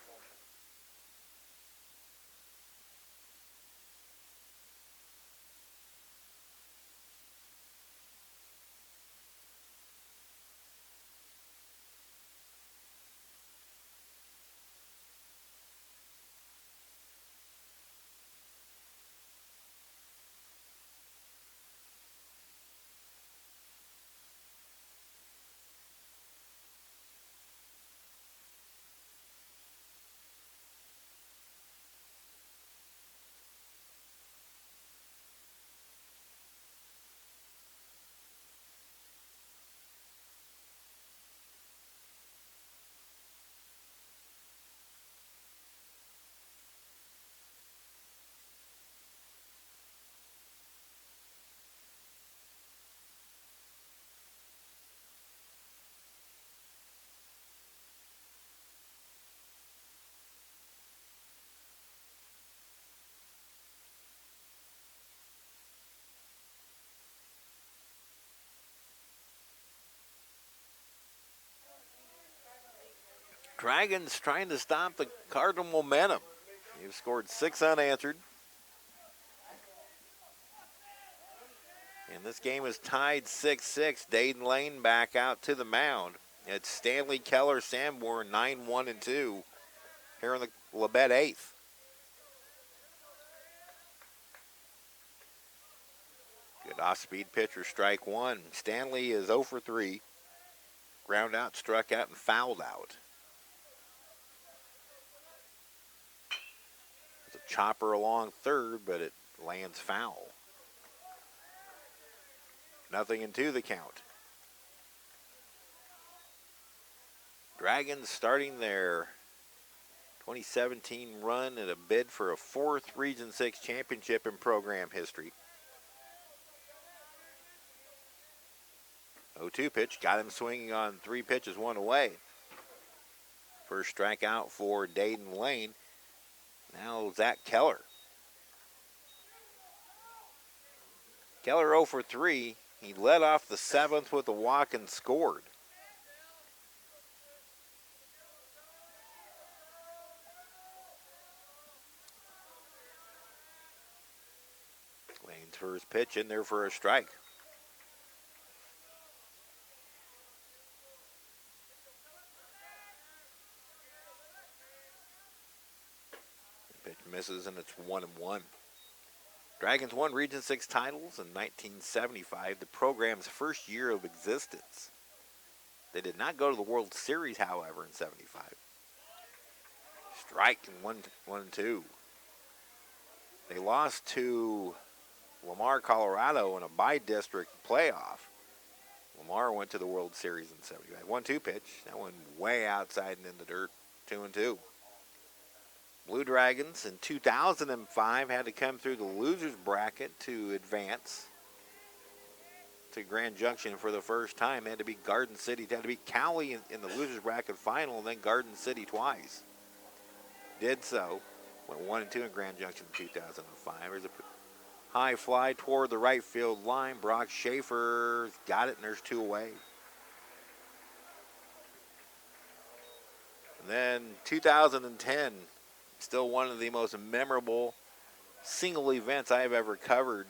Dragons trying to stop the Cardinal momentum. You've scored 6 unanswered. And this game is tied 6-6. Dayton Lane back out to the mound. It's Stanley Keller Sanborn 9-1-2 here in the Labette 8th. Good off-speed pitcher, strike one. Stanley is 0 for 3. Ground out, struck out, and fouled out. It's a chopper along third, but it lands foul. 0-2 the count. Dragons starting their 2017 run at a bid for a 4th Region 6 championship in program history. 0-2 pitch, got him swinging on 3 pitches, 1 away. First strikeout for Dayton Lane. Now Zach Keller. Keller 0 for 3. He led off the 7th with a walk and scored. Lane's first pitch in there for a strike. The pitch misses and it's 1-1. Dragons won Region 6 titles in 1975, the program's first year of existence. They did not go to the World Series, however, in 75. Strike and 1-2. They lost to Lamar, Colorado in a by-district playoff. Lamar went to the World Series in 75. 1-2 pitch. That one way outside and in the dirt. 2-2. Blue Dragons in 2005 had to come through the losers bracket to advance to Grand Junction for the first time. They had to beat Garden City. They had to beat Cowley in the losers bracket final, and then Garden City twice. Did so. Went 1-2 in Grand Junction in 2005. There's a high fly toward the right field line. Brock Schaefer got it, and there's 2 away. And then 2010, still one of the most memorable single events I've ever covered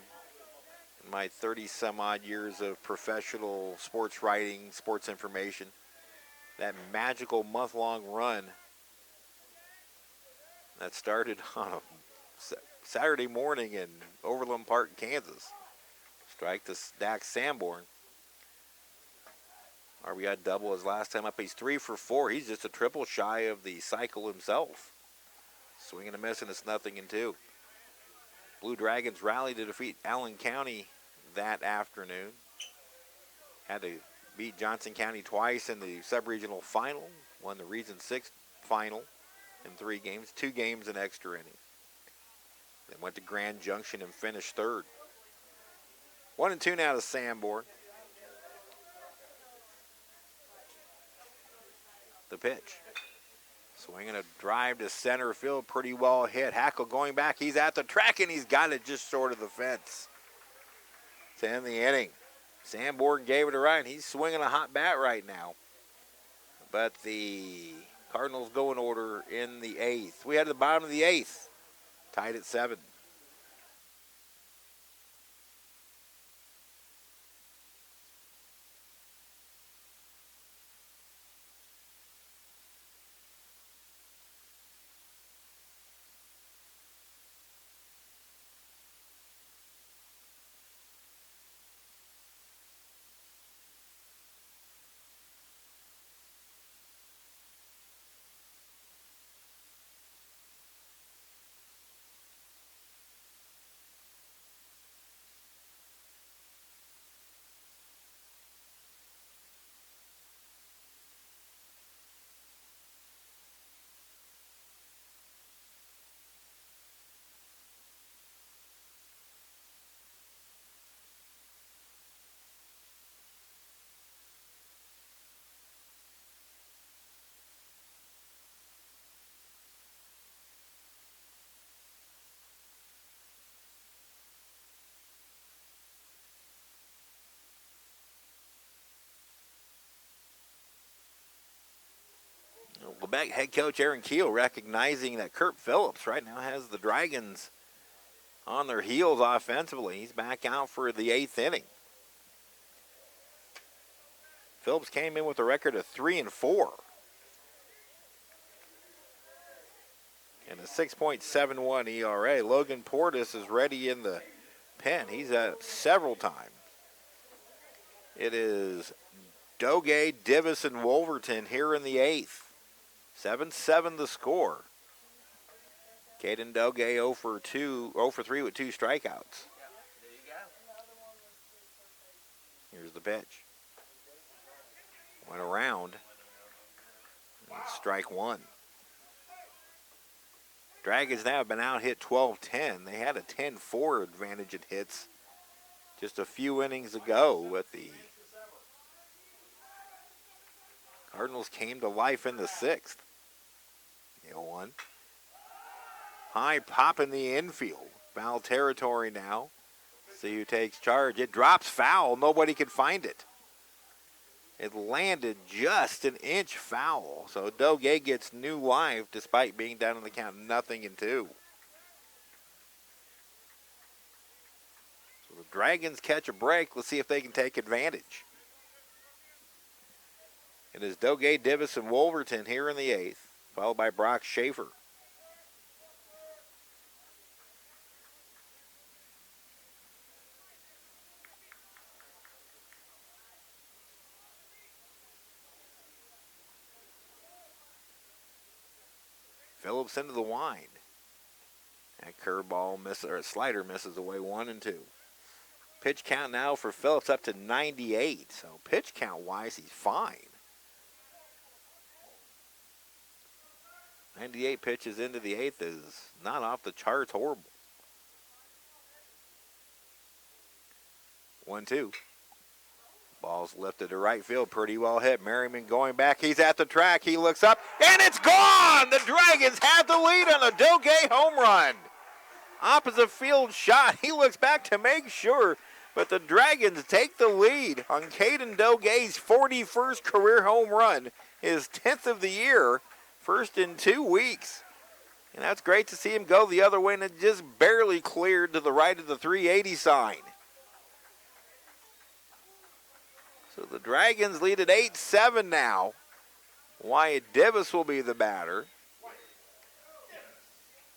in my 30-some-odd years of professional sports writing, sports information. That magical month-long run that started on a Saturday morning in Overland Park, Kansas. Strike to Dax Sanborn. RBI double his last time up. He's 3 for 4. He's just a triple shy of the cycle himself. Swing and a miss, and it's 0-2. Blue Dragons rallied to defeat Allen County that afternoon. Had to beat Johnson County twice in the sub-regional final. Won the Region 6 final in 3 games. 2 games in extra innings. Then went to Grand Junction and finished 3rd. 1-2 now to Sanborn. The pitch. Swinging a drive to center field, pretty well hit. Hackle going back, he's at the track, and he's got it just short of the fence to end the inning. Sanborn gave it a run. He's swinging a hot bat right now. But the Cardinals go in order in the 8th. We had the bottom of the 8th, tied at 7. Labette head coach Aaron Keel recognizing that Kurt Phillips right now has the Dragons on their heels offensively. He's back out for the 8th inning. Phillips came in with a record of 3-4 and a 6.71 ERA. Logan Portis is ready in the pen. He's at it several times. It is Doge, Divis, and Wolverton here in the 8th. 7-7 the score. Caden Doge 0 for 3 with 2 strikeouts. There you go. Here's the pitch. Went around. Strike 1. Dragons now have been out hit 12-10. They had a 10-4 advantage in hits just a few innings ago, but the Cardinals came to life in the 6th. 0-1. High pop in the infield. Foul territory now. See who takes charge. It drops foul. Nobody could find it. It landed just an inch foul. So Doge gets new life despite being down in the count 0-2. So the Dragons catch a break. Let's see if they can take advantage. It is Doge, Divis, and Wolverton here in the 8th, followed by Brock Schaefer. Phillips into the wind. That curveball misses, or slider misses away 1-2. Pitch count now for Phillips up to 98. So pitch count wise, he's fine. 98 pitches into the 8th is not off the charts horrible. 1-2. Ball's lifted to right field, pretty well hit. Merriman going back, he's at the track, he looks up, and it's gone! The Dragons have the lead on a Doge home run. Opposite field shot, he looks back to make sure, but the Dragons take the lead on Caden Doge's 41st career home run, his 10th of the year, first in 2 weeks. And that's great to see him go the other way, and it just barely cleared to the right of the 380 sign. So the Dragons lead at 8-7 now. Wyatt Divis will be the batter.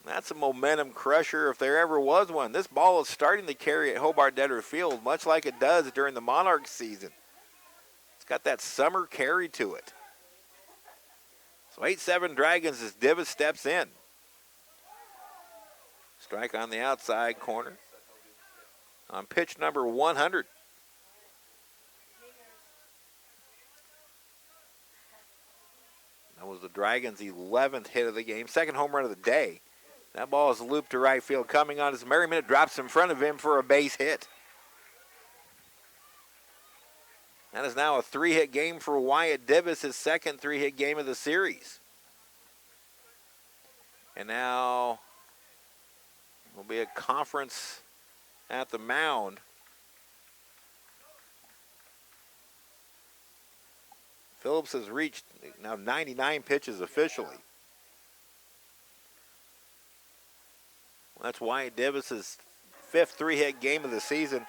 That's a momentum crusher if there ever was one. This ball is starting to carry at Hobart-Detter Field, much like it does during the Monarchs season. It's got that summer carry to it. So 8-7 Dragons as Divis steps in. Strike on the outside corner on pitch number 100. That was the Dragons' 11th hit of the game, second home run of the day. That ball is looped to right field. Coming on as Merriman, it drops in front of him for a base hit. That is now a 3-hit game for Wyatt Divis, his second 3-hit game of the series. And now will be a conference at the mound. Phillips has reached now 99 pitches officially. That's Wyatt Divis's 5th 3-hit game of the season.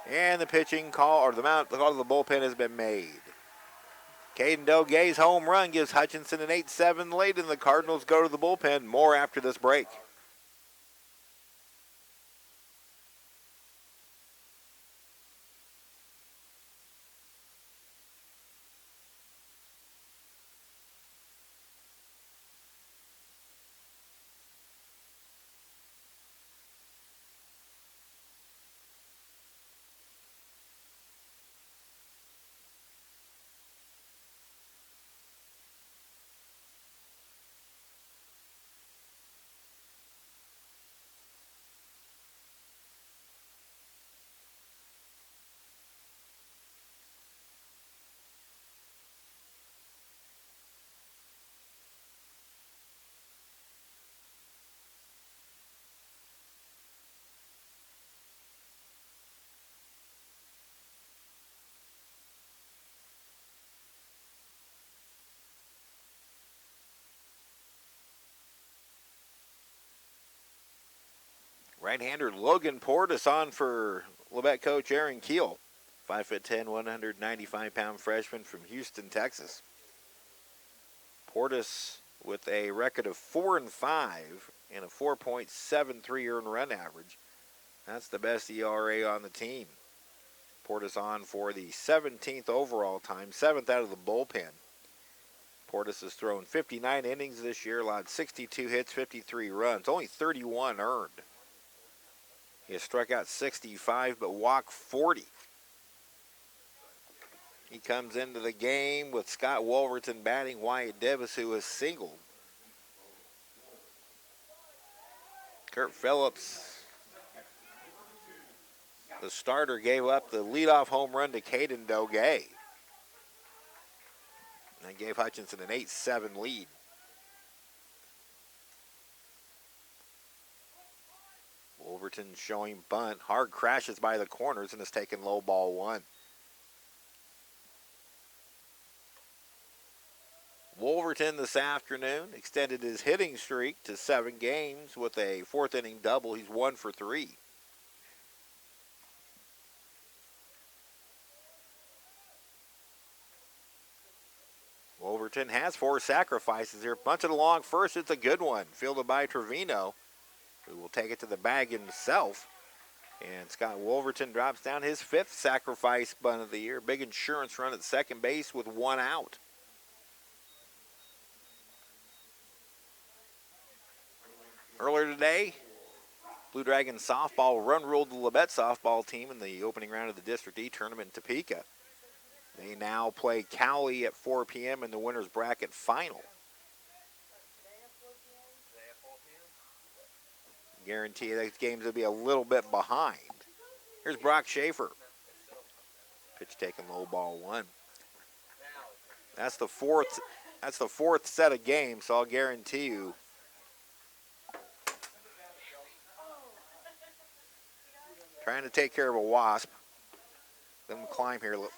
And the pitching call, or the call of the bullpen has been made. Caden Doge's home run gives Hutchinson an 8-7 lead, and the Cardinals go to the bullpen. More after this break. Right-hander Logan Portis on for Labette coach Aaron Keel. 5'10", 195-pound freshman from Houston, Texas. Portis with a record of 4-5 and a 4.73 earned run average. That's the best ERA on the team. Portis on for the 17th overall time, 7th out of the bullpen. Portis has thrown 59 innings this year, allowed 62 hits, 53 runs, only 31 earned. He has struck out 65 but walked 40. He comes into the game with Scott Wolverton batting, Wyatt Davis, who has singled. Kurt Phillips, the starter, gave up the leadoff home run to Caden Doge. And gave Hutchinson an 8-7 lead. Wolverton showing bunt. Hard crashes by the corners and is taken low ball one. Wolverton this afternoon extended his hitting streak to 7 games with a 4th inning double. He's 1 for 3. Wolverton has 4 sacrifices here. Bunted along first. It's a good one. Fielded by Trevino, who will take it to the bag himself. And Scott Wolverton drops down his 5th sacrifice bunt of the year. Big insurance run at second base with 1 out. Earlier today, Blue Dragon softball run-ruled the Labette softball team in the opening round of the District E tournament in Topeka. They now play Cowley at 4 p.m. in the winner's bracket final. Guarantee that games will be a little bit behind. Here's Brock Schaefer. Pitch taken low ball one. That's the fourth set of games, so I'll guarantee you trying to take care of a wasp. Let him climb here. Look.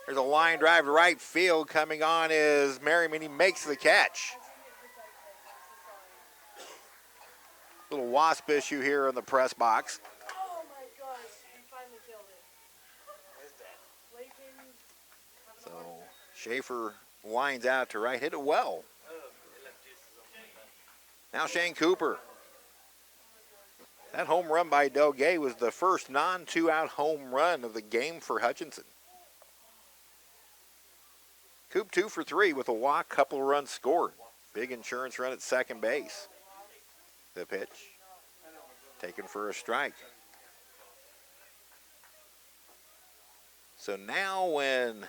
There's a line drive to right field. Coming on is Merriman. He makes the catch. Little wasp issue here in the press box. Oh my gosh, he finally killed it. So Schaefer lines out to right, hit it well. Now Shane Cooper. That home run by Doge was the first non-2-out home run of the game for Hutchinson. Coop 2 for 3 with a walk, couple of runs scored. Big insurance run at second base. The pitch taken for a strike. So now when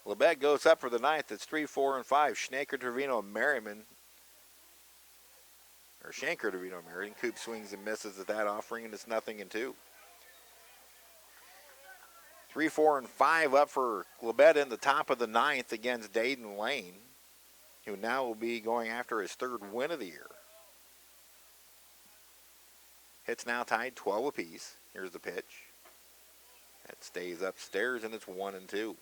Labette goes up for the ninth, it's 3, 4, and 5. Schneiker, Trevino, and Merriman. Or Schenker, Trevino, Merriman. Coop swings and misses at that offering, and it's 0-2. 3, 4, and 5 up for Labette in the top of the ninth against Dayton Lane, who now will be going after his 3rd win of the year. Hits now tied 12 apiece. Here's the pitch. That stays upstairs, and it's 1-2.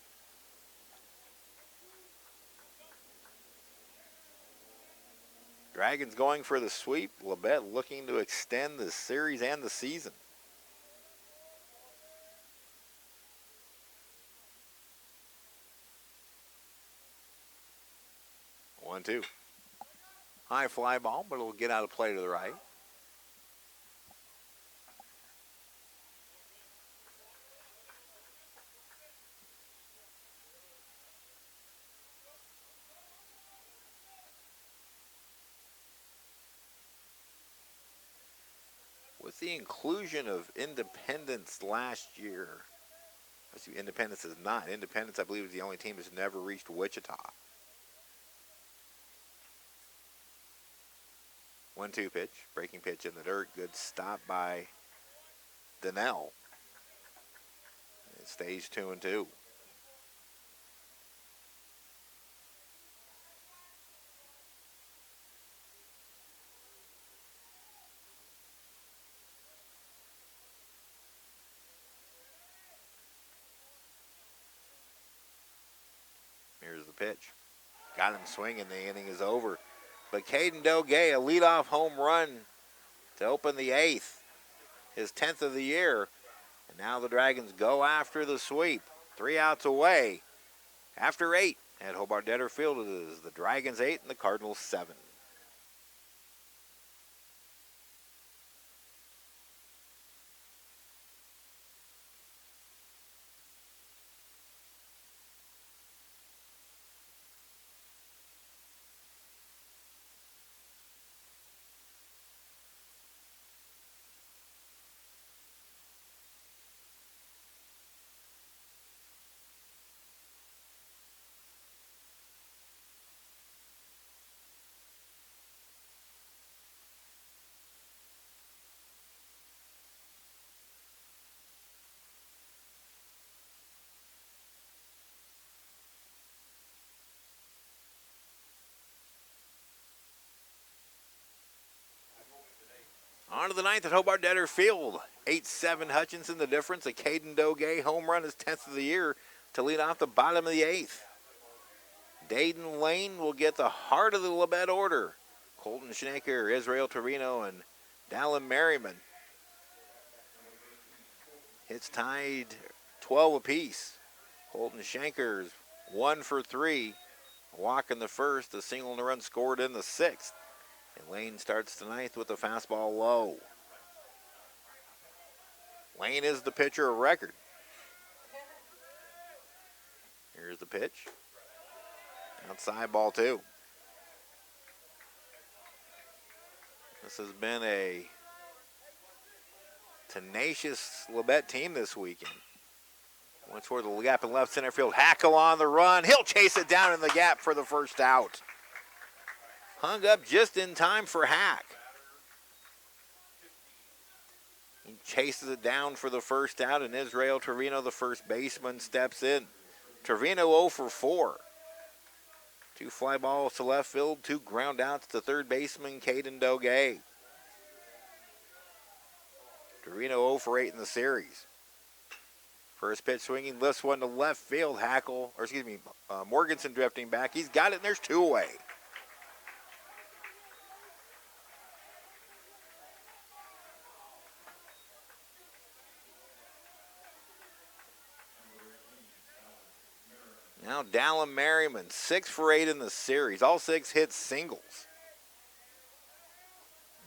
Dragons going for the sweep. Labette looking to extend the series and the season. One, two. High fly ball, but it'll get out of play to the right. With the inclusion of Independence last year, let's see, Independence is not. Independence, I believe, is the only team that's never reached Wichita. 1-2 pitch, breaking pitch in the dirt. Good stop by Donnell. It stays 2-2. Here's the pitch. Got him swinging. The inning is over. But Caden Doge, a leadoff home run to open the 8th, his 10th of the year. And now the Dragons go after the sweep. 3 outs away. After 8 at Hobart-Detter Field, it is the Dragons 8 and the Cardinals 7. On to the 9th at Hobart-Detter Field. 8-7 Hutchinson, the difference. A Caden Doge home run, his 10th of the year, to lead off the bottom of the 8th. Dayton Lane will get the heart of the Labette order. Colton Schnaker, Israel Torino, and Dallin Merriman. Hits tied 12 apiece. Colton Schenker's 1 for 3. A walk in the first, a single and a run scored in the 6th. And Lane starts the 9th with a fastball low. Lane is the pitcher of record. Here's the pitch. Outside ball 2. This has been a tenacious Labette team this weekend. Went toward the gap in left center field. Hackle on the run. He'll chase it down in the gap for the first out. Hung up just in time for Hack. He chases it down for the first out, and Israel Trevino, the first baseman, steps in. Trevino 0 for 4. 2 fly balls to left field, 2 ground outs to third baseman Caden Doge. Trevino 0 for 8 in the series. First pitch swinging, lifts one to left field. Morganson drifting back. He's got it, and there's 2 away. Now Dallin Merriman, 6 for 8 in the series. All 6 hits singles.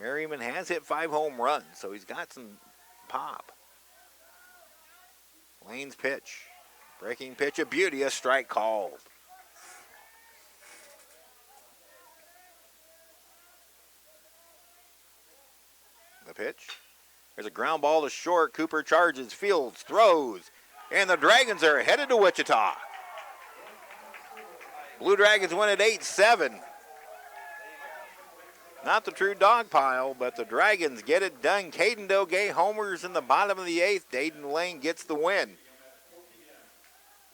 Merriman has hit 5 home runs, so he's got some pop. Lane's pitch. Breaking pitch, a beauty, a strike called. The pitch. There's a ground ball to short. Cooper charges, fields, throws, and the Dragons are headed to Wichita. Blue Dragons win at 8-7. Not the true dog pile, but the Dragons get it done. Caden Doge homers in the bottom of the 8th. Dayton Lane gets the win.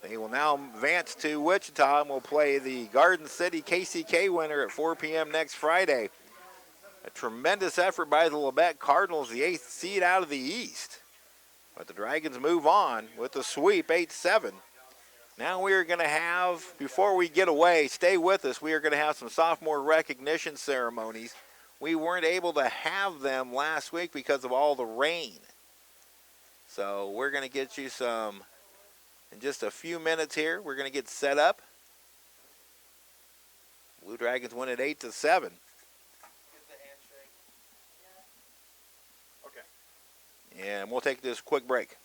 They will now advance to Wichita and will play the Garden City KCK winner at 4 p.m. next Friday. A tremendous effort by the Labette Cardinals, the 8th seed out of the East. But the Dragons move on with the sweep, 8-7. Now we are going to have, before we get away, stay with us, we are going to have some sophomore recognition ceremonies. We weren't able to have them last week because of all the rain. So we're going to get you some, in just a few minutes here, we're going to get set up. Blue Dragons win at 8-7. Get the handshake. Okay. And we'll take this quick break.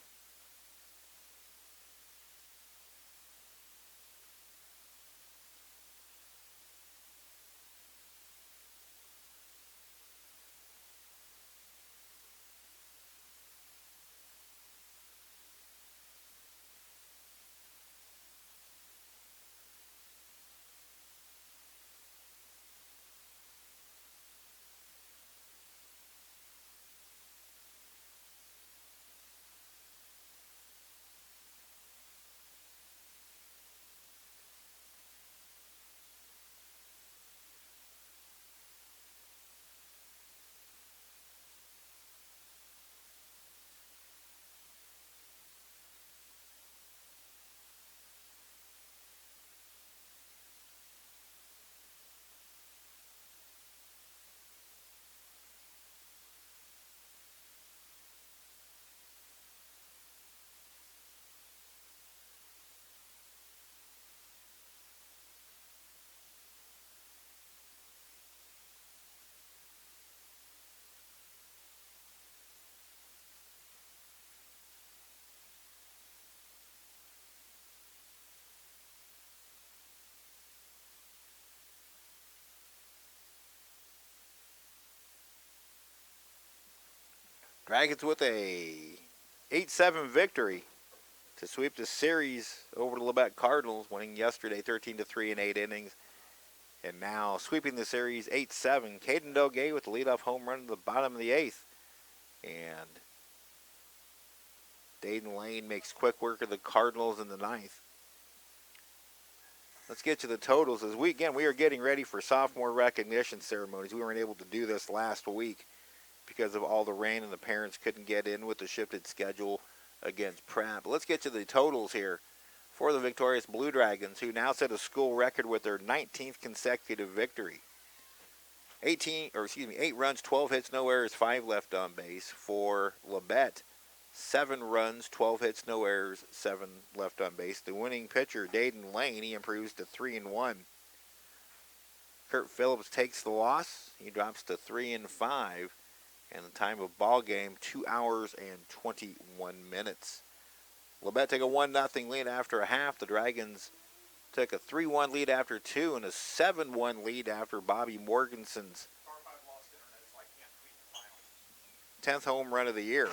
Dragons with a 8-7 victory to sweep the series over the Labette Cardinals, winning yesterday 13-3 in 8 innings. And now sweeping the series 8-7. Caden Doge with the leadoff home run at the bottom of the 8th. And Dayton Lane makes quick work of the Cardinals in the 9th. Let's get to the totals. As we are getting ready for sophomore recognition ceremonies. We weren't able to do this last week because of all the rain and the parents couldn't get in with the shifted schedule against Pratt. But let's get to the totals here for the victorious Blue Dragons, who now set a school record with their 19th consecutive victory. 8 runs, 12 hits, no errors, 5 left on base. For Labette, 7 runs, 12 hits, no errors, 7 left on base. The winning pitcher, Dayton Lane, he improves to 3-1. Kurt Phillips takes the loss. He drops to 3-5. And the time of ball game, 2 hours and 21 minutes. Labette take a 1-0 lead after a half. The Dragons took a 3-1 lead after 2 and a 7-1 lead after Bobby Morganson's 10th home run of the year.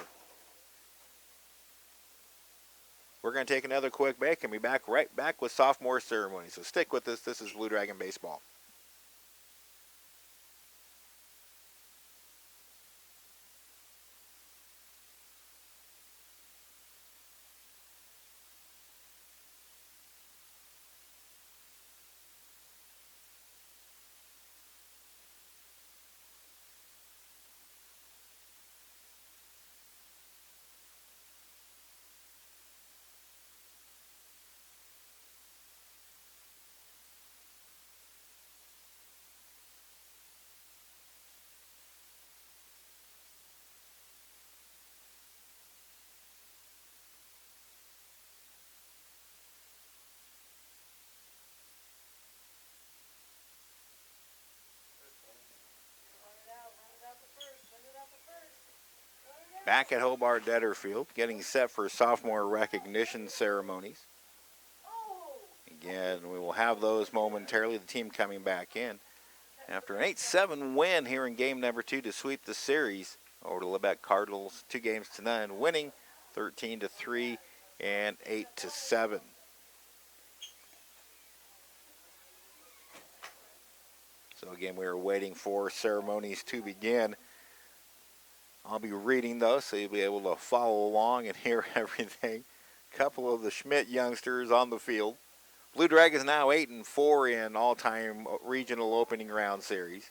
We're going to take another quick break and be right back with sophomore ceremony. So stick with us. This is Blue Dragon Baseball. Back at Hobart-Detter Field, getting set for sophomore recognition ceremonies. Again, we will have those momentarily, the team coming back in. After an 8-7 win here in game number 2 to sweep the series over the Labette Cardinals, 2-0, winning 13-3 and 8-7. So again, we are waiting for ceremonies to begin. I'll be reading those so you'll be able to follow along and hear everything. A couple of the Schmidt youngsters on the field. Blue Dragons now 8-4 in all-time regional opening round series.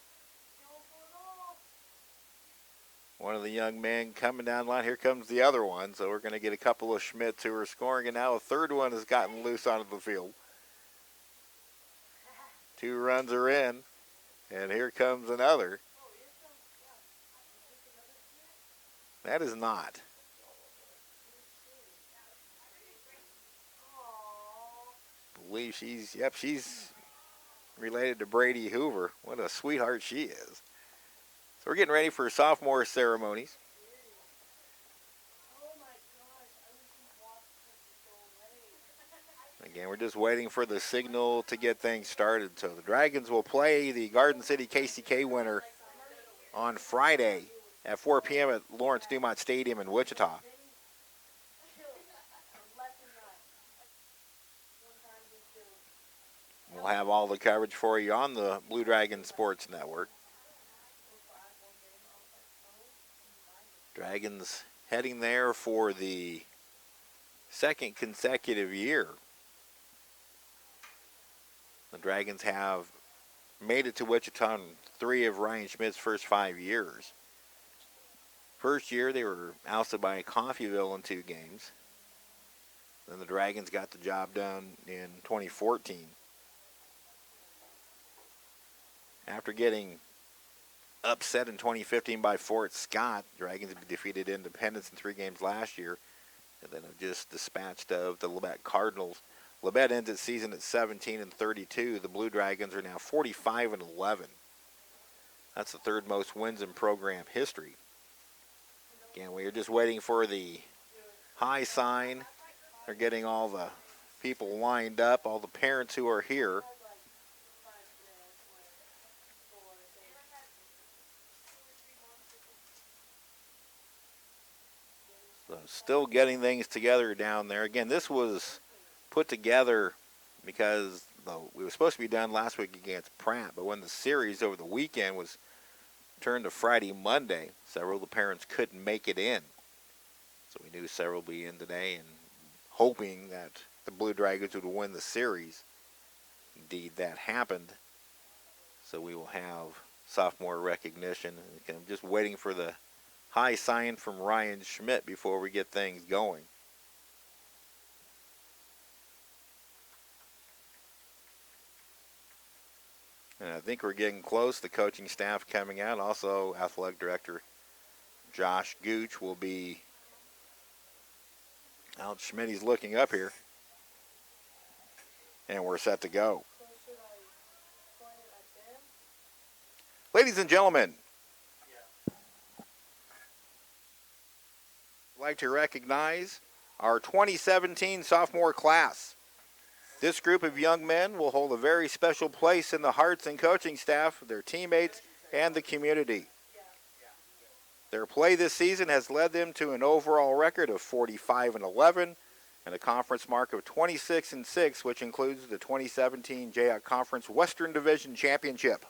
One of the young men coming down the line. Here comes the other one. So we're going to get a couple of Schmidts who are scoring, and now a third one has gotten loose onto the field. 2 runs are in, and here comes another. That is not. I believe she's related to Brady Hoover. What a sweetheart she is. So we're getting ready for sophomore ceremonies. Again, we're just waiting for the signal to get things started. So the Dragons will play the Garden City KCK winner on Friday at 4 p.m. at Lawrence Dumont Stadium in Wichita. We'll have all the coverage for you on the Blue Dragon Sports Network. Dragons heading there for the 2nd consecutive year. The Dragons have made it to Wichita in 3 of Ryan Schmidt's first 5 years. First year, they were ousted by Coffeyville in 2 games. Then the Dragons got the job done in 2014. After getting upset in 2015 by Fort Scott, Dragons defeated Independence in 3 games last year, and then have just dispatched of the Labette Cardinals. Labette ends its season at 17-32. The Blue Dragons are now 45-11. That's the 3rd most wins in program history. Again, we are just waiting for the high sign. They're getting all the people lined up, all the parents who are here. still getting things together down there. Again, this was put together because we were supposed to be done last week against Pratt, but when the series over the weekend was turned to Friday, Monday, several of the parents couldn't make it in. So we knew several would be in today and hoping that the Blue Dragons would win the series. Indeed, that happened. So we will have sophomore recognition. I'm just waiting for the high sign from Ryan Schmidt before we get things going. And I think we're getting close. The coaching staff coming out. Also, athletic director Josh Gooch will be out. Schmidt, he's looking up here. And we're set to go. So should I point it at them? Ladies and gentlemen, I'd like to recognize our 2017 sophomore class. This group of young men will hold a very special place in the hearts and coaching staff, their teammates, and the community. Their play this season has led them to an overall record of 45-11 and a conference mark of 26-6, which includes the 2017 JAC Conference Western Division Championship.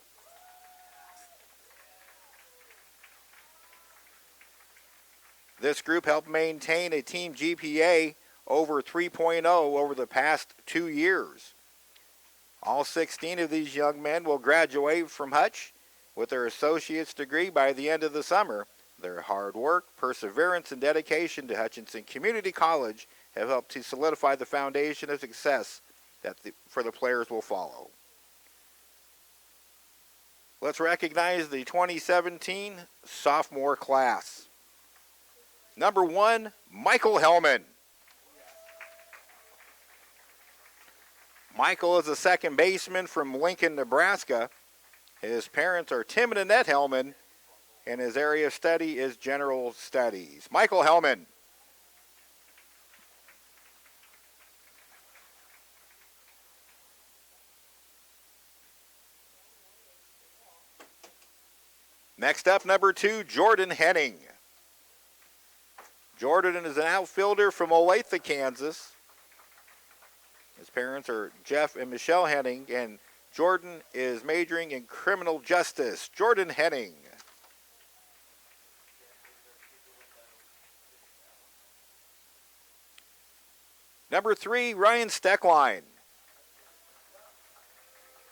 This group helped maintain a team GPA over 3.0 over the past 2 years. All 16 of these young men will graduate from Hutch with their associate's degree by the end of the summer. Their hard work, perseverance, and dedication to Hutchinson Community College have helped to solidify the foundation of success that for the players will follow. Let's recognize the 2017 sophomore class. Number 1, Michael Hellman. Michael is a second baseman from Lincoln, Nebraska. His parents are Tim and Annette Hellman, and his area of study is general studies. Michael Hellman. Next up, number 2, Jordan Henning. Jordan is an outfielder from Olathe, Kansas. His parents are Jeff and Michelle Henning, and Jordan is majoring in criminal justice. Jordan Henning. Number 3, Ryan Steckline.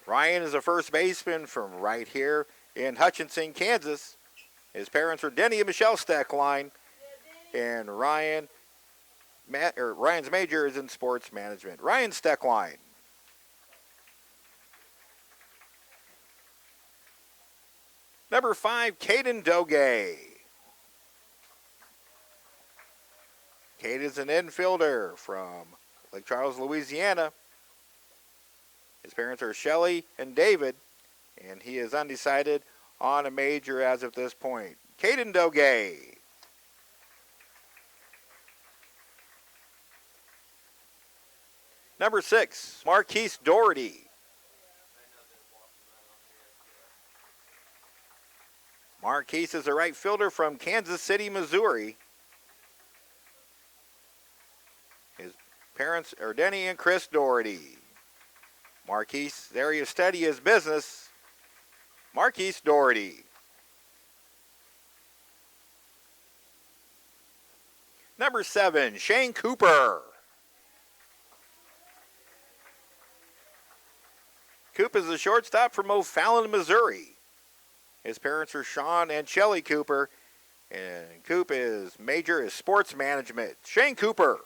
Ryan is a first baseman from right here in Hutchinson, Kansas. His parents are Denny and Michelle Steckline, and Ryan's major is in sports management. Ryan Steckline. Number 5, Caden Doge. Cade is an infielder from Lake Charles, Louisiana. His parents are Shelly and David, and he is undecided on a major as of this point. Caden Doge. Number 6, Marquise Doherty. Marquise is a right fielder from Kansas City, Missouri. His parents are Denny and Chris Doherty. Marquise, area of study is business. Marquise Doherty. Number 7, Shane Cooper. Coop is a shortstop from O'Fallon, Missouri. His parents are Sean and Shelley Cooper, and Coop is major is sports management. Shane Cooper.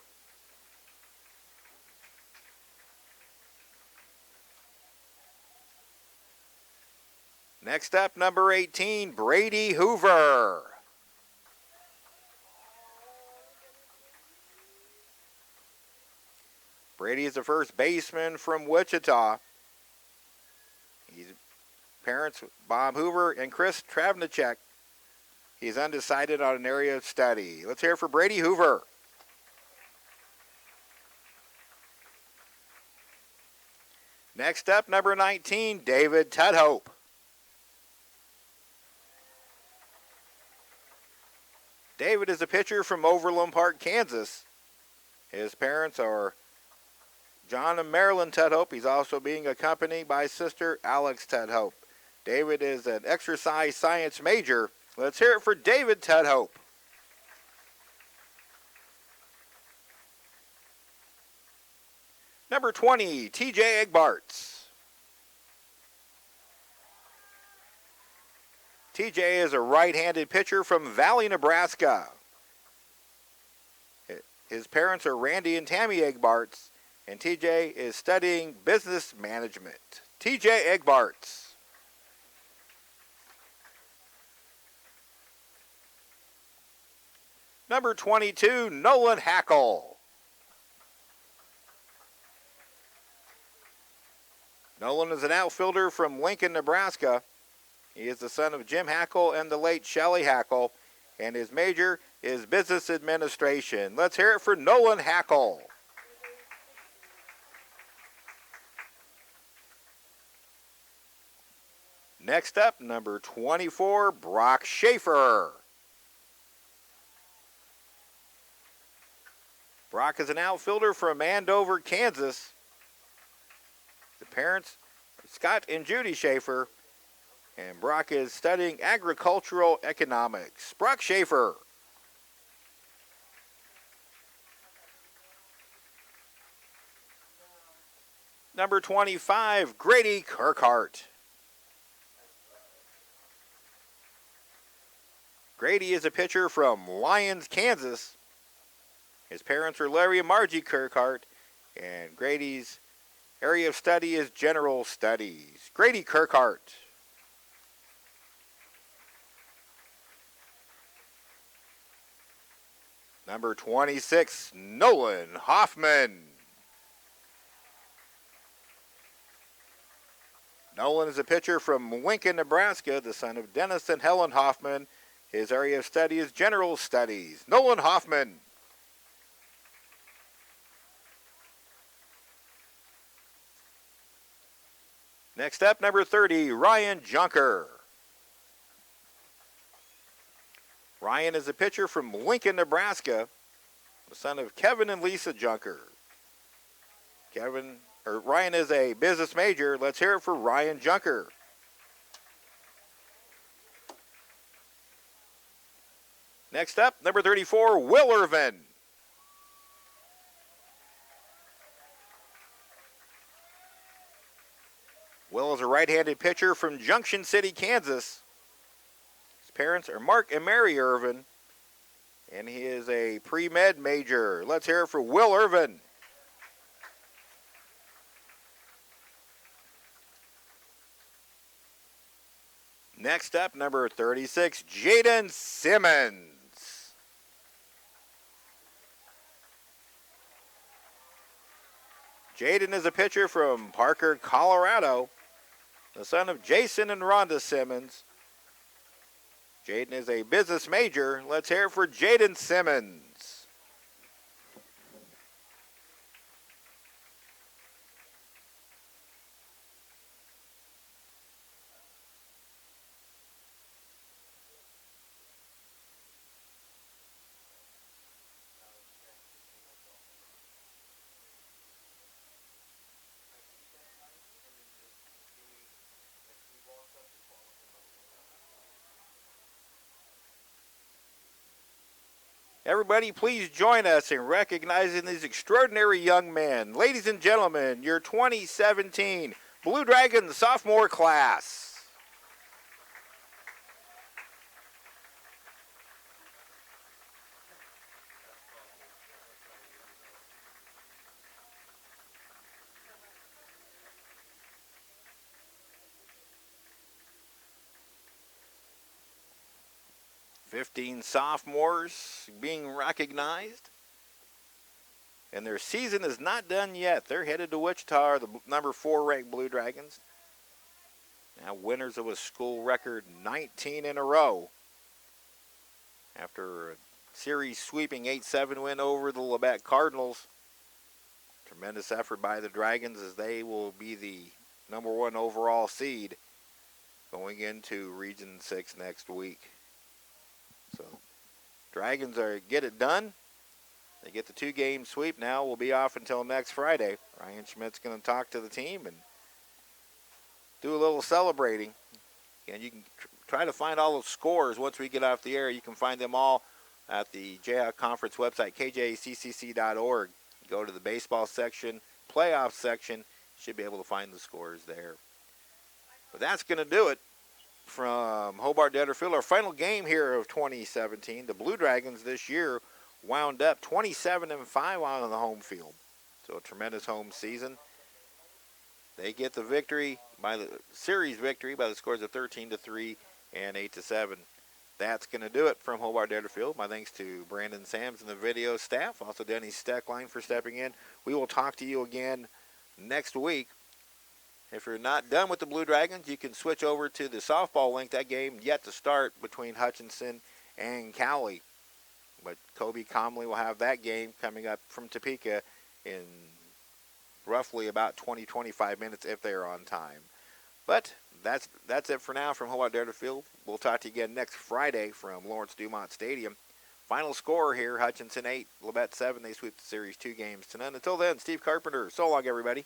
Next up, number 18, Brady Hoover. Brady is a first baseman from Wichita. His parents, Bob Hoover and Chris Travnicek. He's undecided on an area of study. Let's hear it for Brady Hoover. Next up, number 19, David Tudhope. David is a pitcher from Overland Park, Kansas. His parents are John and Marilyn Tudhope. He's also being accompanied by sister Alex Tudhope. David is an exercise science major. Let's hear it for David Tudhope. Number 20, TJ Egbarts. TJ is a right-handed pitcher from Valley, Nebraska. His parents are Randy and Tammy Egbarts, and TJ is studying business management. TJ Egbarts. Number 22, Nolan Hackle. Nolan is an outfielder from Lincoln, Nebraska. He is the son of Jim Hackle and the late Shelley Hackle, and his major is business administration. Let's hear it for Nolan Hackle. Next up, number 24, Brock Schaefer. Brock is an outfielder from Andover, Kansas. The parents are Scott and Judy Schaefer, and Brock is studying agricultural economics. Brock Schaefer. Number 25, Grady Kirkhart. Grady is a pitcher from Lyons, Kansas. His parents are Larry and Margie Kirkhart, and Grady's area of study is general studies. Grady Kirkhart. Number 26, Nolan Hoffman. Nolan is a pitcher from Lincoln, Nebraska, the son of Dennis and Helen Hoffman. His area of study is general studies. Nolan Hoffman. Next up, number 30, Ryan Junker. Ryan is a pitcher from Lincoln, Nebraska, the son of Kevin and Lisa Junker. Ryan is a business major. Let's hear it for Ryan Junker. Next up, number 34, Will Irvin. Will is a right-handed pitcher from Junction City, Kansas. His parents are Mark and Mary Irvin, and he is a pre-med major. Let's hear it for Will Irvin. Next up, number 36, Jaden Simmons. Jaden is a pitcher from Parker, Colorado, the son of Jason and Rhonda Simmons. Jaden is a business major. Let's hear it for Jaden Simmons. Everybody, please join us in recognizing these extraordinary young men. Ladies and gentlemen, your 2017 Blue Dragons sophomore class. "15 sophomores being recognized. And their season is not done yet. They're headed to Wichita, the number 4 ranked Blue Dragons. Now winners of a school record 19 in a row. After a series sweeping 8-7 win over the Labette Cardinals. Tremendous effort by the Dragons as they will be the number 1 overall seed going into Region 6 next week. So Dragons get it done. They get the 2-game sweep now. We'll be off until next Friday. Ryan Schmidt's going to talk to the team and do a little celebrating. And you can try to find all the scores once we get off the air. You can find them all at the Jayhawk Conference website, kjccc.org. Go to the baseball section, playoff section. You should be able to find the scores there. But that's going to do it from Hobart-Detter Field. Our final game here of 2017. The Blue Dragons this year wound up 27-5 on the home field. So a tremendous home season. They get the victory by the series victory by the scores of 13-3 and 8-7. That's going to do it from Hobart-Detter Field. My thanks to Brandon Sams and the video staff. Also Denny Steckline for stepping in. We will talk to you again next week. If you're not done with the Blue Dragons, you can switch over to the softball link. That game yet to start between Hutchinson and Cowley. But Kobe Comley will have that game coming up from Topeka in roughly about 20-25 minutes if they're on time. But that's it for now from Hobart-Detter Field. We'll talk to you again next Friday from Lawrence Dumont Stadium. Final score here, Hutchinson 8, Labette 7. They sweep the series 2 games to none. Until then, Steve Carpenter. So long, everybody.